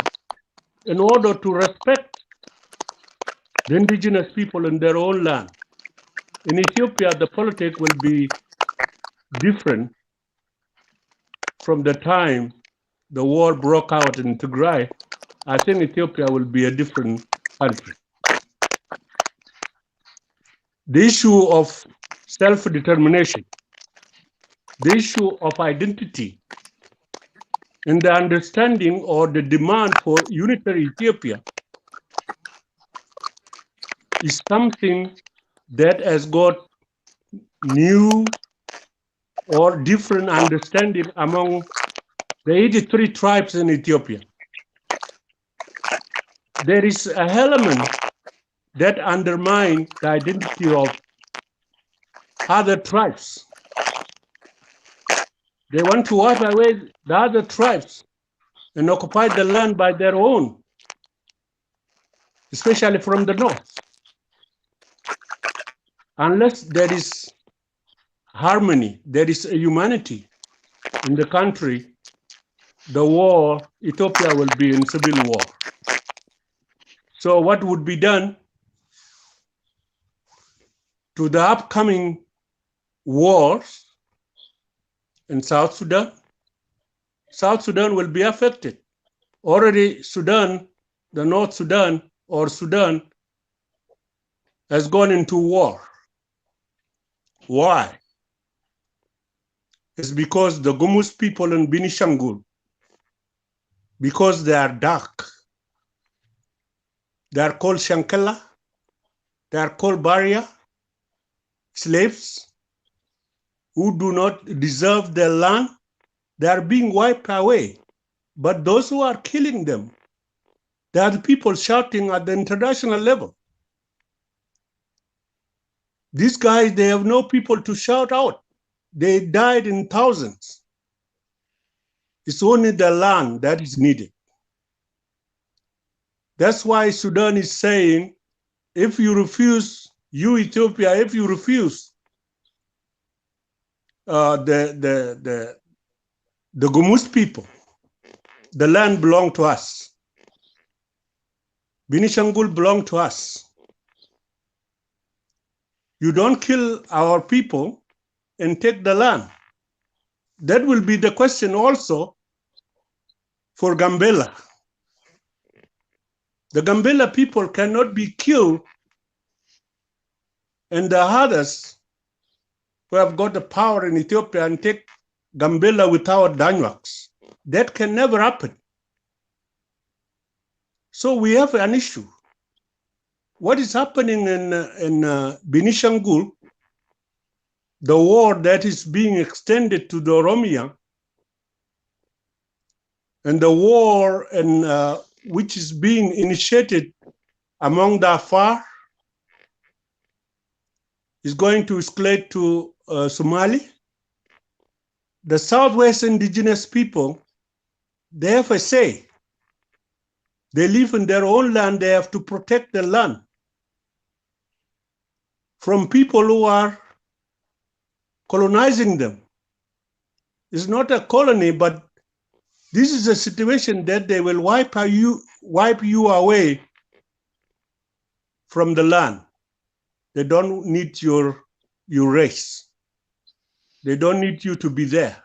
Speaker 6: in order to respect the indigenous people in their own land. In Ethiopia, the politics will be different from the time the war broke out in Tigray. I think Ethiopia will be a different country. The issue of self-determination, the issue of identity, and the understanding or the demand for unitary Ethiopia is something that has got new or different understanding among the 83 tribes in Ethiopia. There is an element that undermines the identity of other tribes. They want to wipe away the other tribes and occupy the land by their own, especially from the north. Unless there is harmony, there is a humanity in the country, the war, Ethiopia will be in civil war. So what would be done to the upcoming wars in South Sudan? South Sudan will be affected. Already Sudan, the North Sudan or Sudan has gone into war. Why? It's because the Gumus people in Benishangul, because they are dark, they are called Shankela, they are called Barrier, slaves who do not deserve their land, they are being wiped away. But those who are killing them, they are the people shouting at the international level. These guys, they have no people to shout out. They died in thousands. It's only the land that is needed. That's why Sudan is saying, if you refuse, you Ethiopia, if you refuse the Gumus people, the land belongs to us. Benishangul belongs to us. You don't kill our people and take the land. That will be the question also for Gambela. The Gambela people cannot be killed, and the others who have got the power in Ethiopia and take Gambela without Danywaks. That can never happen. So we have an issue. What is happening in Benishangul, the war that is being extended to the Oromia, and the war which is being initiated among the Afar is going to escalate to Somali. The Southwest indigenous people, they have a say. They live in their own land. They have to protect the land from people who are colonizing them. It's not a colony, but this is a situation that they will wipe you away from the land. They don't need your race. They don't need you to be there.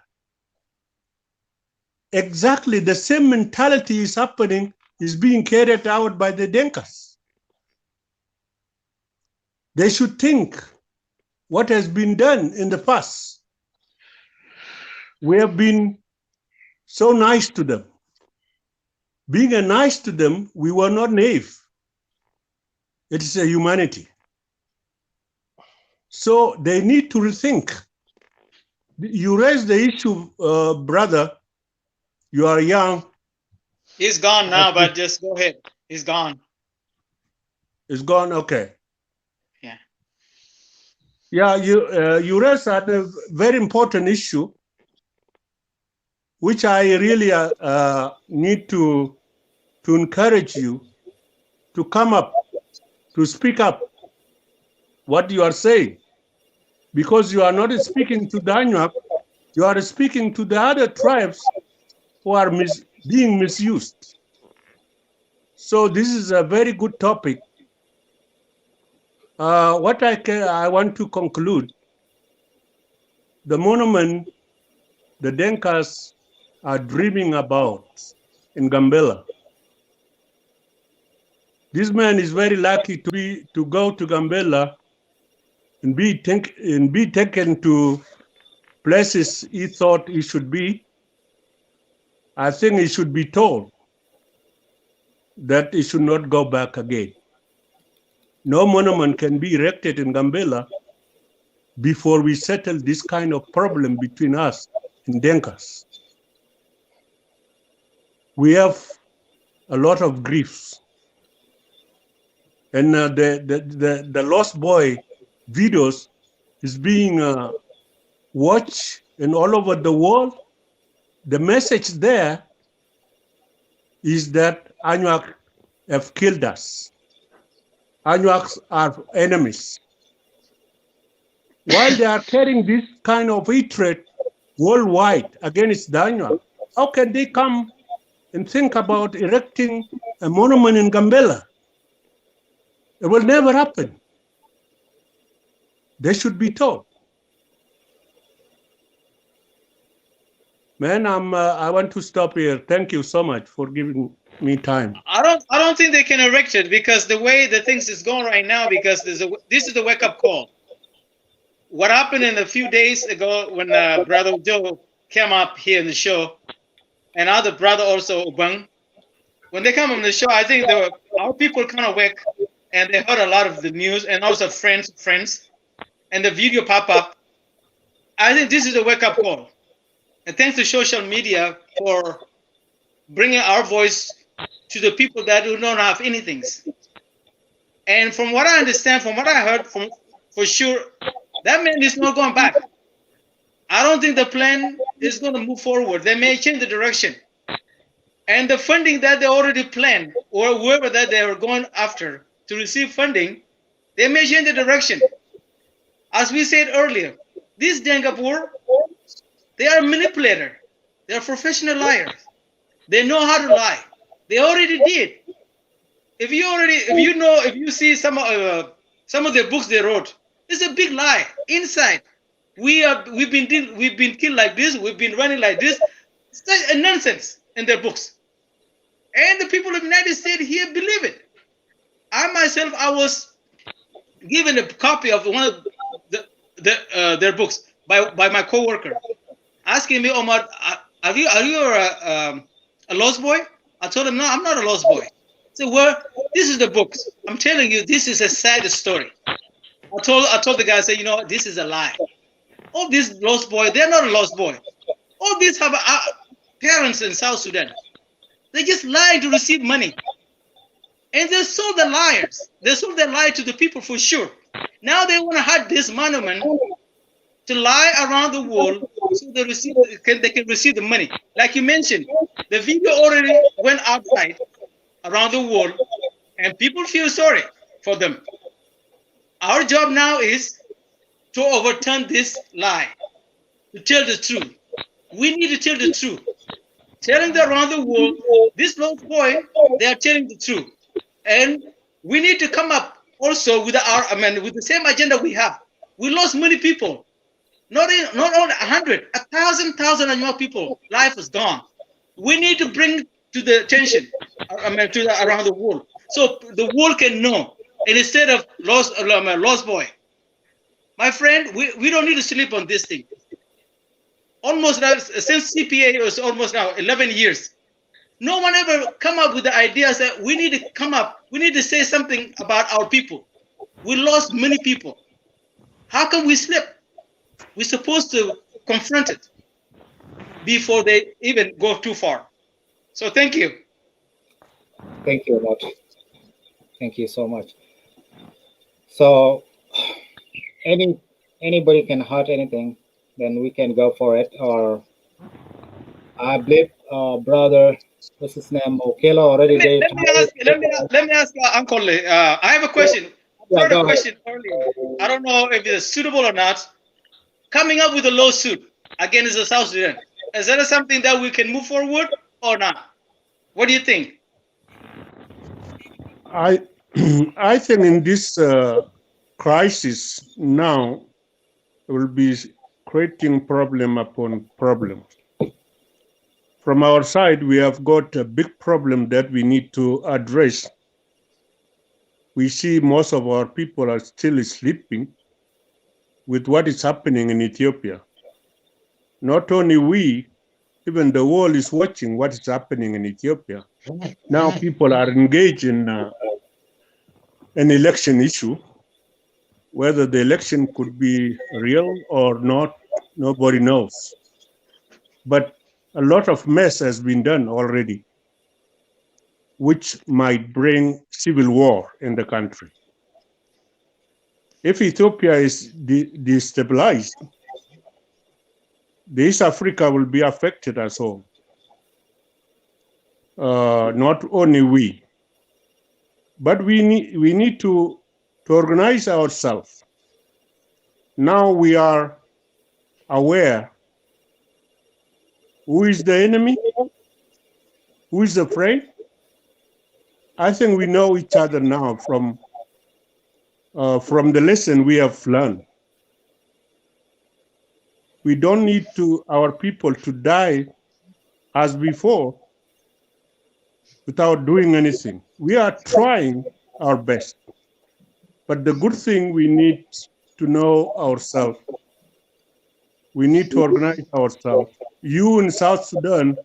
Speaker 6: Exactly the same mentality is happening, is being carried out by the Dinkas. They should think what has been done in the past. We have been so nice to them. Being nice to them, we were not naive. It is a humanity. So they need to rethink. You raised the issue, brother. You are young.
Speaker 5: He's gone now, but just go ahead. He's gone.
Speaker 6: It's gone. Okay.
Speaker 5: Yeah.
Speaker 6: Yeah. You raised a very important issue. which I really need to encourage you to come up, to speak up what you are saying, because you are not speaking to the Anuak, you are speaking to the other tribes who are being misused. So this is a very good topic. What I want to conclude, the monument the Denkas are dreaming about in Gambela. This man is very lucky to go to Gambela and be taken to places he thought he should be. I think he should be told that he should not go back again. No monument can be erected in Gambela before we settle this kind of problem between us and Denkas. We have a lot of griefs. And the Lost Boy videos is being watched and all over the world. The message there is that Anuak have killed us. Anuaks are enemies. While they are carrying this kind of hatred worldwide against the Anuak, how can they come and think about erecting a monument in Gambela? It will never happen. They should be told. Man, I want to stop here. Thank you so much for giving me time.
Speaker 5: I don't think they can erect it, because the way the things is going right now, because this is the wake up call. What happened in a few days ago when Brother Joe came up here in the show, and other brother also Ubang, when they come on the show, I think our people kind of wake, and they heard a lot of the news, and also friends, and the video pop up. I think this is a wake up call. And thanks to social media for bringing our voice to the people that do not have anything. And from what I understand, from what I heard, for sure, that man is not going back. I don't think the plan is going to move forward. They may change the direction. And the funding that they already planned, or whoever that they are going after to receive funding, they may change the direction. As we said earlier, these Dengapur, they are manipulator. They are professional liars. They know how to lie. They already did. If you see some of their books they wrote, it's a big lie. Inside, we've been killed like this. We've been running like this. It's such a nonsense in their books. And the people of the United States here believe it. I myself, I was given a copy of one of their books by my coworker, asking me, Omar, are you a lost boy? I told him, no, I'm not a lost boy. He said, well, this is the books. I'm telling you, this is a sad story. I told the guy, I said, you know, this is a lie. All these lost boys, they're not a lost boy. All these have parents in South Sudan. They just lie to receive money. And they sold the liars. They sold their lie to the people for sure. Now they want to have this monument to lie around the world so they can receive the money. Like you mentioned, the video already went outside around the world, and people feel sorry for them. Our job now is to overturn this lie, to tell the truth. We need to tell the truth. Telling them around the world, this lost boy, they are telling the truth. And we need to come up also with with the same agenda we have. We lost many people. Not only 100, 1,000 and more people. Life is gone. We need to bring to the attention, around the world, so the world can know. And instead of lost boy, my friend, we don't need to sleep on this thing. Almost now, since CPA was almost now 11 years, no one ever come up with the ideas that we need to come up. We need to say something about our people. We lost many people. How can we sleep? We're supposed to confront it before they even go too far. So thank you.
Speaker 3: Thank you a lot. Thank you so much. So anybody can hurt anything, then we can go for it, or I believe, brother, what's his name? Okelo already
Speaker 5: Let me,
Speaker 3: gave
Speaker 5: let me
Speaker 3: time.
Speaker 5: ask let me ask Uncle. I have a question. I've
Speaker 3: Yeah,
Speaker 5: heard a
Speaker 3: go ahead.
Speaker 5: question earlier. I don't know if it's suitable or not. Coming up with a lawsuit against the South Sudan, is that something that we can move forward or not? What do you think?
Speaker 6: I I think in this crisis now will be creating problem upon problem. From our side, we have got a big problem that we need to address. We see most of our people are still sleeping with what is happening in Ethiopia. Not only we, even the world is watching what is happening in Ethiopia. Now people are engaged in an election issue. Whether the election could be real or not, nobody knows. But a lot of mess has been done already, which might bring civil war in the country. If Ethiopia is destabilized, the East Africa will be affected as well. Not only we, but we need to organize ourselves. Now we are aware who is the enemy, who is afraid. I think we know each other now from the lesson we have learned. We don't need our people to die as before without doing anything. We are trying our best. But the good thing, we need to know ourselves. We need to organize ourselves. You in South Sudan,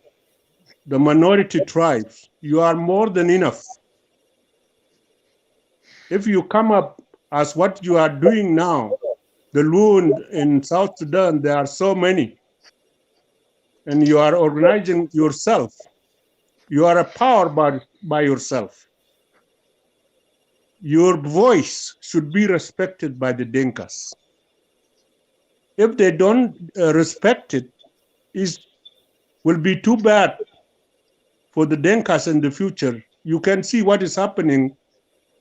Speaker 6: the minority tribes, you are more than enough. If you come up as what you are doing now, the Loon in South Sudan, there are so many, and you are organizing yourself. You are a power by yourself. Your voice should be respected by the Dinkas. If they don't respect it, it will be too bad for the Dinkas in the future. You can see what is happening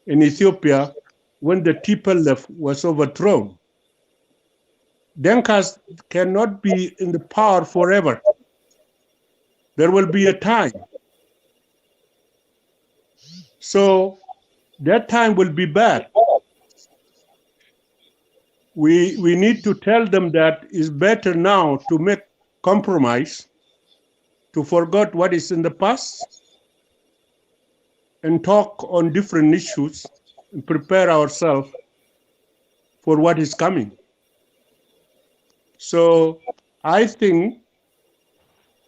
Speaker 6: in Ethiopia when the TPLF was overthrown. Dinkas cannot be in the power forever. There will be a time. So that time will be bad. We need to tell them that it's better now to make compromise, to forget what is in the past, and talk on different issues and prepare ourselves for what is coming. So I think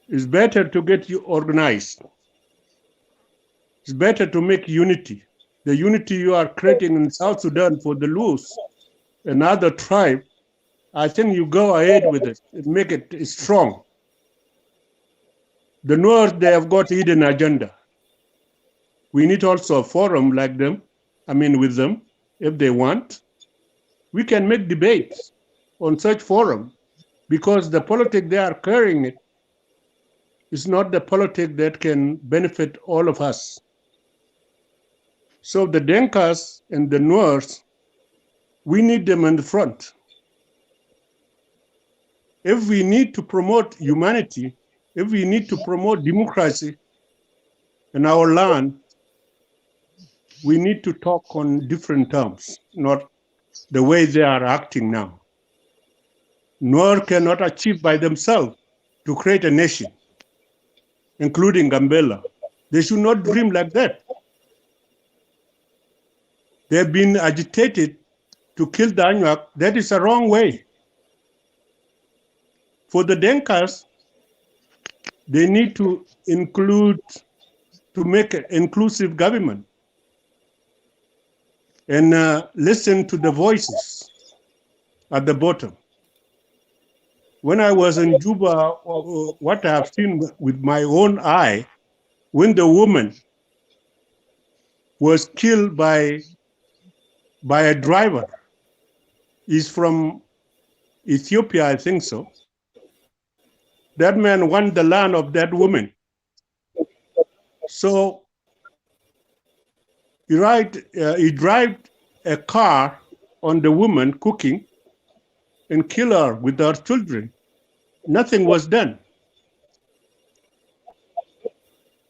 Speaker 6: it's better to get you organized. It's better to make unity. The unity you are creating in South Sudan for the Lus, another tribe, I think you go ahead with it and make it strong. The North, they have got hidden agenda. We need also a forum like them, with them, if they want. We can make debates on such forum because the politics they are carrying it is not the politics that can benefit all of us. So the Denkas and the Nuers, we need them in the front. If we need to promote humanity, if we need to promote democracy in our land, we need to talk on different terms, not the way they are acting now. Nuer cannot achieve by themselves to create a nation, including Gambela. They should not dream like that. They have been agitated to kill the Anuak. That is a wrong way. For the Denkas, they need to make an inclusive government and listen to the voices at the bottom. When I was in Juba, what I have seen with my own eye, when the woman was killed by a driver, he's from Ethiopia, I think so. that man won the land of that woman. So he drive a car on the woman cooking and kill her with her children. Nothing was done.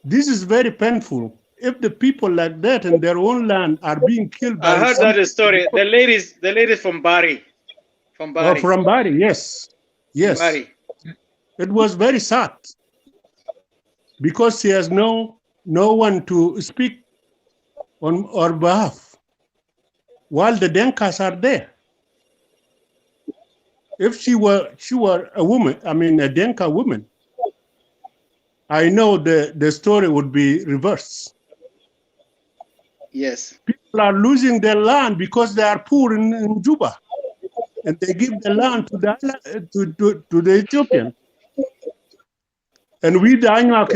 Speaker 6: This is very painful. If the people like that in their own land are being killed by
Speaker 5: I heard that story. The ladies from Bari. From Bari.
Speaker 6: From Bari, yes. Yes.
Speaker 5: Bari.
Speaker 6: It was very sad because she has no one to speak on her behalf while the Denkas are there. If she were a woman, I mean a Denka woman, I know the story would be reversed.
Speaker 5: Yes.
Speaker 6: People are losing their land because they are poor in Juba, and they give the land to the Ethiopian. And we, the Anuak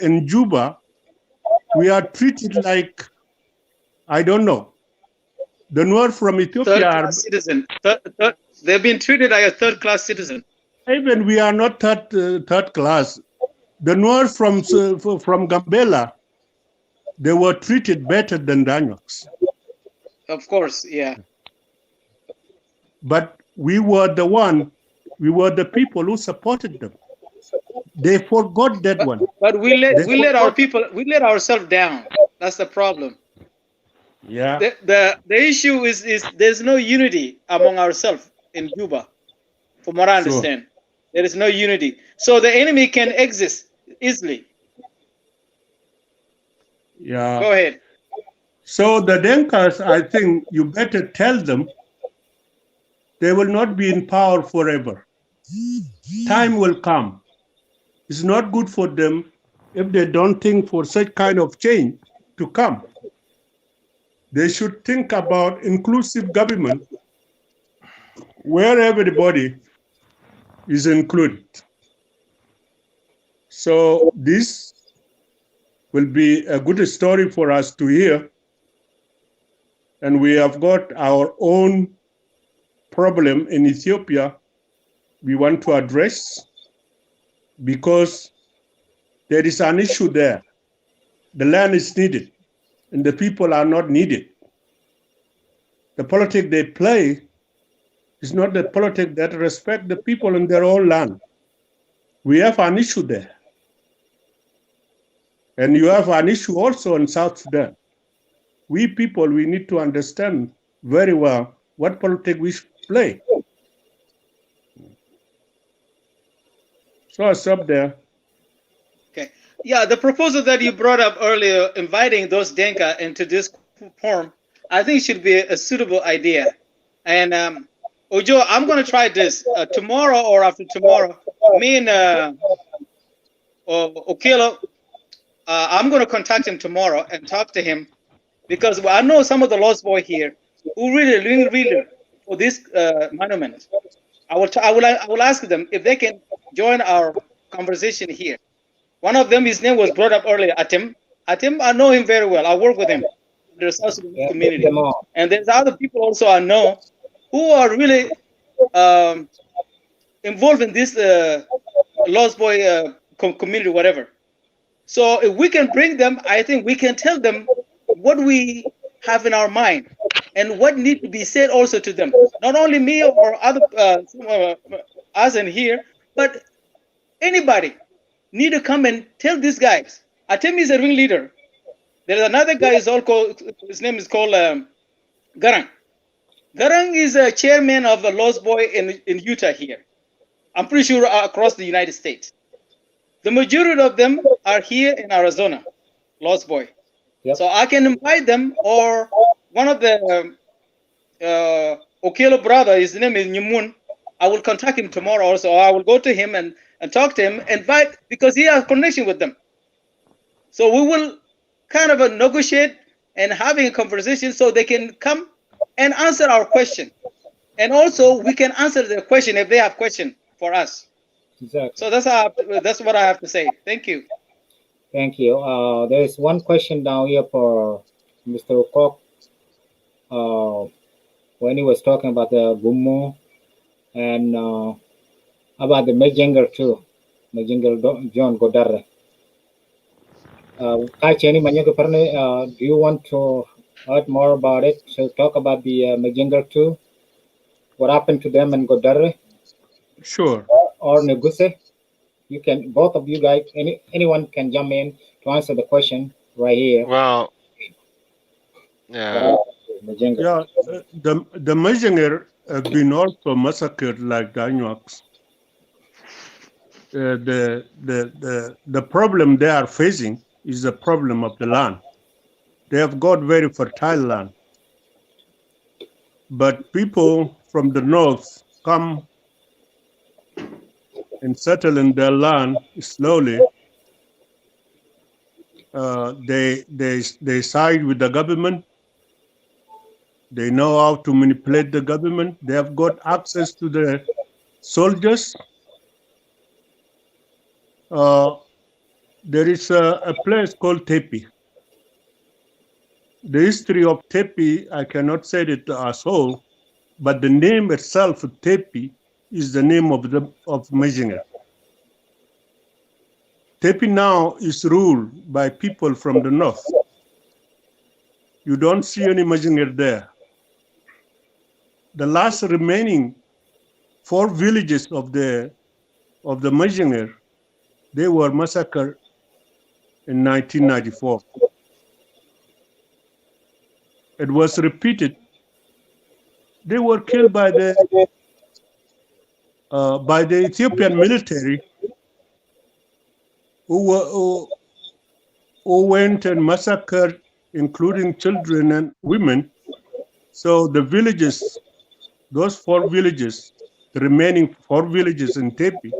Speaker 6: in Juba, we are treated like, I don't know, the Nuer from Ethiopia
Speaker 5: Third-class citizen. They've been treated like a third-class citizen.
Speaker 6: Even we are not third class. The Nuer from Gambela, they were treated better than the Anuaks.
Speaker 5: Of course, yeah.
Speaker 6: But we were the people who supported them. They forgot that one.
Speaker 5: But we let ourselves down. That's the problem.
Speaker 6: Yeah.
Speaker 5: The issue is there's no unity among ourselves in Juba, from what I understand. Sure. There is no unity. So the enemy can exist easily.
Speaker 6: Yeah.
Speaker 5: Go ahead.
Speaker 6: So the Denkas, I think you better tell them they will not be in power forever. Time will come. It's not good for them if they don't think for such kind of change to come. They should think about inclusive government where everybody is included. So this will be a good story for us to hear. And we have got our own problem in Ethiopia we want to address because there is an issue there. The land is needed and the people are not needed. The politics they play is not the politics that respect the people in their own land. We have an issue there. And you have an issue also in South Sudan. We people, we need to understand very well what politics we should play. So I'll stop there.
Speaker 5: Okay. Yeah, the proposal that you brought up earlier, inviting those Denka into this forum, I think should be a suitable idea. And Ojo, I'm going to try this tomorrow or after tomorrow. Me and Okelo, I'm going to contact him tomorrow and talk to him because I know some of the lost boy here who really for this monument. I will ask them if they can join our conversation here. One of them, his name was brought up earlier, Atim. Atim, I know him very well. I work with him in the South Sudan community. And there's other people also I know who are really involved in this lost boy community, whatever. So if we can bring them, I think we can tell them what we have in our mind and what needs to be said also to them. Not only me or other us in here, but anybody need to come and tell these guys. Atem is a ringleader. There's another guy is all called, his name is called Garang. Garang is a chairman of the Lost Boy in Utah here. I'm pretty sure across the United States. The majority of them are here in Arizona, Lost Boy. Yep. So I can invite them, or one of the Okelo brother, his name is Nyumun. I will contact him tomorrow also. I will go to him and talk to him, invite, because he has connection with them. So we will kind of negotiate and having a conversation so they can come and answer our question. And also we can answer their question if they have question for us.
Speaker 3: Exactly.
Speaker 5: So that's what I have to say. Thank you.
Speaker 3: Thank you. There's one question down here for Mr. Okok. When he was talking about the Gumo and about the Mejenger too. Majingal John Godar. Kai Cheni Manyaga Parne, do you want to add more about it? So talk about the Majingal too. What happened to them in Godar
Speaker 6: Sure.
Speaker 3: or Neguse? You can, both of you guys, anyone can jump in to answer the question right here.
Speaker 7: Well,
Speaker 3: What
Speaker 7: yeah.
Speaker 3: happened to Majingal?
Speaker 6: Yeah, the Majinger have been also massacred like the Anuaks. The problem they are facing is the problem of the land. They have got very fertile land, but people from the north come and settle in their land slowly. They side with the government. They know how to manipulate the government. They have got access to the soldiers. There is a place called Tepi. The history of Tepi, I cannot say it as whole, but the name itself, Tepi, is the name of Majinger. Tepi now is ruled by people from the north. You don't see any Majinger there. The last remaining 4 villages of the Majinger, they were massacred in 1994. It was repeated. They were killed by the Ethiopian military, who went and massacred, including children and women. So the villages, those 4 villages, the remaining 4 villages in Tepi,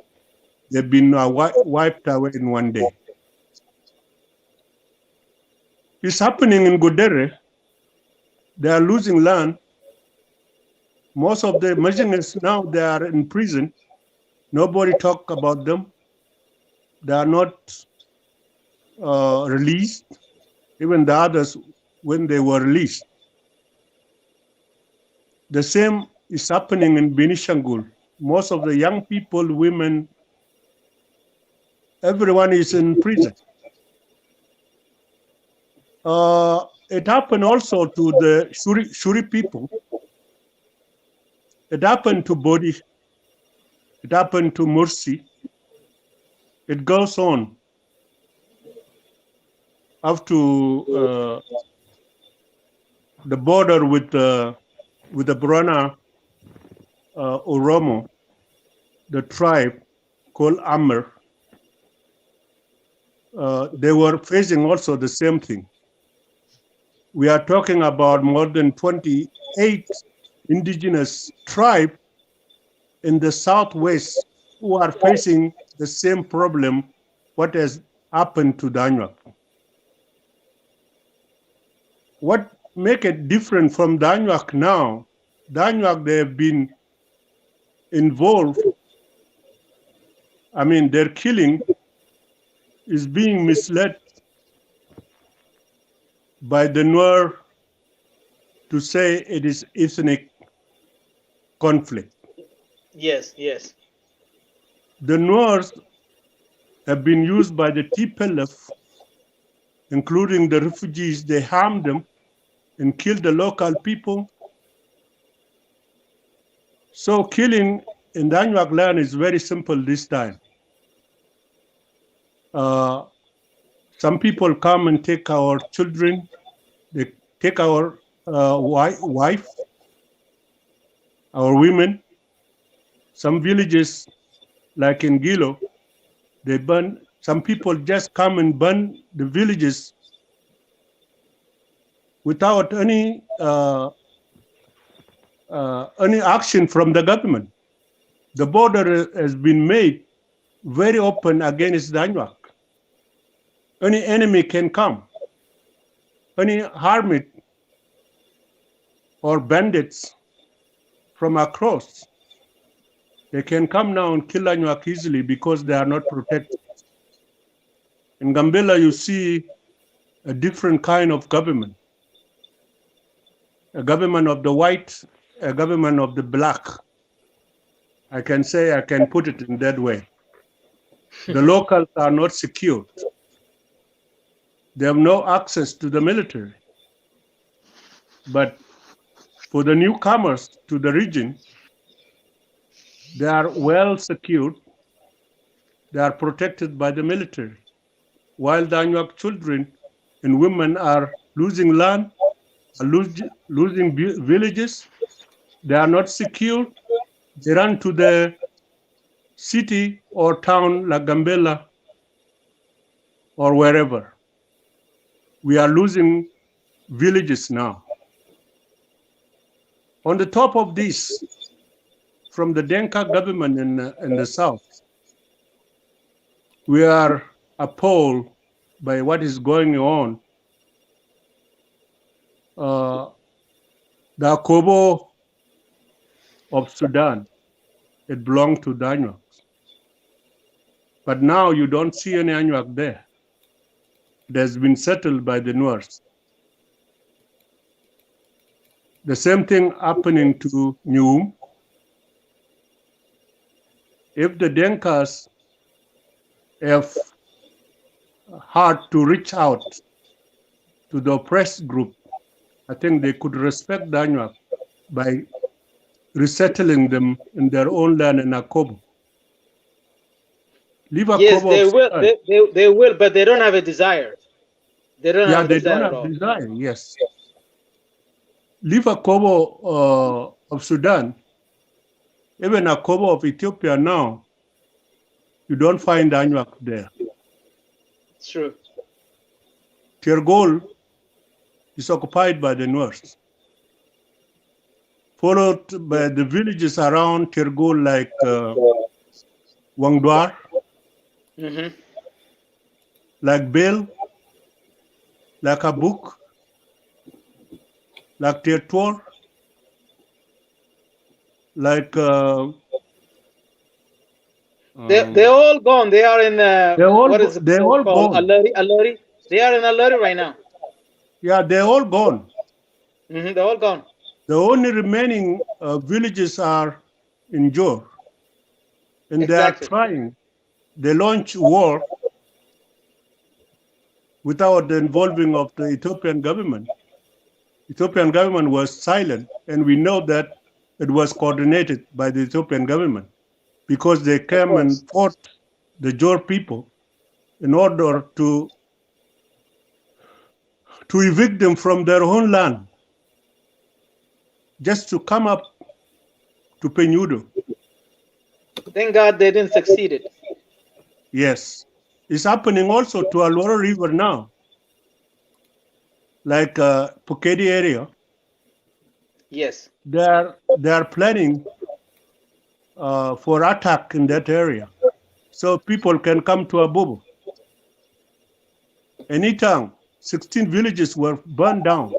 Speaker 6: they've been wiped away in one day. It's happening in Godere. They are losing land. Most of the Majingers now, they are in prison. Nobody talk about them. They are not released. Even the others, when they were released. The same is happening in Benishangul. Most of the young people, women, everyone is in prison. It happened also to the Shuri people. It happened to Bodi. It happened to Mursi. It goes on up to the border with the Brana Oromo, the tribe called Amr. They were facing also the same thing. We are talking about more than 28 indigenous tribes in the southwest who are facing the same problem what has happened to Danyak. What make it different from Danyak now? Danyak, they have been involved. I mean, their killing is being misled by the Nuer to say it is ethnic conflict.
Speaker 5: Yes, yes.
Speaker 6: The Nuers have been used by the TPLF, including the refugees. They harmed them and killed the local people. So killing in the Anuak land is very simple this time. Some people come and take our children. They take our wife, our women. Some villages, like in Gilo, they burn. Some people just come and burn the villages without any action from the government. The border has been made very open against the Anuak. Any enemy can come. Any hermit or bandits from across, they can come now and kill Anuak easily because they are not protected. In Gambela, you see a different kind of government. A government of the white, a government of the black. I can put it in that way. The locals are not secured. They have no access to the military. But for the newcomers to the region, they are well secured. They are protected by the military. While the Anuak children and women are losing land, are losing villages, they are not secure. They run to the city or town like Gambela or wherever. We are losing villages now. On the top of this, from the Denka government in the south, we are appalled by what is going on. The Akobo of Sudan, it belonged to the Anuak. But now you don't see any Anuak there. It has been settled by the Nuers. The same thing happening to Nyum. If the Denkas have hard to reach out to the oppressed group, I think they could respect the Anuak by resettling them in their own land in Akobo.
Speaker 5: Yes, they will. They will, but they don't have a desire. They don't have a desire at all.
Speaker 6: Desire, yes. Leave Akobo of Sudan, even Akobo of Ethiopia now, you don't find Anuak there.
Speaker 5: It's true.
Speaker 6: Tergol is occupied by the Nuers, followed by the villages around Tergol like Wangdwar, like Bel, like Abuk, like Tertor, like
Speaker 5: they're all gone. They are in
Speaker 6: they're all
Speaker 5: called?
Speaker 6: gone.
Speaker 5: Alari. They are in Alari right now.
Speaker 6: Yeah, they're all gone.
Speaker 5: They're all gone.
Speaker 6: The only remaining villages are in Jor, and They are trying. They launch war without the involving of the Ethiopian government. Ethiopian government was silent, and we know that it was coordinated by the Ethiopian government because they came and fought the Jor people in order to evict them from their own land, just to come up to Pinyudo.
Speaker 5: Thank God they didn't succeed.
Speaker 6: Yes. It's happening also to Alwara River now, like Pukedi area.
Speaker 5: Yes.
Speaker 6: They are planning for attack in that area, so people can come to Abubu. In Itang, 16 villages were burned down.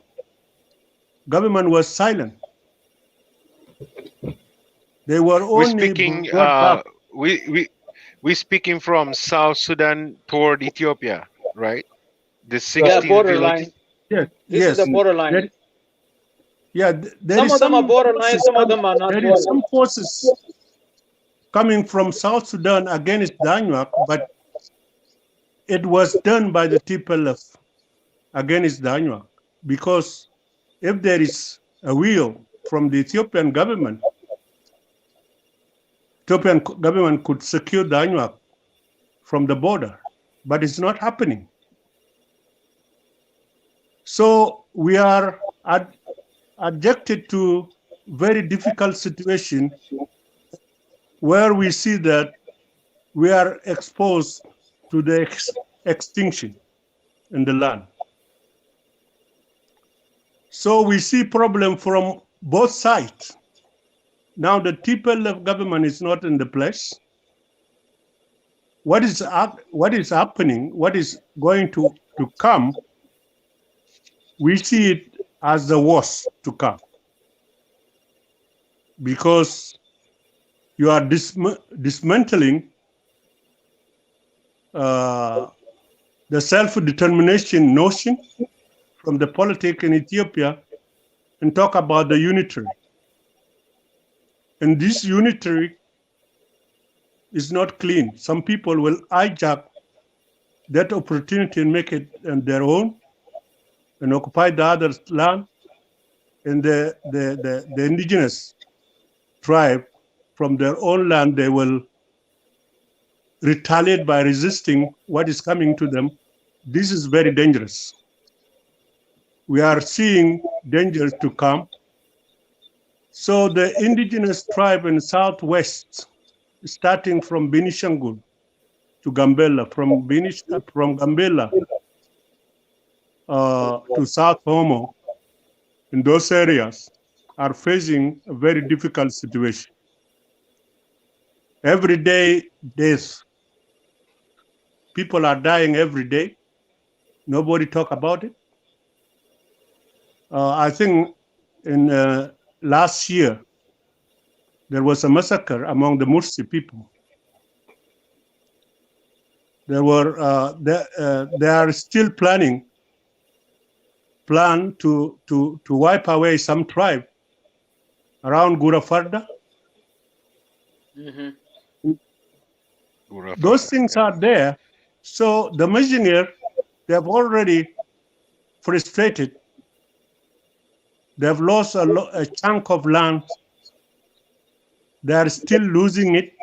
Speaker 6: Government was silent. They were only brought back.
Speaker 7: We're speaking from South Sudan toward Ethiopia, right? The 16
Speaker 5: borderline.
Speaker 6: Yes,
Speaker 5: this is the borderline.
Speaker 6: Some
Speaker 5: of them are borderline, some of them are not.
Speaker 6: There is some forces coming from South Sudan against Anuak, but it was done by the TPLF against Anuak, because if there is a will from the Ethiopian government could secure the Anuak from the border, but it's not happening. So we are adjected to very difficult situation where we see that we are exposed to the extinction in the land. So we see problem from both sides. Now the TPLF government is not in the place. What is happening, what is going to come, we see it as the worst to come. Because you are dismantling the self-determination notion from the politics in Ethiopia and talk about the unitary. And this unitary is not clean. Some people will hijack that opportunity and make it their own and occupy the other land, and the indigenous tribe from their own land, they will retaliate by resisting what is coming to them. This is very dangerous. We are seeing dangers to come. So the indigenous tribe in the southwest, starting from Benishangul to Gambela, from Gambela to South Homo, in those areas, are facing a very difficult situation. Every day, death. People are dying every day. Nobody talk about it. I think in last year, there was a massacre among the Mursi people. They are still plan to wipe away some tribe around Gurafarda. Those things are there. So the Engineer, they have already frustrated. They have lost a chunk of land. They are still losing it.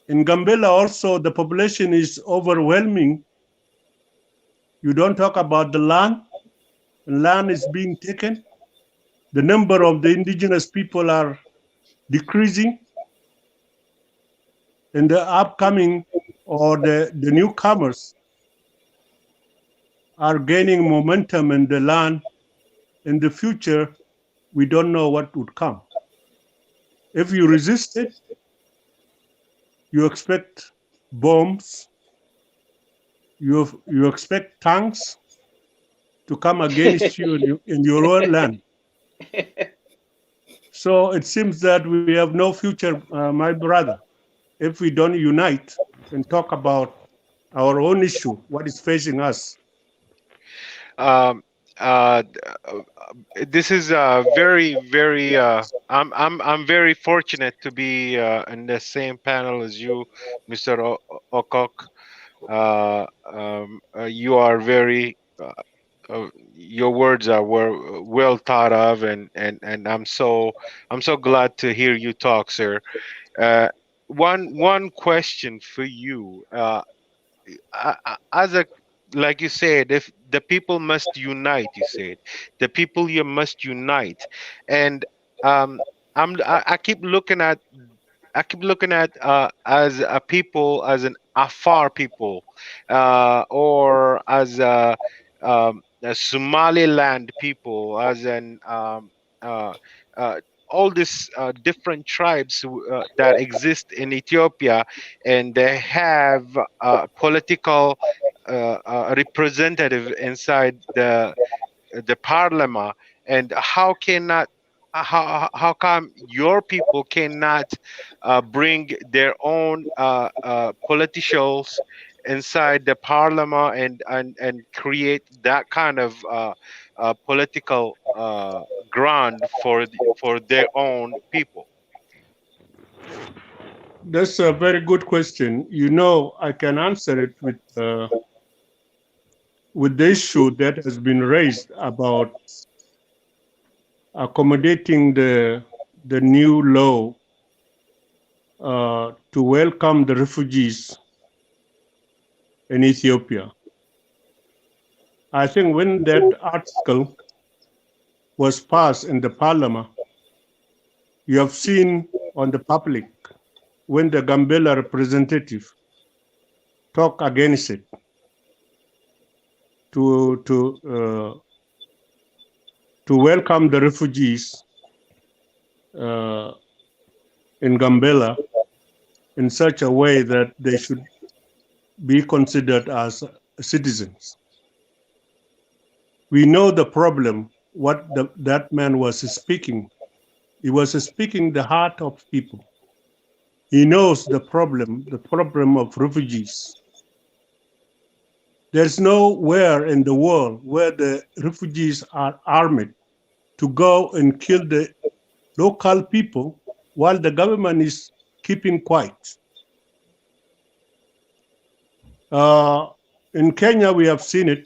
Speaker 6: In Gambela also, the population is overwhelming. You don't talk about the land. Land is being taken. The number of the indigenous people are decreasing. And the upcoming or the newcomers are gaining momentum in the land. In the future, we don't know what would come. If you resist it, you expect bombs, you expect tanks to come against you in your own land. So it seems that we have no future, my brother, if we don't unite and talk about our own issue, what is facing us.
Speaker 7: This is very. I'm very fortunate to be in the same panel as you, Mr. Okok. You are very. Your words were well thought of, and I'm so glad to hear you talk, sir. One question for you. As a like you said, if the people must unite, you said the people you must unite, and I keep looking at as a people, as an Afar people, or as a Somaliland people, as an uh, uh, all these different tribes that exist in Ethiopia, and they have political representative inside the parliament. And how come your people cannot bring their own politicians inside the parliament and create that kind of political ground for their own people?
Speaker 6: That's a very good question. You know, I can answer it with the issue that has been raised about accommodating the new law to welcome the refugees in Ethiopia. I think when that article was passed in the parliament, you have seen on the public when the Gambela representative talk against it to welcome the refugees in Gambela in such a way that they should be considered as citizens. We know the problem, what that man was speaking. He was speaking the heart of people. He knows the problem of refugees. There's nowhere in the world where the refugees are armed to go and kill the local people while the government is keeping quiet. In Kenya, we have seen it.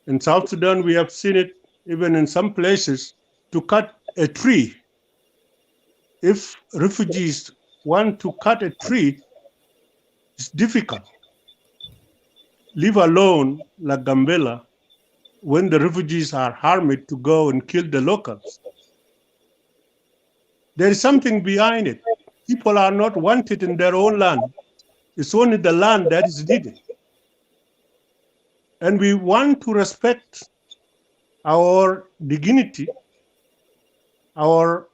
Speaker 6: In South Sudan, we have seen it even in some places. To cut a tree, if refugees want to cut a tree, it's difficult. Leave alone like Gambela, when the refugees are harmed to go and kill the locals. There is something behind it. People are not wanted in their own land. It's only the land that is needed. And we want to respect our dignity, our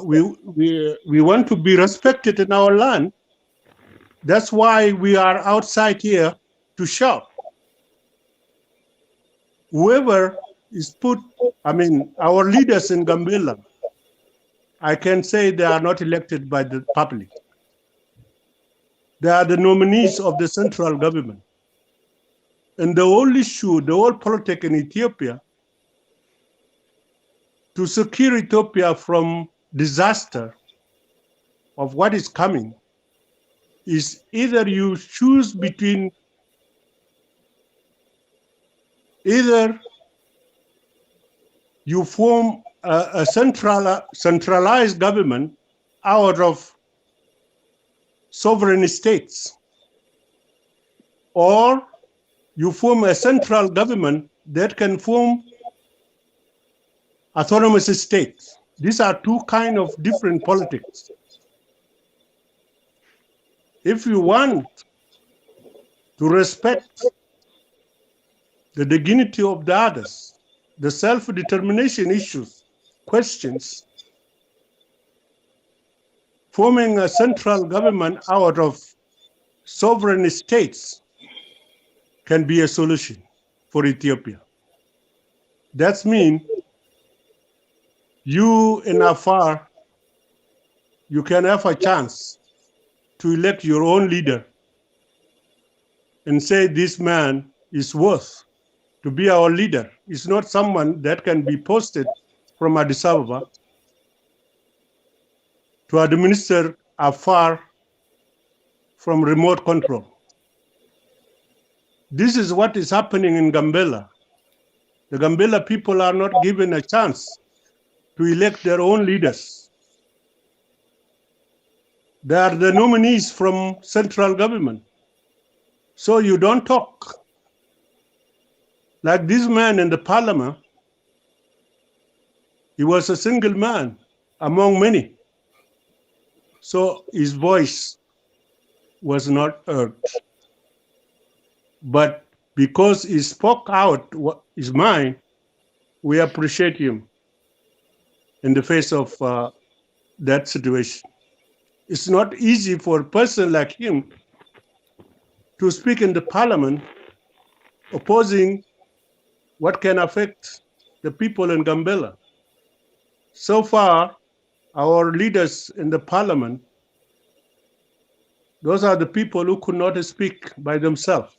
Speaker 6: we want to be respected in our land. That's why we are outside here to shout. Whoever is put, our leaders in Gambela, I can say they are not elected by the public. They are the nominees of the central government. And the whole issue, the whole politics in Ethiopia, to secure Ethiopia from disaster of what is coming, is either you choose between either you form a centralized government out of sovereign states, or you form a central government that can form autonomous states. These are two kinds of different politics. If you want to respect the dignity of the others, the self-determination issues, questions, forming a central government out of sovereign states can be a solution for Ethiopia. That means you in Afar, you can have a chance to elect your own leader and say this man is worth to be our leader. It's not someone that can be posted from Addis Ababa to administer Afar from remote control. This is what is happening in Gambela. The Gambela people are not given a chance to elect their own leaders. They are the nominees from central government. So you don't talk. Like this man in the parliament, he was a single man among many. So his voice was not heard. But because he spoke out what his mind, we appreciate him in the face of that situation. It's not easy for a person like him to speak in the parliament opposing what can affect the people in Gambela. So far, our leaders in the parliament, those are the people who could not speak by themselves.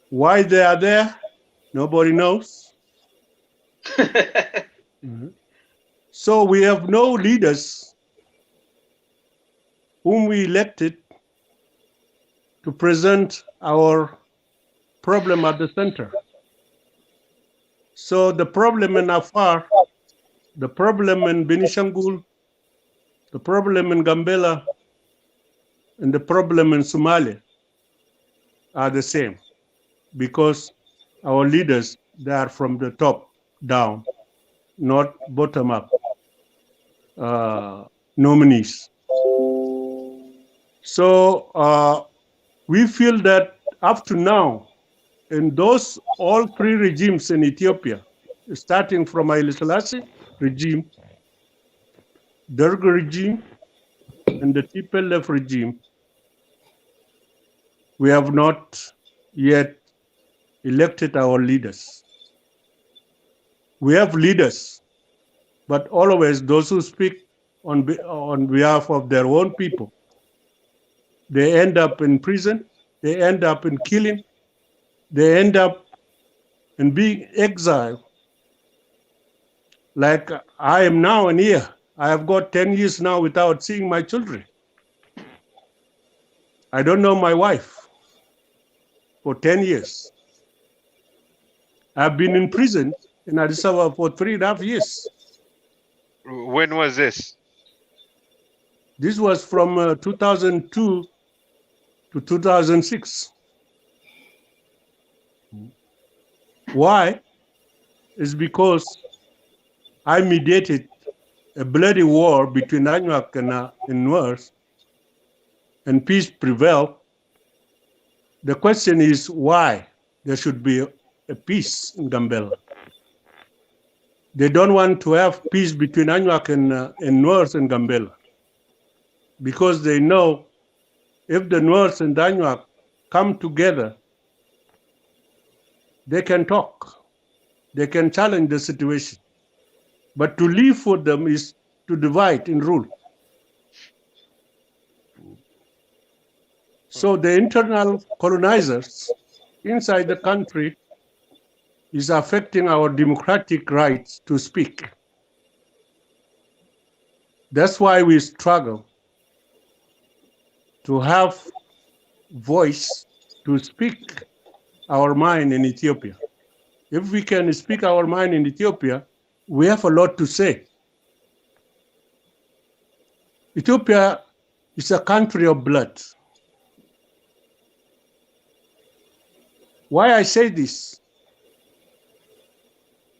Speaker 6: Why they are there, nobody knows. So we have no leaders whom we elected to present our problem at the center. So the problem in Afar, the problem in Benishangul, the problem in Gambela, and the problem in Somalia are the same, because our leaders, they are from the top down, not bottom up nominees. So we feel that up to now, in those all three regimes in Ethiopia, starting from Haile Selassie regime, Derg regime, and the TPLF regime, we have not yet elected our leaders. We have leaders, but always those who speak on behalf of their own people, they end up in prison, they end up in killing, they end up in being exiled Like I am now in here. I have got 10 years now without seeing my children. I don't know my wife for 10 years. I've been in prison in Addis Ababa for 3.5 years.
Speaker 7: When was this?
Speaker 6: This was from 2002 to 2006. Why? It's because I mediated a bloody war between Anuak and Nuers, and peace prevailed. The question is why there should be a peace in Gambela. They don't want to have peace between Anuak and Nuers and Gambela because they know if the Nuers and the Anuak come together, they can talk, they can challenge the situation. But to live for them is to divide and rule. So the internal colonizers inside the country is affecting our democratic rights to speak. That's why we struggle to have voice to speak our mind in Ethiopia. If we can speak our mind in Ethiopia, we have a lot to say. Ethiopia is a country of blood. Why I say this?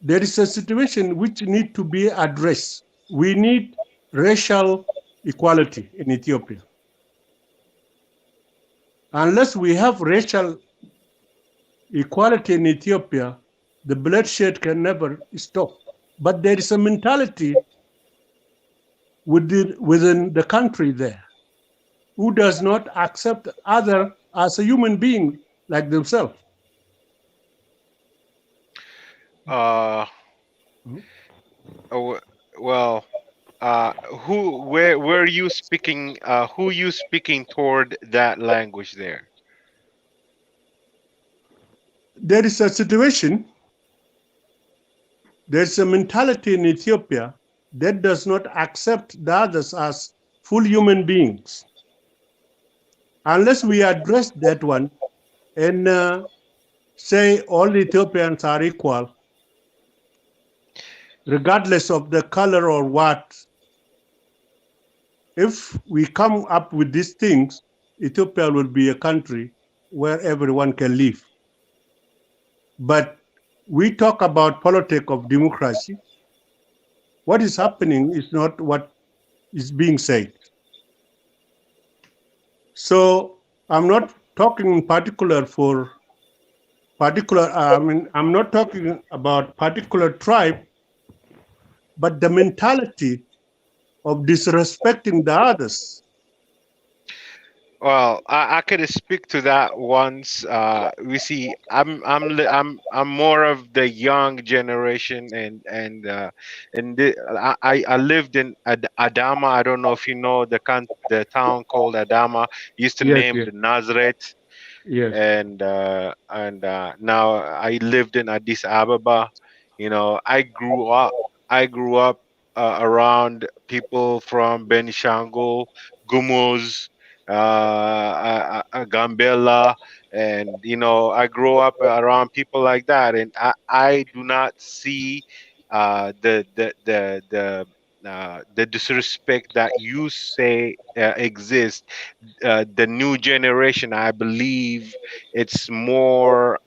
Speaker 6: There is a situation which need to be addressed. We need racial equality in Ethiopia. Unless we have racial equality in Ethiopia, the bloodshed can never stop. But there is a mentality within the country there who does not accept other as a human being like themselves.
Speaker 7: Uh, oh, well, where are you speaking? Who you speaking toward that language there?
Speaker 6: There is a situation, there's a mentality in Ethiopia that does not accept the others as full human beings. Unless we address that one and say all Ethiopians are equal, regardless of the color or what, if we come up with these things, Ethiopia will be a country where everyone can live. But we talk about politics of democracy. What is happening is not what is being said. So I'm not talking in particular for particular, I'm not talking about particular tribe, but the mentality of disrespecting the others.
Speaker 7: Well, I could speak to that once. We see, I'm more of the young generation, I lived in Adama. I don't know if you know the town called Adama. Used to
Speaker 6: Yes,
Speaker 7: name
Speaker 6: yes,
Speaker 7: the Nazareth,
Speaker 6: yes.
Speaker 7: and now I lived in Addis Ababa. You know, I grew up around people from Benishangul, Gumuz, Gambela, and you know, I grew up around people like that, and I do not see the disrespect that you say exists. The new generation, I believe, it's more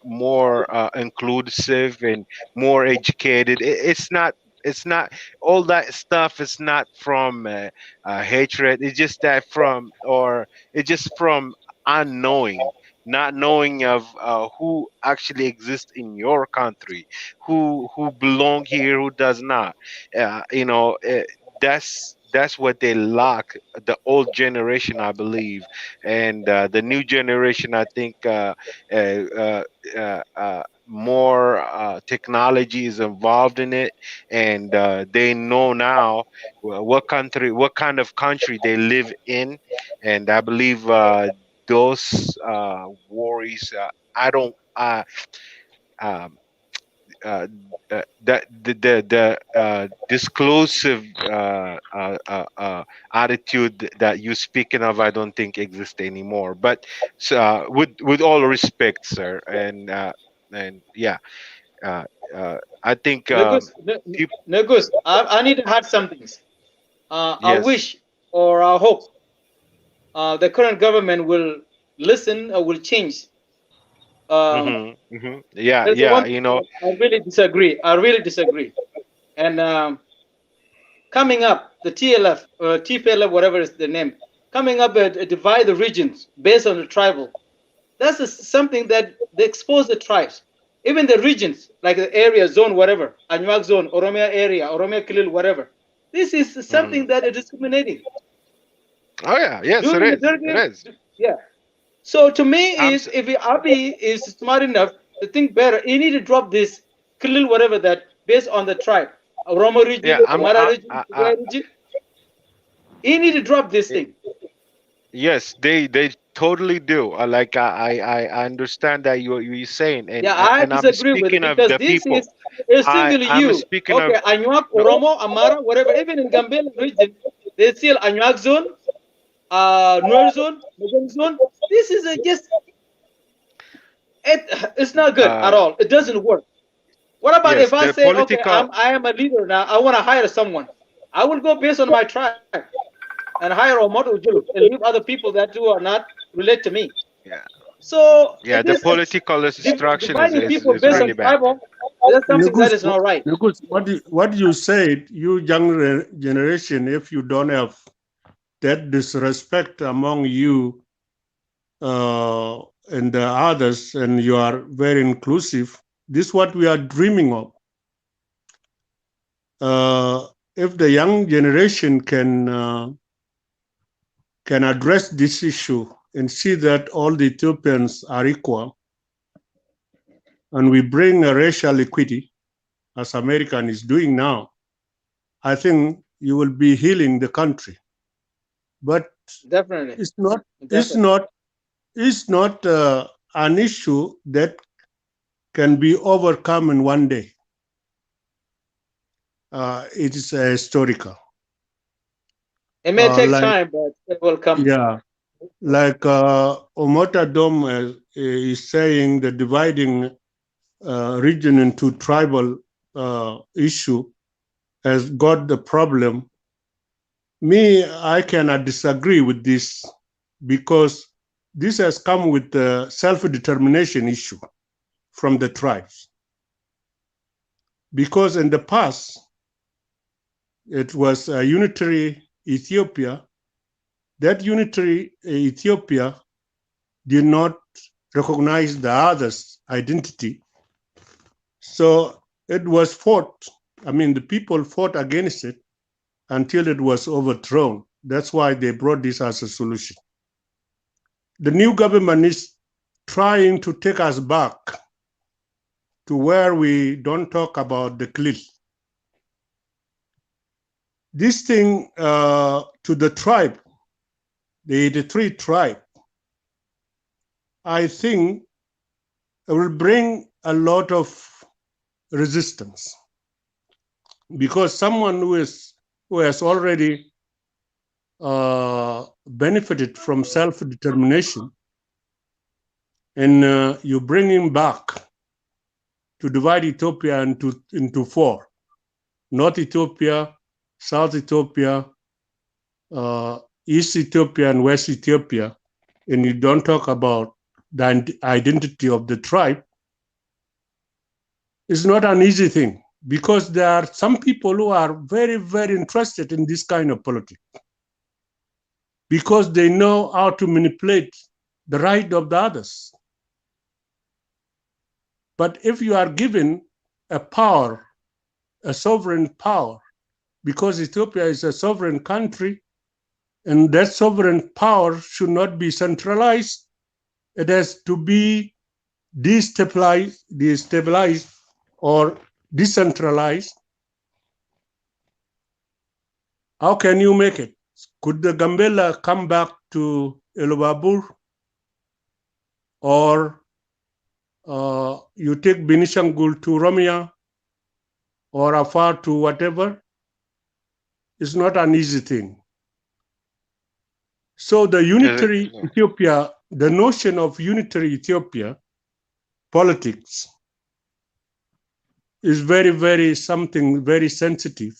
Speaker 7: inclusive and more educated. It's not all that stuff is not from hatred. It's just that from or it's just from unknowing, not knowing of who actually exists in your country, who belong here, who does not. You know, that's what they lack, the old generation, I believe. And the new generation, I think uh, uh, more technology is involved in it, and they know now what kind of country they live in. And I believe those worries, I don't um, that the disclosive attitude that you're speaking of, I don't think exists anymore. But with all respect, sir, and yeah, uh, I think
Speaker 5: Negus,
Speaker 7: peop-
Speaker 5: Negus, I need to add something. I
Speaker 7: yes.
Speaker 5: wish or I hope the current government will listen or will change. Um,
Speaker 7: Yeah,
Speaker 5: there's
Speaker 7: yeah,
Speaker 5: one
Speaker 7: you
Speaker 5: thing
Speaker 7: know.
Speaker 5: that I really disagree. I really disagree. And coming up, the TLF, TPLF, whatever is the name, coming up divide the regions based on the tribal. That's something that they expose the tribes, even the regions, like the area, zone, whatever, Anyuak zone, Oromia area, Oromia Kilil, whatever. This is something that is discriminating.
Speaker 7: Oh yeah, yes, it
Speaker 5: During the
Speaker 7: is. It
Speaker 5: Derby,
Speaker 7: is.
Speaker 5: yeah. So to me,
Speaker 7: I'm
Speaker 5: is if Abi is smart enough to think better, he need to drop this Kilil, whatever that, based on the tribe, Oromo
Speaker 7: yeah,
Speaker 5: region, Amara region, Tigray region. He need to drop this thing.
Speaker 7: yes, they totally do. Like I understand that you're saying,
Speaker 5: Yeah,
Speaker 7: and
Speaker 5: I
Speaker 7: I'm
Speaker 5: disagree with it
Speaker 7: speaking of
Speaker 5: because
Speaker 7: the
Speaker 5: this
Speaker 7: people.
Speaker 5: is simply
Speaker 7: I'm
Speaker 5: you.
Speaker 7: speaking
Speaker 5: Okay,
Speaker 7: of
Speaker 5: Anuak,
Speaker 7: no.
Speaker 5: Oromo, Amara, whatever. Even in Gambela region, they still Anuak zone, Nuer zone, Mugan zone. This is just it's not good at
Speaker 7: Uh,
Speaker 5: all. It doesn't work. What about
Speaker 7: yes,
Speaker 5: if I
Speaker 7: the
Speaker 5: say, okay,
Speaker 7: political.
Speaker 5: I am a leader now. I want to hire someone. I will go based on my tribe and hire a model Julu and leave other people that do are not relate to me.
Speaker 7: Yeah,
Speaker 5: So
Speaker 7: yeah, the
Speaker 5: this
Speaker 7: political destruction
Speaker 5: dividing people
Speaker 7: is
Speaker 5: based on
Speaker 7: really bad.
Speaker 5: tribal, that's something that
Speaker 6: Nugus,
Speaker 5: is not right.
Speaker 6: Nugus, what you said, you younger generation, if you don't have that disrespect among you and the others, and you are very inclusive, this is what we are dreaming of. If the young generation can address this issue and see that all the Ethiopians are equal, and we bring a racial equity, as American is doing now, I think you will be healing the country. But
Speaker 5: Definitely,
Speaker 6: it's not it's
Speaker 5: definitely.
Speaker 6: not it's not an issue that can be overcome in one day. It is historical.
Speaker 5: It may take
Speaker 6: Like
Speaker 5: time, but it will come.
Speaker 6: yeah, like Omota Dom is saying, the dividing region into tribal issue has got the problem. Me, I cannot disagree with this because this has come with the self-determination issue from the tribes. Because in the past, it was a unitary Ethiopia. That unitary Ethiopia did not recognize the other's identity. So it was fought. I mean, the people fought against it until it was overthrown. That's why they brought this as a solution. The new government is trying to take us back to where we don't talk about the cliff. This thing to the tribe, the 83 tribe, I think it will bring a lot of resistance because someone who has already benefited from self-determination and you bring him back to divide Ethiopia into four: North Ethiopia, South Ethiopia, uh, East Ethiopia, and West Ethiopia, and you don't talk about the identity of the tribe, it's not an easy thing because there are some people who are very, very interested in this kind of politics because they know how to manipulate the right of the others. But if you are given a power, a sovereign power, because Ethiopia is a sovereign country, and that sovereign power should not be centralized, it has to be destabilized or decentralized. How can you make it? Could the Gambela come back to Elubabur or you take Benishangul to Romia or Afar to whatever, it's not an easy thing. So the unitary Ethiopia, the notion of unitary Ethiopia politics is very, very something very sensitive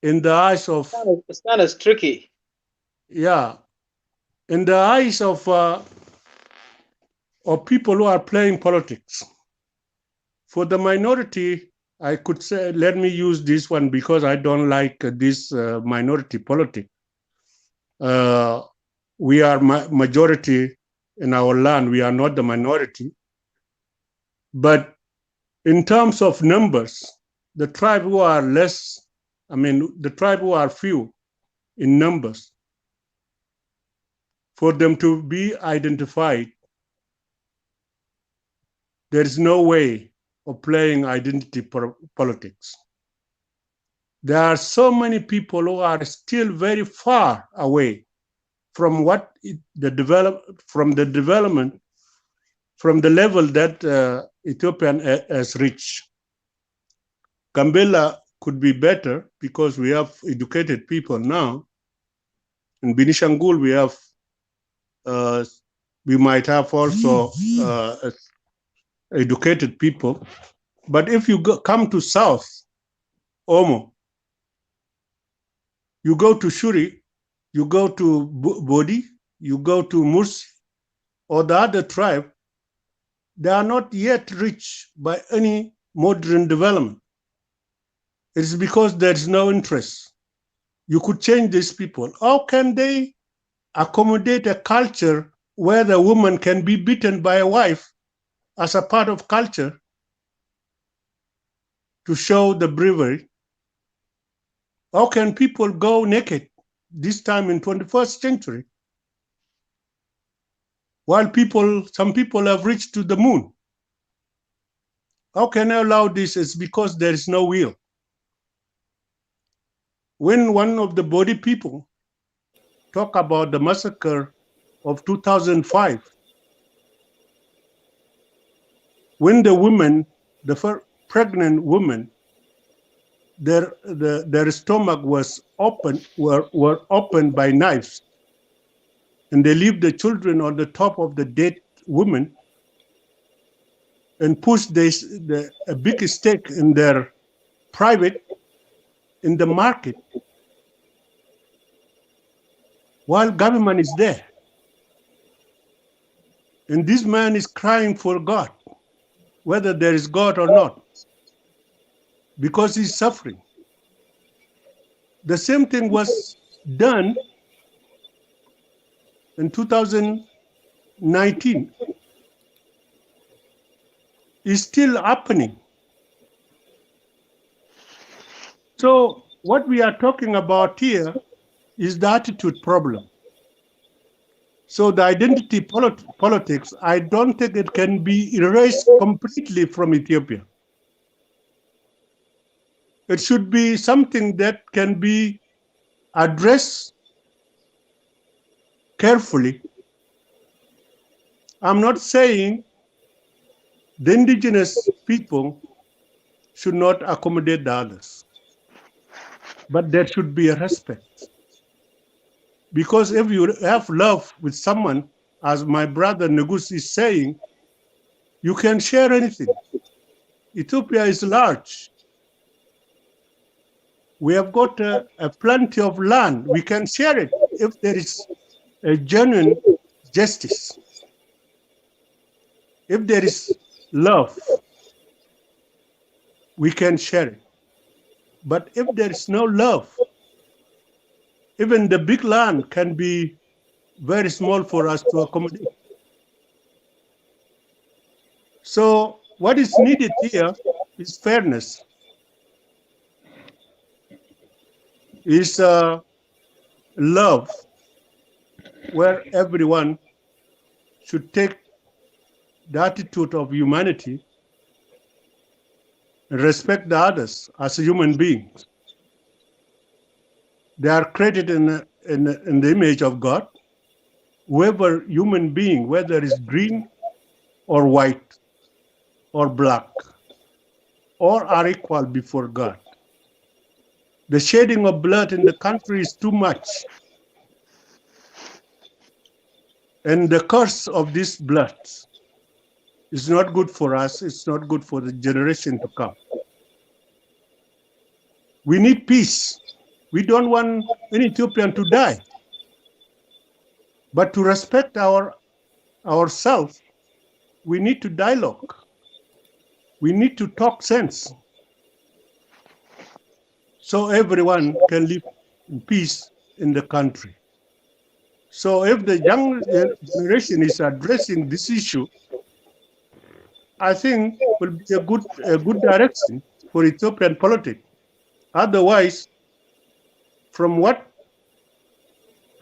Speaker 6: in the eyes of.
Speaker 5: It's kind of tricky.
Speaker 6: Yeah, in the eyes of people who are playing politics. For the minority, I could say, let me use this one because I don't like this minority politics. We are majority in our land. We are not the minority. But in terms of numbers, the tribe who are less, the tribe who are few in numbers, for them to be identified, there is no way of playing identity politics. There are so many people who are still very far away from the development, from the level that Ethiopian has reached. Gambela could be better because we have educated people now. In Benishangul, we might have also educated people. But if you come to South Omo, you go to Shuri, you go to Bodi, you go to Mursi, or the other tribe, they are not yet reached by any modern development. It's because there's no interest. You could change these people. How can they accommodate a culture where the woman can be beaten by a wife as a part of culture to show the bravery? How can people go naked this time in 21st century while some people have reached to the moon? How can I allow this? It's because there is no will. When one of the Bodi people talk about the massacre of 2005, when the women, the pregnant women, their stomach was open, were opened by knives, and they leave the children on the top of the dead woman and push a big stake in their private in the market while government is there. And this man is crying for God, whether there is God or not, because he's suffering. The same thing was done in 2019. It's still happening. So what we are talking about here is the attitude problem. So the identity politics, I don't think it can be erased completely from Ethiopia. It should be something that can be addressed carefully. I'm not saying the indigenous people should not accommodate the others, but there should be a respect. Because if you have love with someone, as my brother Negus is saying, you can share anything. Ethiopia is large. We have got a plenty of land. We can share it if there is a genuine justice. If there is love, we can share it. But if there is no love, even the big land can be very small for us to accommodate. So what is needed here is fairness, is love, where everyone should take the attitude of humanity and respect the others as human beings. They are created in the image of God. Whoever human being, whether it's green or white, or black, all are equal before God. The shedding of blood in the country is too much. And the curse of this blood is not good for us. It's not good for the generation to come. We need peace. We don't want any Ethiopian to die. But to respect ourselves, we need to dialogue. We need to talk sense. So everyone can live in peace in the country. So if the young generation is addressing this issue, I think will be a good direction for Ethiopian politics. Otherwise, from what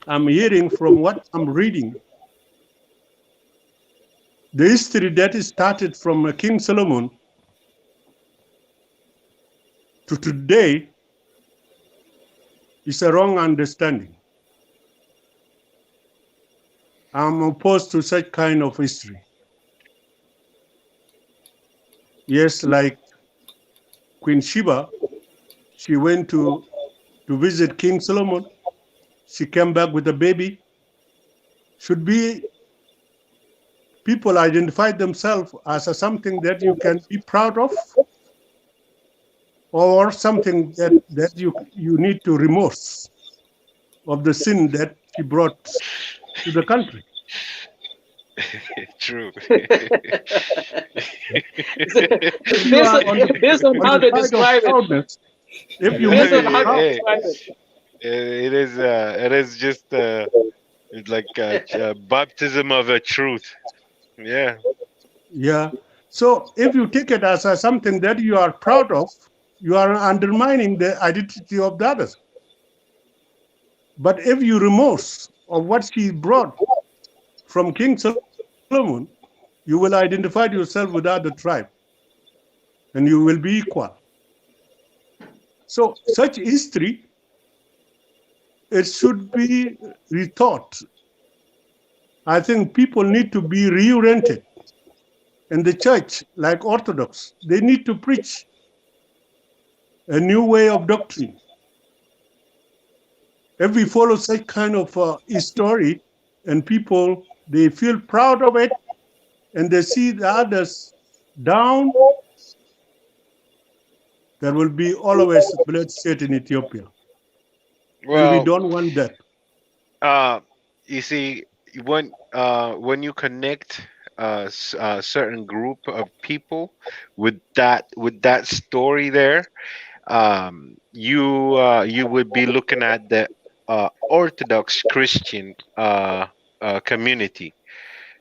Speaker 6: I'm hearing, from what I'm reading, the history that is started from King Solomon to today is a wrong understanding. I'm opposed to such kind of history. Yes, like Queen Sheba, she went to visit King Solomon. She came back with a baby. Should be people identify themselves as something that you can be proud of, or something that you need to remorse of the sin that she brought to the country.
Speaker 7: True.
Speaker 6: If you are on
Speaker 2: Based on how
Speaker 6: the
Speaker 2: they
Speaker 6: side of
Speaker 2: describe it,
Speaker 6: proudness, if you
Speaker 2: based
Speaker 6: make
Speaker 2: on
Speaker 6: it
Speaker 2: how they
Speaker 6: proud,
Speaker 7: Hey,
Speaker 2: describe it,
Speaker 7: it is just it's like a baptism of a truth. Yeah.
Speaker 6: yeah. So if you take it as something that you are proud of, you are undermining the identity of the others. But if you remorse of what she brought from King Solomon, you will identify yourself with other tribe, and you will be equal. So such history, it should be rethought. I think people need to be reoriented. And the church, like Orthodox, they need to preach a new way of doctrine. If we follow such kind of story, and people, they feel proud of it, and they see the others down, there will be always bloodshed in Ethiopia. And we
Speaker 7: Well,
Speaker 6: don't want that.
Speaker 7: uh, you see, when you connect a certain group of people with that story there, you would be looking at the Orthodox Christian community,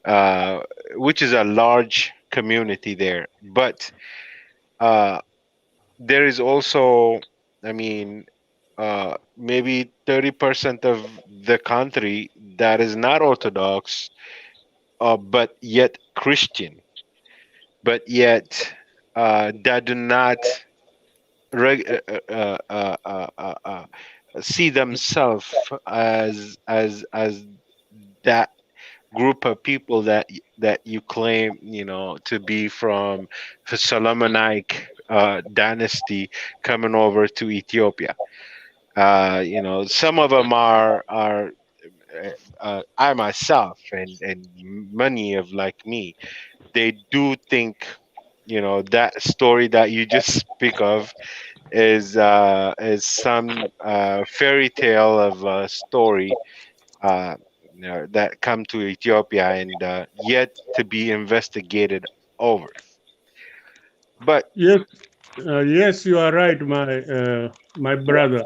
Speaker 7: uh, which is a large community there. But uh, there is also, I mean, maybe 30% of the country that is not Orthodox, but yet Christian, but yet that do not reg- see themselves as that group of people that you claim, to be from the Solomonic dynasty coming over to Ethiopia. Some of them are I myself and many of like me, they do think, that story that you just speak of is some fairy tale of a story, uh, that come to Ethiopia and yet to be investigated over. But
Speaker 6: Yes, yes, you are right, my brother.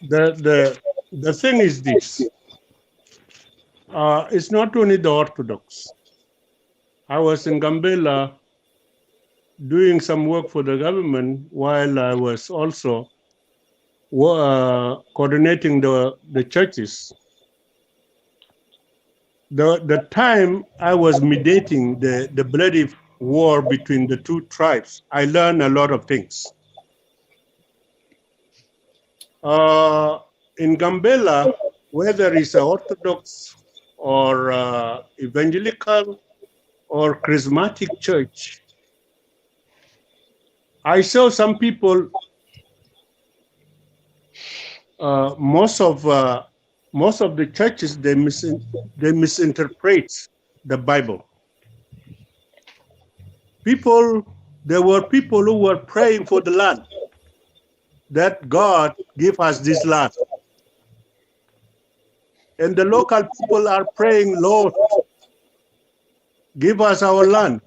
Speaker 6: The thing is this: it's not only the Orthodox. I was in Gambela doing some work for the government while I was also coordinating the churches. The time I was mediating the bloody war between the two tribes, I learned a lot of things. In Gambela, whether it's Orthodox or evangelical or charismatic church, I saw some people, most of the churches, they misinterpret the Bible. There were people who were praying for the land, that God give us this land. And the local people are praying, Lord, give us our land.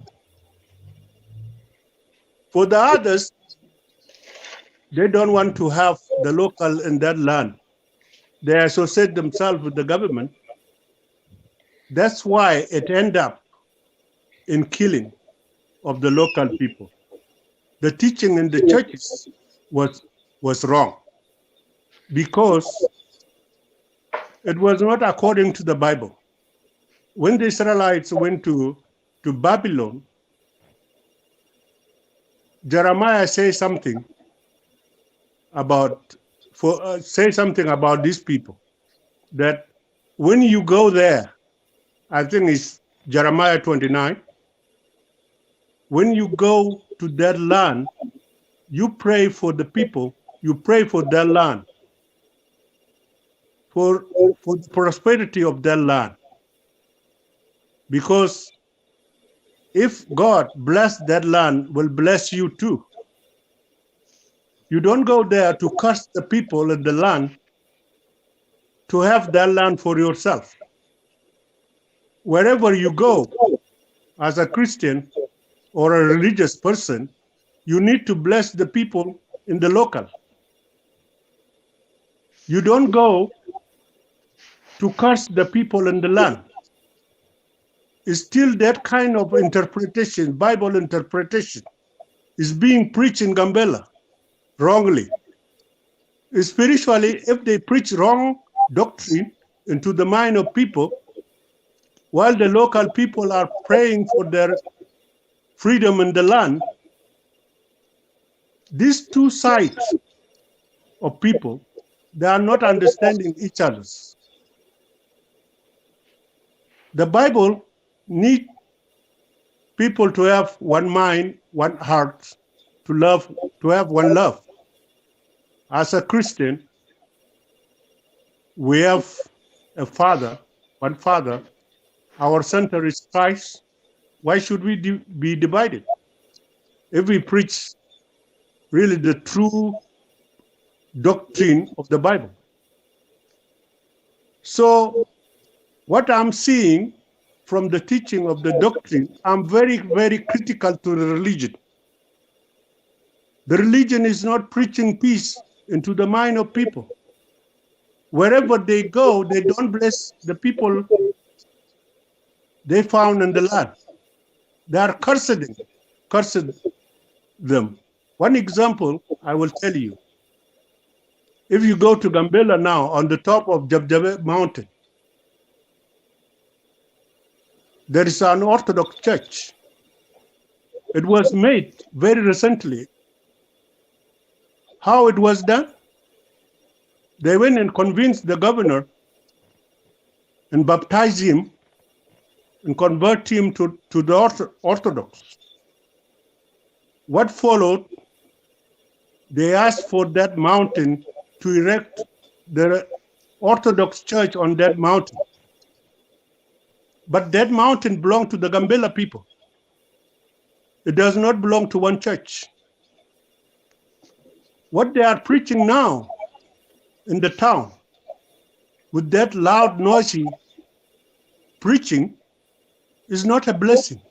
Speaker 6: For the others, they don't want to have the local in that land. They associate themselves with the government. That's why it ended up in killing of the local people. The teaching in the churches was wrong, because it was not according to the Bible. When the Israelites went to Babylon, Jeremiah says something about these people, that when you go there, I think it's Jeremiah 29, when you go to that land, you pray for the people, you pray for that land, for the prosperity of that land. Because if God bless that land, will bless you too. You don't go there to curse the people in the land to have that land for yourself. Wherever you go, as a Christian or a religious person, you need to bless the people in the local. You don't go to curse the people in the land. It's still that kind of interpretation, Bible interpretation, is being preached in Gambela wrongly. Spiritually, if they preach wrong doctrine into the mind of people, while the local people are praying for their freedom in the land, these two sides of people, they are not understanding each other. The Bible needs people to have one mind, one heart, to have one love. As a Christian, we have a Father, one Father. Our center is Christ. Why should we be divided? If we preach really the true doctrine of the Bible. So what I'm seeing from the teaching of the doctrine, I'm very, very critical to the religion. The religion is not preaching peace into the mind of people. Wherever they go, they don't bless the people they found in the land. They are cursing them. One example I will tell you. If you go to Gambela now, on the top of Jabjabe mountain, there is an Orthodox church. It was made very recently. How it was done? They went and convinced the governor and baptized him and convert him to the Orthodox. What followed? They asked for that mountain to erect the Orthodox church on that mountain. But that mountain belonged to the Gambela people. It does not belong to one church. What they are preaching now in the town, with that loud, noisy preaching, is not a blessing.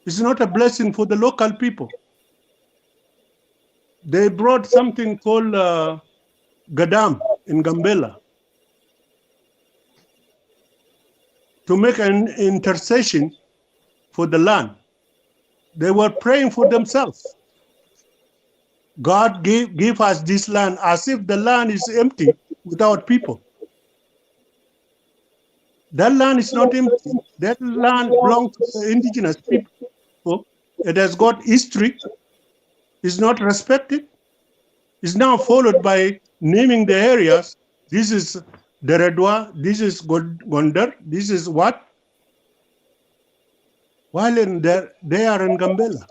Speaker 6: It's not a blessing for the local people. They brought something called Gadam in Gambela to make an intercession for the land. They were praying for themselves. God gave us this land, as if the land is empty without people. That land is not empty. That land belongs to the indigenous people. It has got history. It's not respected. It's now followed by naming the areas. This is Deredwa, this is Gondar, this is what? while they are in Gambela.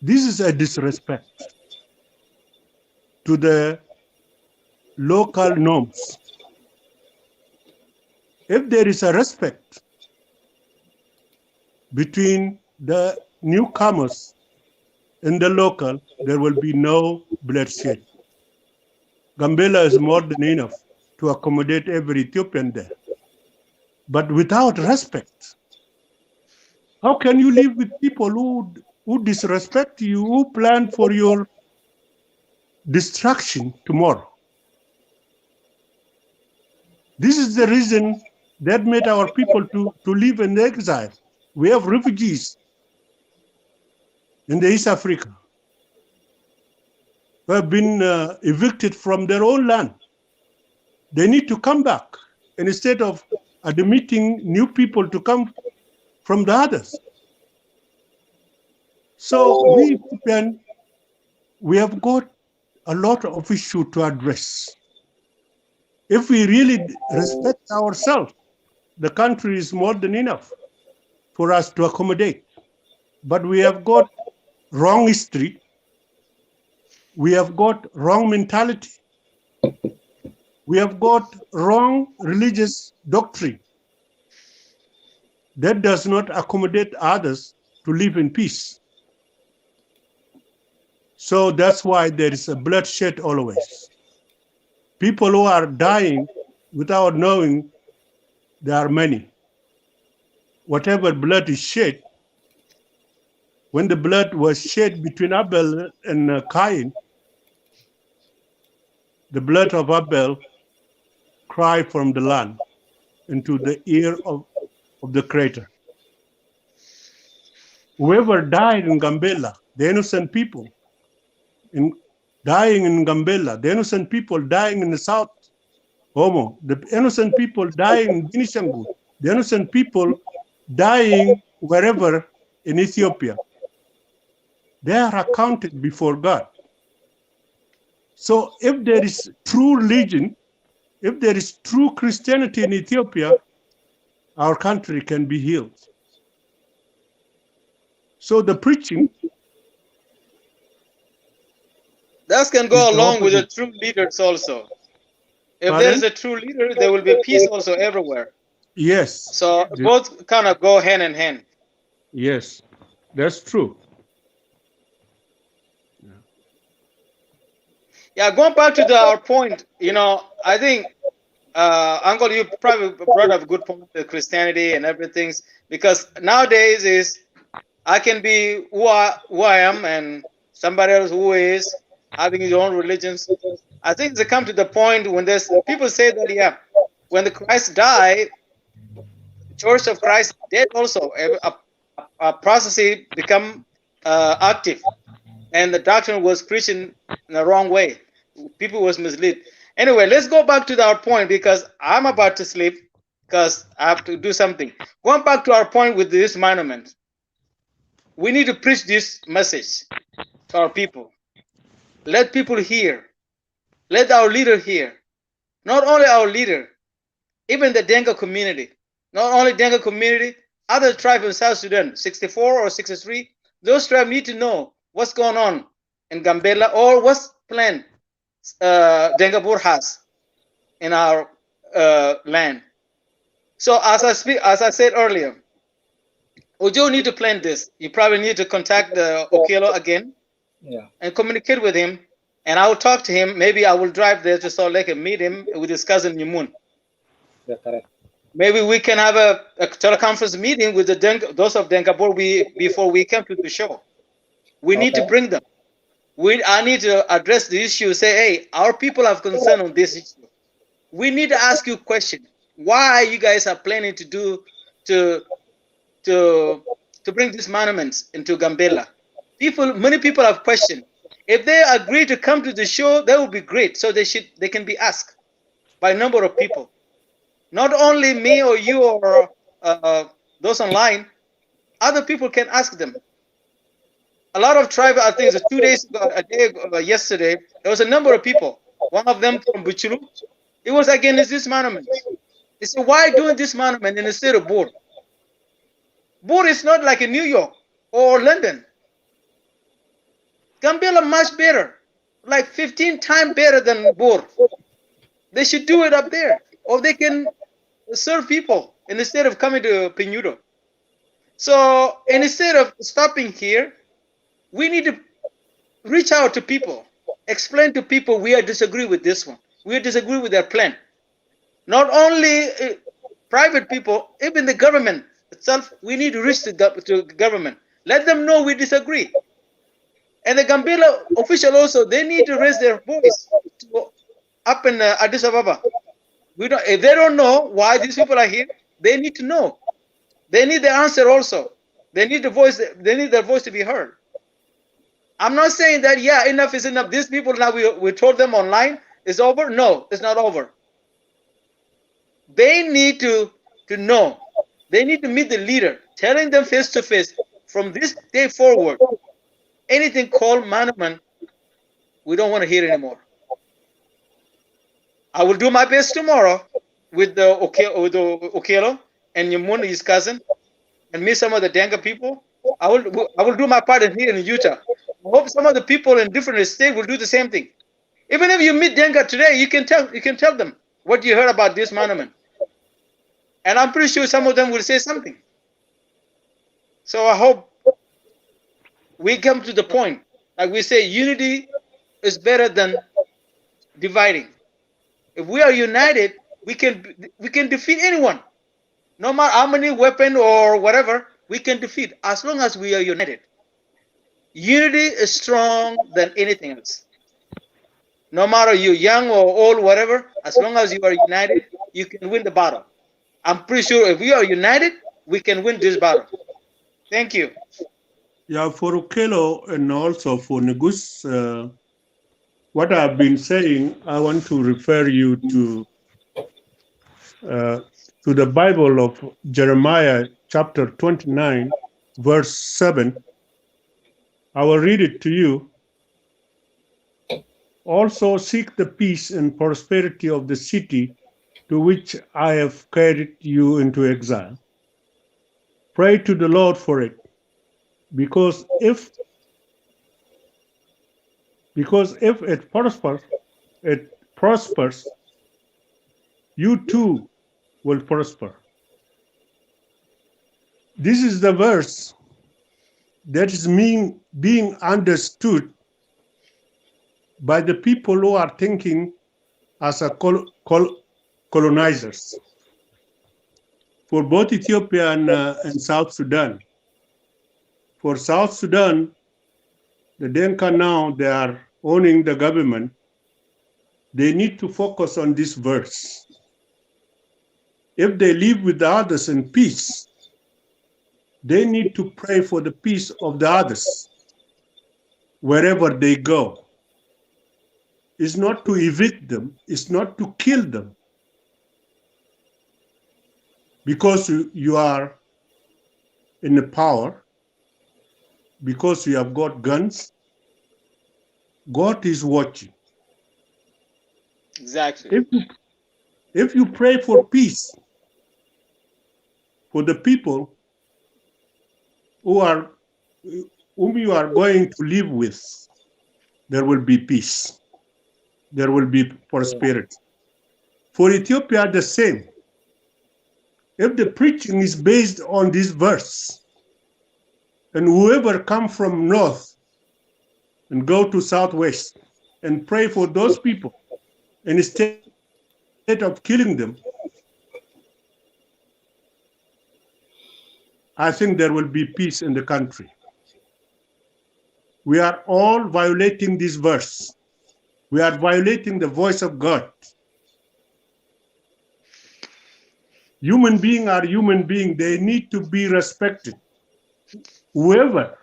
Speaker 6: This is a disrespect to the local norms. If there is a respect between the newcomers and the local, there will be no bloodshed. Gambela is more than enough to accommodate every Ethiopian there. But without respect, how can you live with people who disrespect you, who plan for your destruction tomorrow? This is the reason that made our people to live in exile. We have refugees in the East Africa who have been evicted from their own land. They need to come back instead of admitting new people to come from the others. So we have got a lot of issues to address. If we really respect ourselves, the country is more than enough for us to accommodate. But we have got wrong history. We have got wrong mentality. We have got wrong religious doctrine that does not accommodate others to live in peace. So that's why there is a bloodshed always. People who are dying without knowing there are many. Whatever blood is shed, when the blood was shed between Abel and Cain, the blood of Abel cried from the land into the ear of the Creator. Whoever died in Gambela, the innocent people dying in Gambela, the innocent people dying in the South Omo, the innocent people dying in Binishangu, the innocent people dying wherever in Ethiopia, they are accounted before God. So if there is true religion, if there is true Christianity in Ethiopia, our country can be healed. So the preaching
Speaker 5: that can go along with the true leaders also. If there is a true leader, there will be peace also everywhere.
Speaker 6: Yes.
Speaker 5: So both kind of go hand in hand.
Speaker 6: Yes, that's true.
Speaker 5: Yeah, going back to our point, I think, Uncle, you probably brought up a good point with Christianity and everything, because nowadays is I can be who I am and somebody else who is having his own religions. I think they come to the point when there's people say that, yeah, when the Christ died, the Church of Christ dead also, a prophecy become active, and the doctrine was preaching in the wrong way. People was misled. Anyway, let's go back to our point, because I'm about to sleep because I have to do something. Going back to our point with this monument, we need to preach this message to our people. Let people hear. Let our leader hear. Not only our leader, even the Dinka community. Not only Dinka community, other tribes in South Sudan, 64 or 63, those tribes need to know what's going on in Gambela or what's planned Dengabur has in our land. So as I said earlier, Ojo need to plan this. You probably need to contact the Okelo again, and communicate with him. And I will talk to him. Maybe I will drive there to Salt Lake and meet him with his cousin Yumun.
Speaker 3: Yeah, correct.
Speaker 5: Maybe we can have a teleconference meeting with those of Denkabur before we come to the show. We need to bring them. I need to address the issue. Say, hey, our people have concern on this issue. We need to ask you a question. Why you guys are planning to do to bring these monuments into Gambela? Many people have questioned. If they agree to come to the show, that would be great. So they can be asked by a number of people. Not only me or you or those online, other people can ask them. A lot of tribes, I think it's 2 days ago, a day ago, yesterday, there was a number of people. One of them from Buchulu, it was against this monument. They said, why doing this monument in the state of board? Bor is not like in New York or London. Gambela much better, like 15 times better than Bor. They should do it up there, or they can serve people instead of coming to Pinyudo. So instead of stopping here, we need to reach out to people, explain to people we are disagree with this one. We disagree with their plan. Not only private people, even the government itself, we need to reach to government. Let them know we disagree. And the Gambela official also, they need to raise their voice up in Addis Ababa. If they don't know why these people are here, they need to know. They need the answer also. They need the voice. They need their voice to be heard. I'm not saying that enough is enough. These people now we told them online it's over. No, it's not over. They need to know. They need to meet the leader, telling them face to face from this day forward. Anything called monument, we don't want to hear anymore. I will do my best tomorrow with the Okelo and Yamun, his cousin, and meet some of the Denga people. I will do my part here in Utah. I hope some of the people in different states will do the same thing. Even if you meet Denga today, you can tell them what you heard about this monument. And I'm pretty sure some of them will say something. So I hope we come to the point, like we say, unity is better than dividing. If we are united, we can defeat anyone. No matter how many weapons or whatever, we can defeat as long as we are united. Unity is strong than anything else. No matter you're young or old, whatever, as long as you are united, you can win the battle. I'm pretty sure if we are united, we can win this battle. Thank you.
Speaker 6: Yeah, for Okelo and also for Negus, what I've been saying, I want to refer you to the Bible of Jeremiah chapter 29, verse 7. I will read it to you. Also seek the peace and prosperity of the city to which I have carried you into exile. Pray to the Lord for it, because if it prospers, you too will prosper. This is the verse that is being understood by the people who are thinking as a colonizers for both Ethiopia and South Sudan. For South Sudan, the Denka now, they are owning the government. They need to focus on this verse. If they live with the others in peace, they need to pray for the peace of the others wherever they go. It's not to evict them, it's not to kill them. Because you are in the power, because you have got guns, God is watching.
Speaker 5: Exactly.
Speaker 6: If you pray for peace for the people whom you are going to live with, there will be peace. There will be prosperity. For Ethiopia, the same. If the preaching is based on this verse, and whoever come from north and go to southwest and pray for those people, and instead of killing them, I think there will be peace in the country. We are all violating this verse. We are violating the voice of God. Human beings are human beings. They need to be respected. Whoever,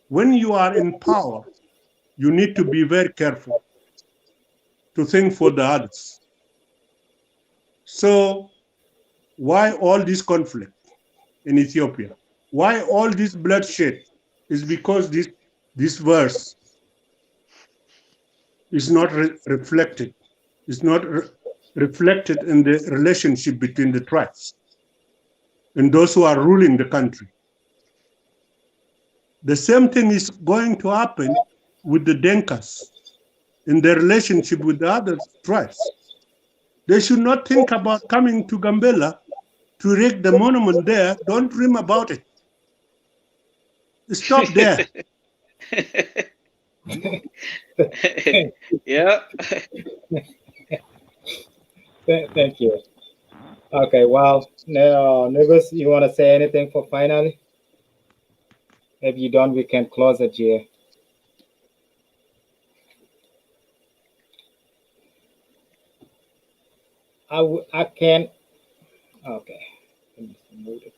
Speaker 6: when you are in power, you need to be very careful to think for the others. So why all this conflict in Ethiopia? Why all this bloodshed? Is because this verse is not reflected. It's not reflected in the relationship between the tribes. and those who are ruling the country. The same thing is going to happen with the Denkas in their relationship with the other tribes. They should not think about coming to Gambela to erect the monument there. Don't dream about it. Stop there.
Speaker 5: Yeah.
Speaker 3: Thank you. Okay, well, now, Negus, you want to say anything for finally? If you don't, we can close it here. I can. Okay. Let me move it.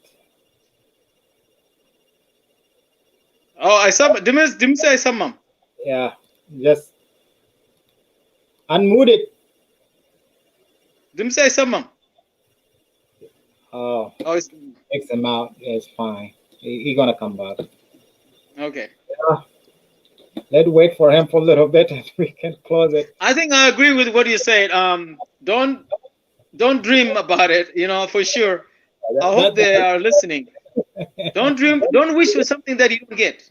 Speaker 5: Oh, I saw. Dim say some.
Speaker 3: Yeah, just unmute it.
Speaker 5: Dim say some.
Speaker 3: Oh,
Speaker 5: Oh, it's
Speaker 3: X him out. Yeah, it's fine. He's gonna come back.
Speaker 5: okay.
Speaker 3: Yeah, let's wait for him for a little bit and we can close it.
Speaker 5: I think I agree with what you said. Don't dream about it. You know, for sure. I hope they are listening. Don't dream. Don't wish for something that you don't get.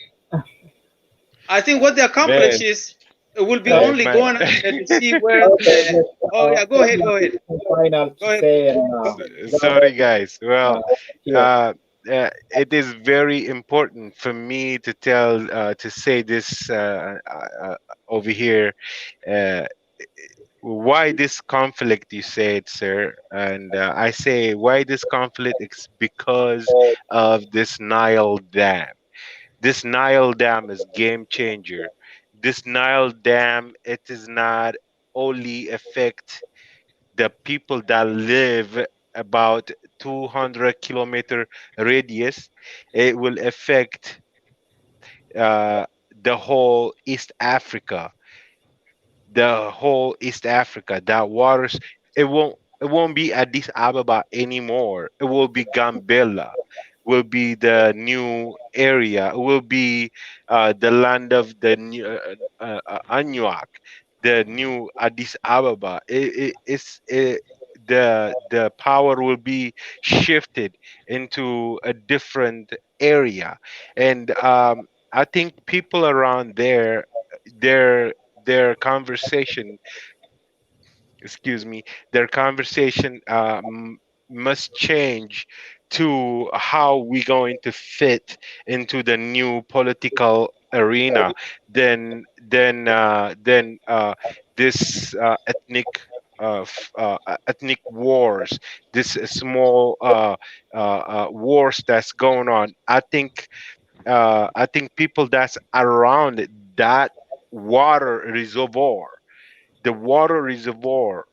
Speaker 5: I think what they accomplish
Speaker 7: Man,
Speaker 5: is it will be only
Speaker 7: man.
Speaker 5: going out there to see where.
Speaker 3: Okay,
Speaker 5: Oh yeah, go ahead. Go ahead.
Speaker 3: final
Speaker 5: Go
Speaker 3: to
Speaker 5: ahead.
Speaker 3: say and
Speaker 7: Sorry, guys. Well,
Speaker 3: here.
Speaker 7: it is very important for me to to say this over here. Uh, why this conflict, you said, sir? And I say, why this conflict? It's because of this Nile Dam. This Nile Dam is game changer. This Nile Dam, it is not only affect the people that live about 200-kilometer radius. It will affect uh, the whole East Africa, that waters. It won't be Addis Ababa anymore. It will be Gambela, will be the new area. It will be the land of the new Anuak, the new Addis Ababa. The power will be shifted into a different area, and I think people around there, their their conversation excuse me, their conversation must change to how we going to fit into the new political arena. Then this ethnic wars, this small wars that's going on. I think people that's around that water reservoir, the water reservoir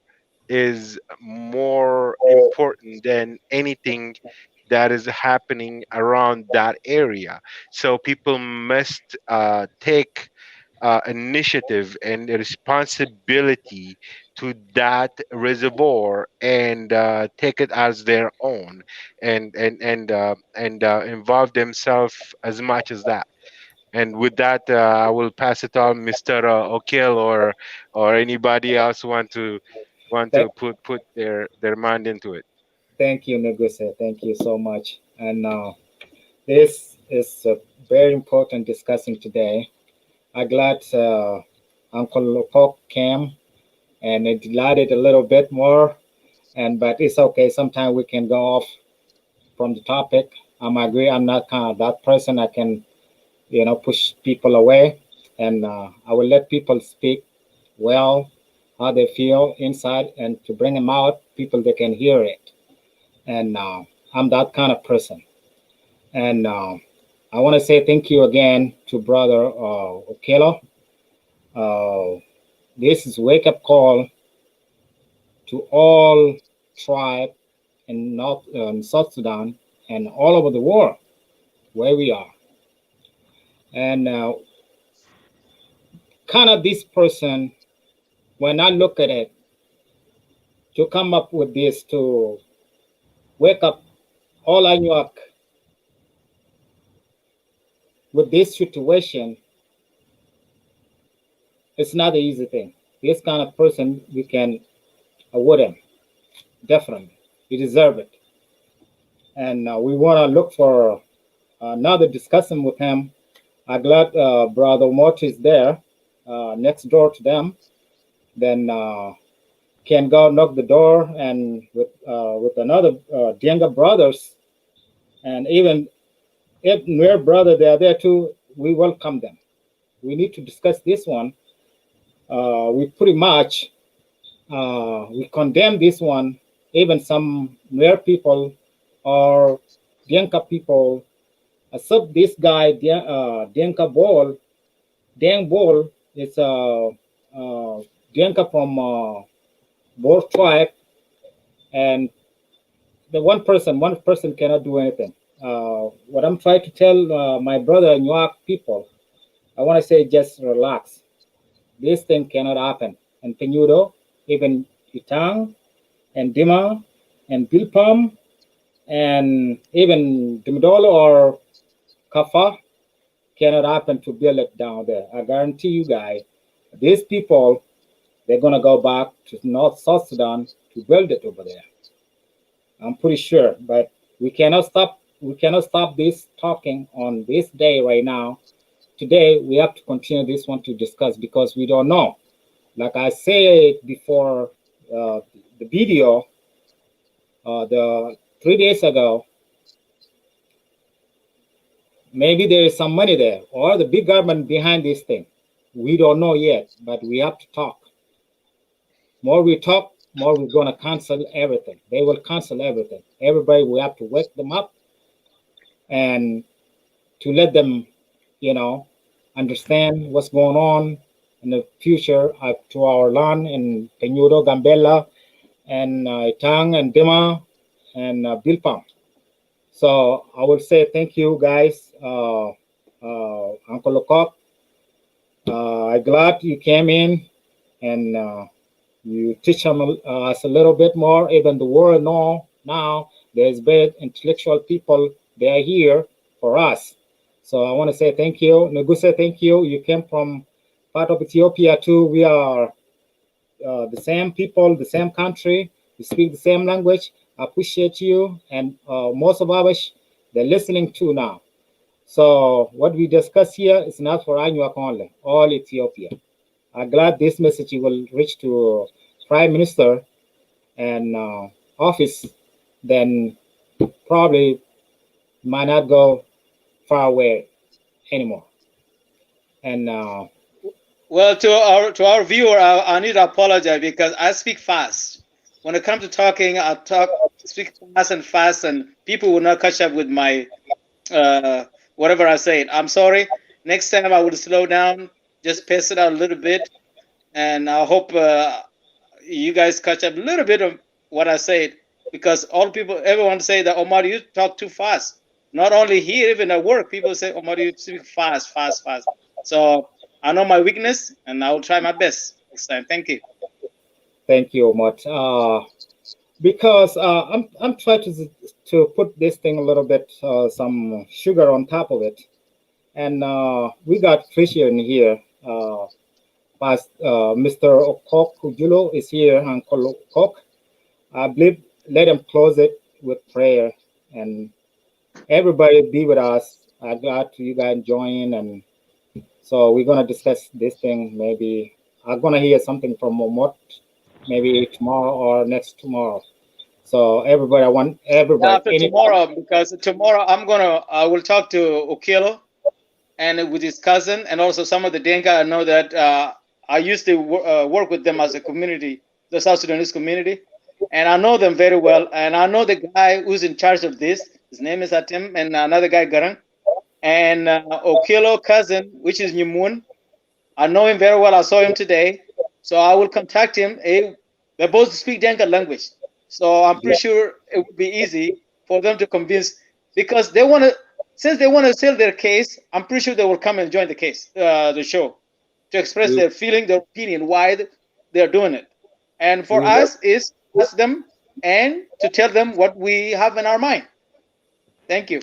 Speaker 7: is more important than anything that is happening around that area. So people must take initiative and responsibility to that reservoir and take it as their own, and involve themselves as much as that. And with that, I will pass it on, Mr. Okil, or anybody else want to
Speaker 3: Thank,
Speaker 7: put their mind into it.
Speaker 3: thank you, Neguse. Thank you so much. And this is a very important discussing today. I'm glad Uncle Lokok came and it dilated a little bit more. And but it's okay. Sometimes we can go off from the topic. I'm agree. I'm not kind of that person. I can push people away, and I will let people speak well how they feel inside, and to bring them out, people they can hear it. And I'm that kind of person. And I want to say thank you again to Brother Okelo. Uh, this is wake up call to all tribe in North South Sudan and all over the world where we are. And kind of this person, when I look at it, to come up with this, to wake up all Anuak with this situation, it's not an easy thing. This kind of person, we can award him, definitely. He deserve it. and we want to look for another discussion with him. I'm glad Brother Mort is there next door to them. Then can go knock the door and with another younger brothers, and even if near brother they are there too, we welcome them. We need to discuss this one. We pretty much we condemn this one. Even some near people or Dinka people accept this guy Dinka Ball. Dang Ball is Dinka from Ball tribe, and the one person cannot do anything. What I'm trying to tell my brother New York people, I want to say just relax. This thing cannot happen. And Pinyudo, even Itang and Dima and Bilpam and even Dimdolo or Kafa cannot happen to build it down there. I guarantee you guys, these people, they're going to go back to North South Sudan to build it over there. I'm pretty sure, but we cannot stop. We cannot stop this talking on this day right now. Today we have to continue this one to discuss because we don't know. Like I said before, the video, the 3 days ago, maybe there is some money there or the big government behind this thing. We don't know yet, but we have to talk. More we talk, more we're going to cancel everything. They will cancel everything. Everybody, we have to wake them up and to let them, understand what's going on in the future to our land in Pinyudo, Gambella, and Itang and Dima and Bilpam. So I will say thank you guys, Uncle Lecoq. I'm glad you came in and you teach us a little bit more. Even the world know now there's very intellectual people. They are here for us. So I want to say thank you. Nuguse, thank you. You came from part of Ethiopia too. We are the same people, the same country. We speak the same language. I appreciate you. And most of us, they're listening too now. So what we discuss here is not for Anuak only, all Ethiopia. I'm glad this message will reach to Prime Minister and office, then probably might not go far away anymore. And
Speaker 5: well, to our viewer, I need to apologize because I speak fast. When it comes to talking, speak fast, and people will not catch up with my whatever I say. I'm sorry. Next time I will slow down, just pace it out a little bit, and I hope you guys catch up a little bit of what I said, because everyone say that Omar, you talk too fast. Not only here, even at work, people say, Omar, you speak fast. So I know my weakness, and I will try my best next time. Thank you.
Speaker 3: Thank you much. Because I'm trying to put this thing a little bit some sugar on top of it, and we got Christian here. Past Mr. Okok Julo is here, Uncle Okok. I believe let him close it with prayer, and everybody be with us. I'm glad you guys join, and so we're gonna discuss this thing. Maybe I'm gonna hear something from Momot, maybe tomorrow or next tomorrow. So everybody, I want everybody.
Speaker 5: After tomorrow, because tomorrow I will talk to Okelo and with his cousin, and also some of the Denka. I know that I used to work with them as a community, the South Sudanese community, and I know them very well. And I know the guy who's in charge of this. His name is Atim, and another guy Garang, and Okelo cousin, which is Nyamun. I know him very well. I saw him today, so I will contact him. They both speak Denka language, so I'm pretty sure it would be easy for them to convince, because they want to. Since they want to sell their case, I'm pretty sure they will come and join the case, the show, to express their feeling, their opinion, why they're doing it. And for us is ask them and to tell them what we have in our mind. Thank you.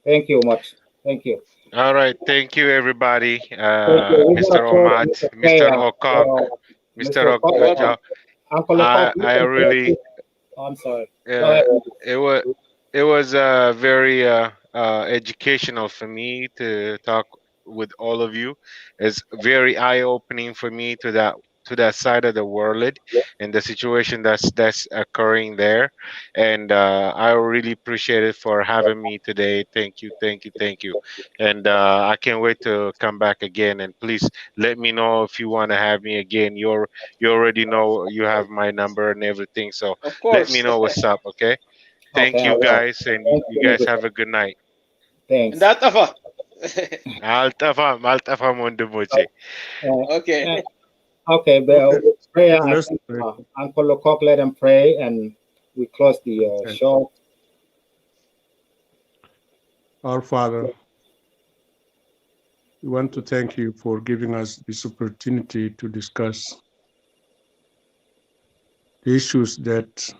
Speaker 3: Thank you much. Thank you.
Speaker 7: All right. Thank you, everybody. Mr. Omad, Mr. Okok, Mr. Okok.
Speaker 3: Uncle Okok,
Speaker 7: I really.
Speaker 3: I'm sorry.
Speaker 7: It was It was very educational for me to talk with all of you. It's very eye opening for me to that side of the world and the situation that's occurring there. And I really appreciate it for having me today. Thank you, thank you, thank you. And I can't wait to come back again. And please let me know if you want to have me again. You already know you have my number and everything. So
Speaker 5: Of
Speaker 7: let me
Speaker 5: course.
Speaker 7: know what's up. Okay.
Speaker 3: Okay,
Speaker 7: Thank
Speaker 3: I
Speaker 7: you
Speaker 3: will.
Speaker 7: guys, and
Speaker 3: Thank
Speaker 7: you
Speaker 3: you.
Speaker 7: guys have a good night.
Speaker 5: And
Speaker 3: Thanks.
Speaker 5: that of a-
Speaker 7: Alta fam on the moche.
Speaker 3: Uh,
Speaker 5: Okay.
Speaker 3: uh, okay,
Speaker 6: Okay,
Speaker 3: well, prayer. I
Speaker 6: let's
Speaker 3: think
Speaker 6: pray.
Speaker 3: Uncle Lecoq let him pray, and we close the
Speaker 6: Okay.
Speaker 3: show.
Speaker 6: Our Father, we want to thank you for giving us this opportunity to discuss the issues that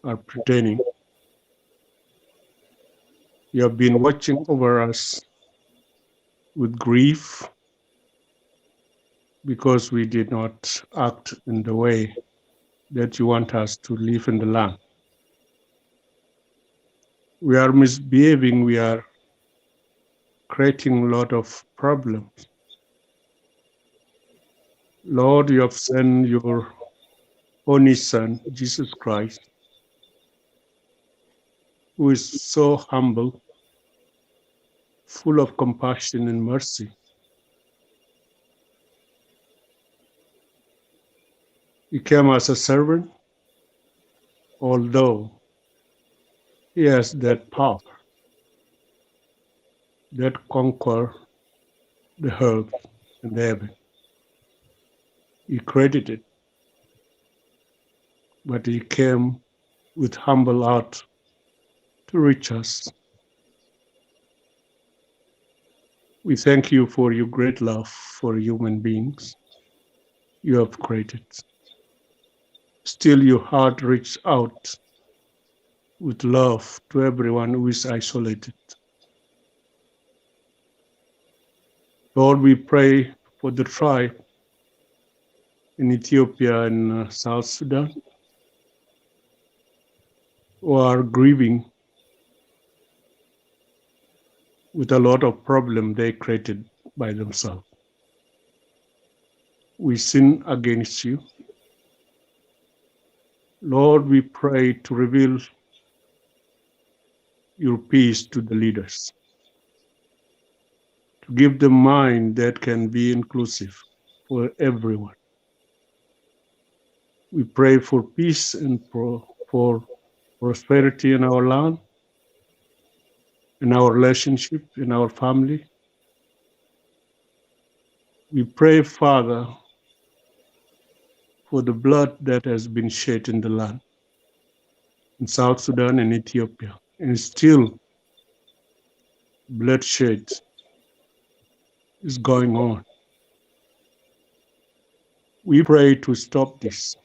Speaker 6: are pertaining. You have been watching over us with grief because we did not act in the way that you want us to live in the land. We are misbehaving, we are creating a lot of problems. Lord, you have sent your only Son, Jesus Christ, who is so humble, full of compassion and mercy. He came as a servant, although he has that power that conquer the earth and the heaven. He created it, but he came with humble heart to reach us. We thank you for your great love for human beings you have created. Still, your heart reaches out with love to everyone who is isolated. Lord, we pray for the tribe in Ethiopia and South Sudan who are grieving with a lot of problems they created by themselves. We sin against you. Lord, we pray to reveal your peace to the leaders, to give them mind that can be inclusive for everyone. We pray for peace and for prosperity in our land, in our relationship, in our family. We pray, Father, for the blood that has been shed in the land, in South Sudan and Ethiopia, and still bloodshed is going on. We pray to stop this,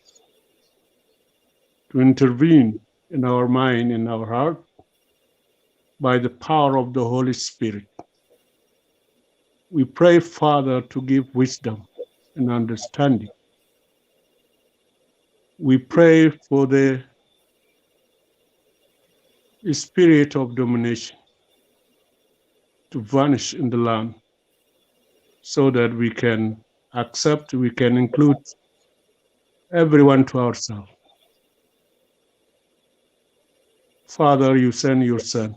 Speaker 6: to intervene in our mind, in our heart, by the power of the Holy Spirit. We pray, Father, to give wisdom and understanding. We pray for the spirit of domination to vanish in the land so that we can accept, we can include everyone to ourselves. Father, you send your Son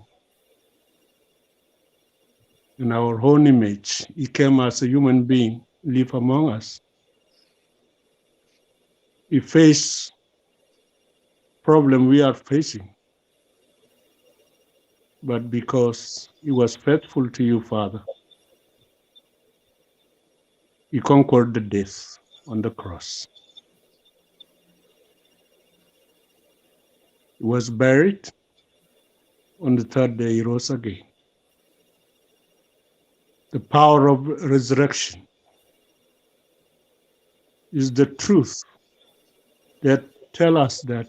Speaker 6: in our own image. He came as a human being, live among us. He faced problem we are facing, but because he was faithful to you, Father, he conquered the death on the cross. He was buried. On the third day, he rose again. The power of resurrection is the truth that tell us that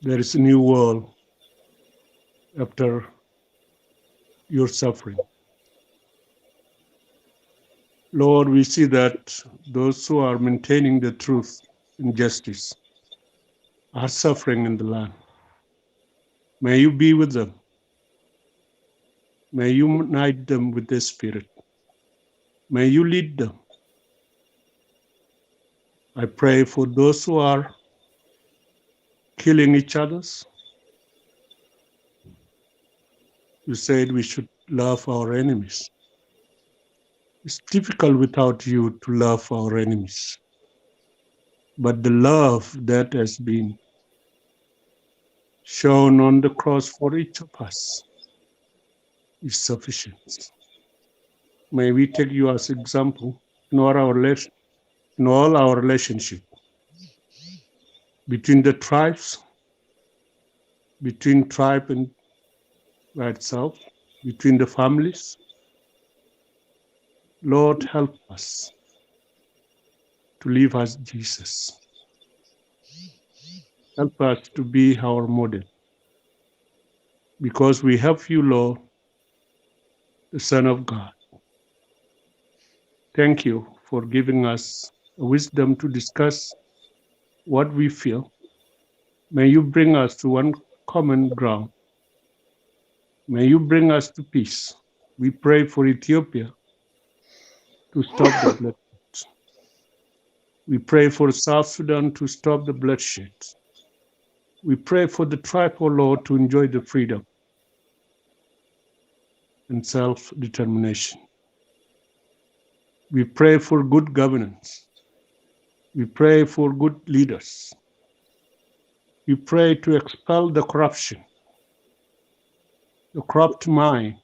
Speaker 6: there is a new world after your suffering. Lord, we see that those who are maintaining the truth and justice are suffering in the land. May you be with them. May you unite them with the Spirit. May you lead them. I pray for those who are killing each other. You said we should love our enemies. It's difficult without you to love our enemies. But the love that has been shown on the cross for each of us is sufficient. May we take you as example in all our relationship between the tribes, between tribe and by itself, between the families. Lord, help us to live as Jesus. Help us to be our model. Because we have you, Lord, the Son of God. Thank you for giving us wisdom to discuss what we feel. May you bring us to one common ground. May you bring us to peace. We pray for Ethiopia to stop the bloodshed. We pray for South Sudan to stop the bloodshed. We pray for the tribe, O Lord, to enjoy the freedom and self-determination. We pray for good governance. We pray for good leaders. We pray to expel the corruption, the corrupt mind,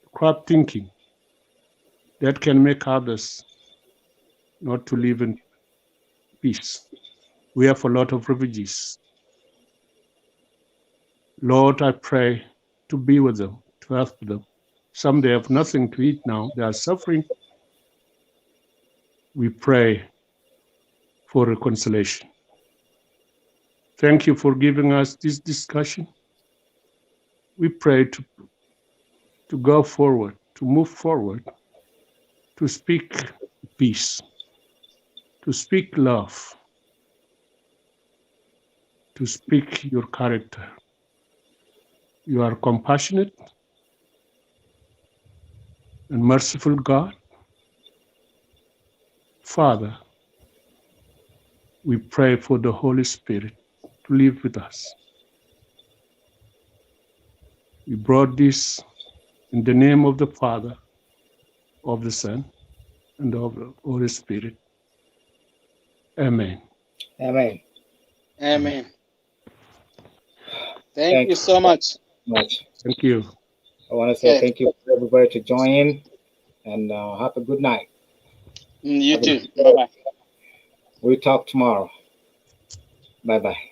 Speaker 6: the corrupt thinking that can make others not to live in peace. We have a lot of refugees. Lord, I pray to be with them, to help them. Some they have nothing to eat now. They are suffering. We pray for reconciliation. Thank you for giving us this discussion. We pray to go forward, to move forward, to speak peace, to speak love, to speak your character. You are compassionate and merciful God. Father, we pray for the Holy Spirit to live with us. We brought this in the name of the Father, of the Son, and of the Holy Spirit. Amen.
Speaker 3: Amen.
Speaker 5: Amen. Thank you so much.
Speaker 6: Thank you.
Speaker 3: I want to say
Speaker 5: Okay.
Speaker 3: thank you for everybody to join in, and have a good night.
Speaker 5: You too. Bye-bye.
Speaker 3: We'll talk tomorrow. Bye-bye.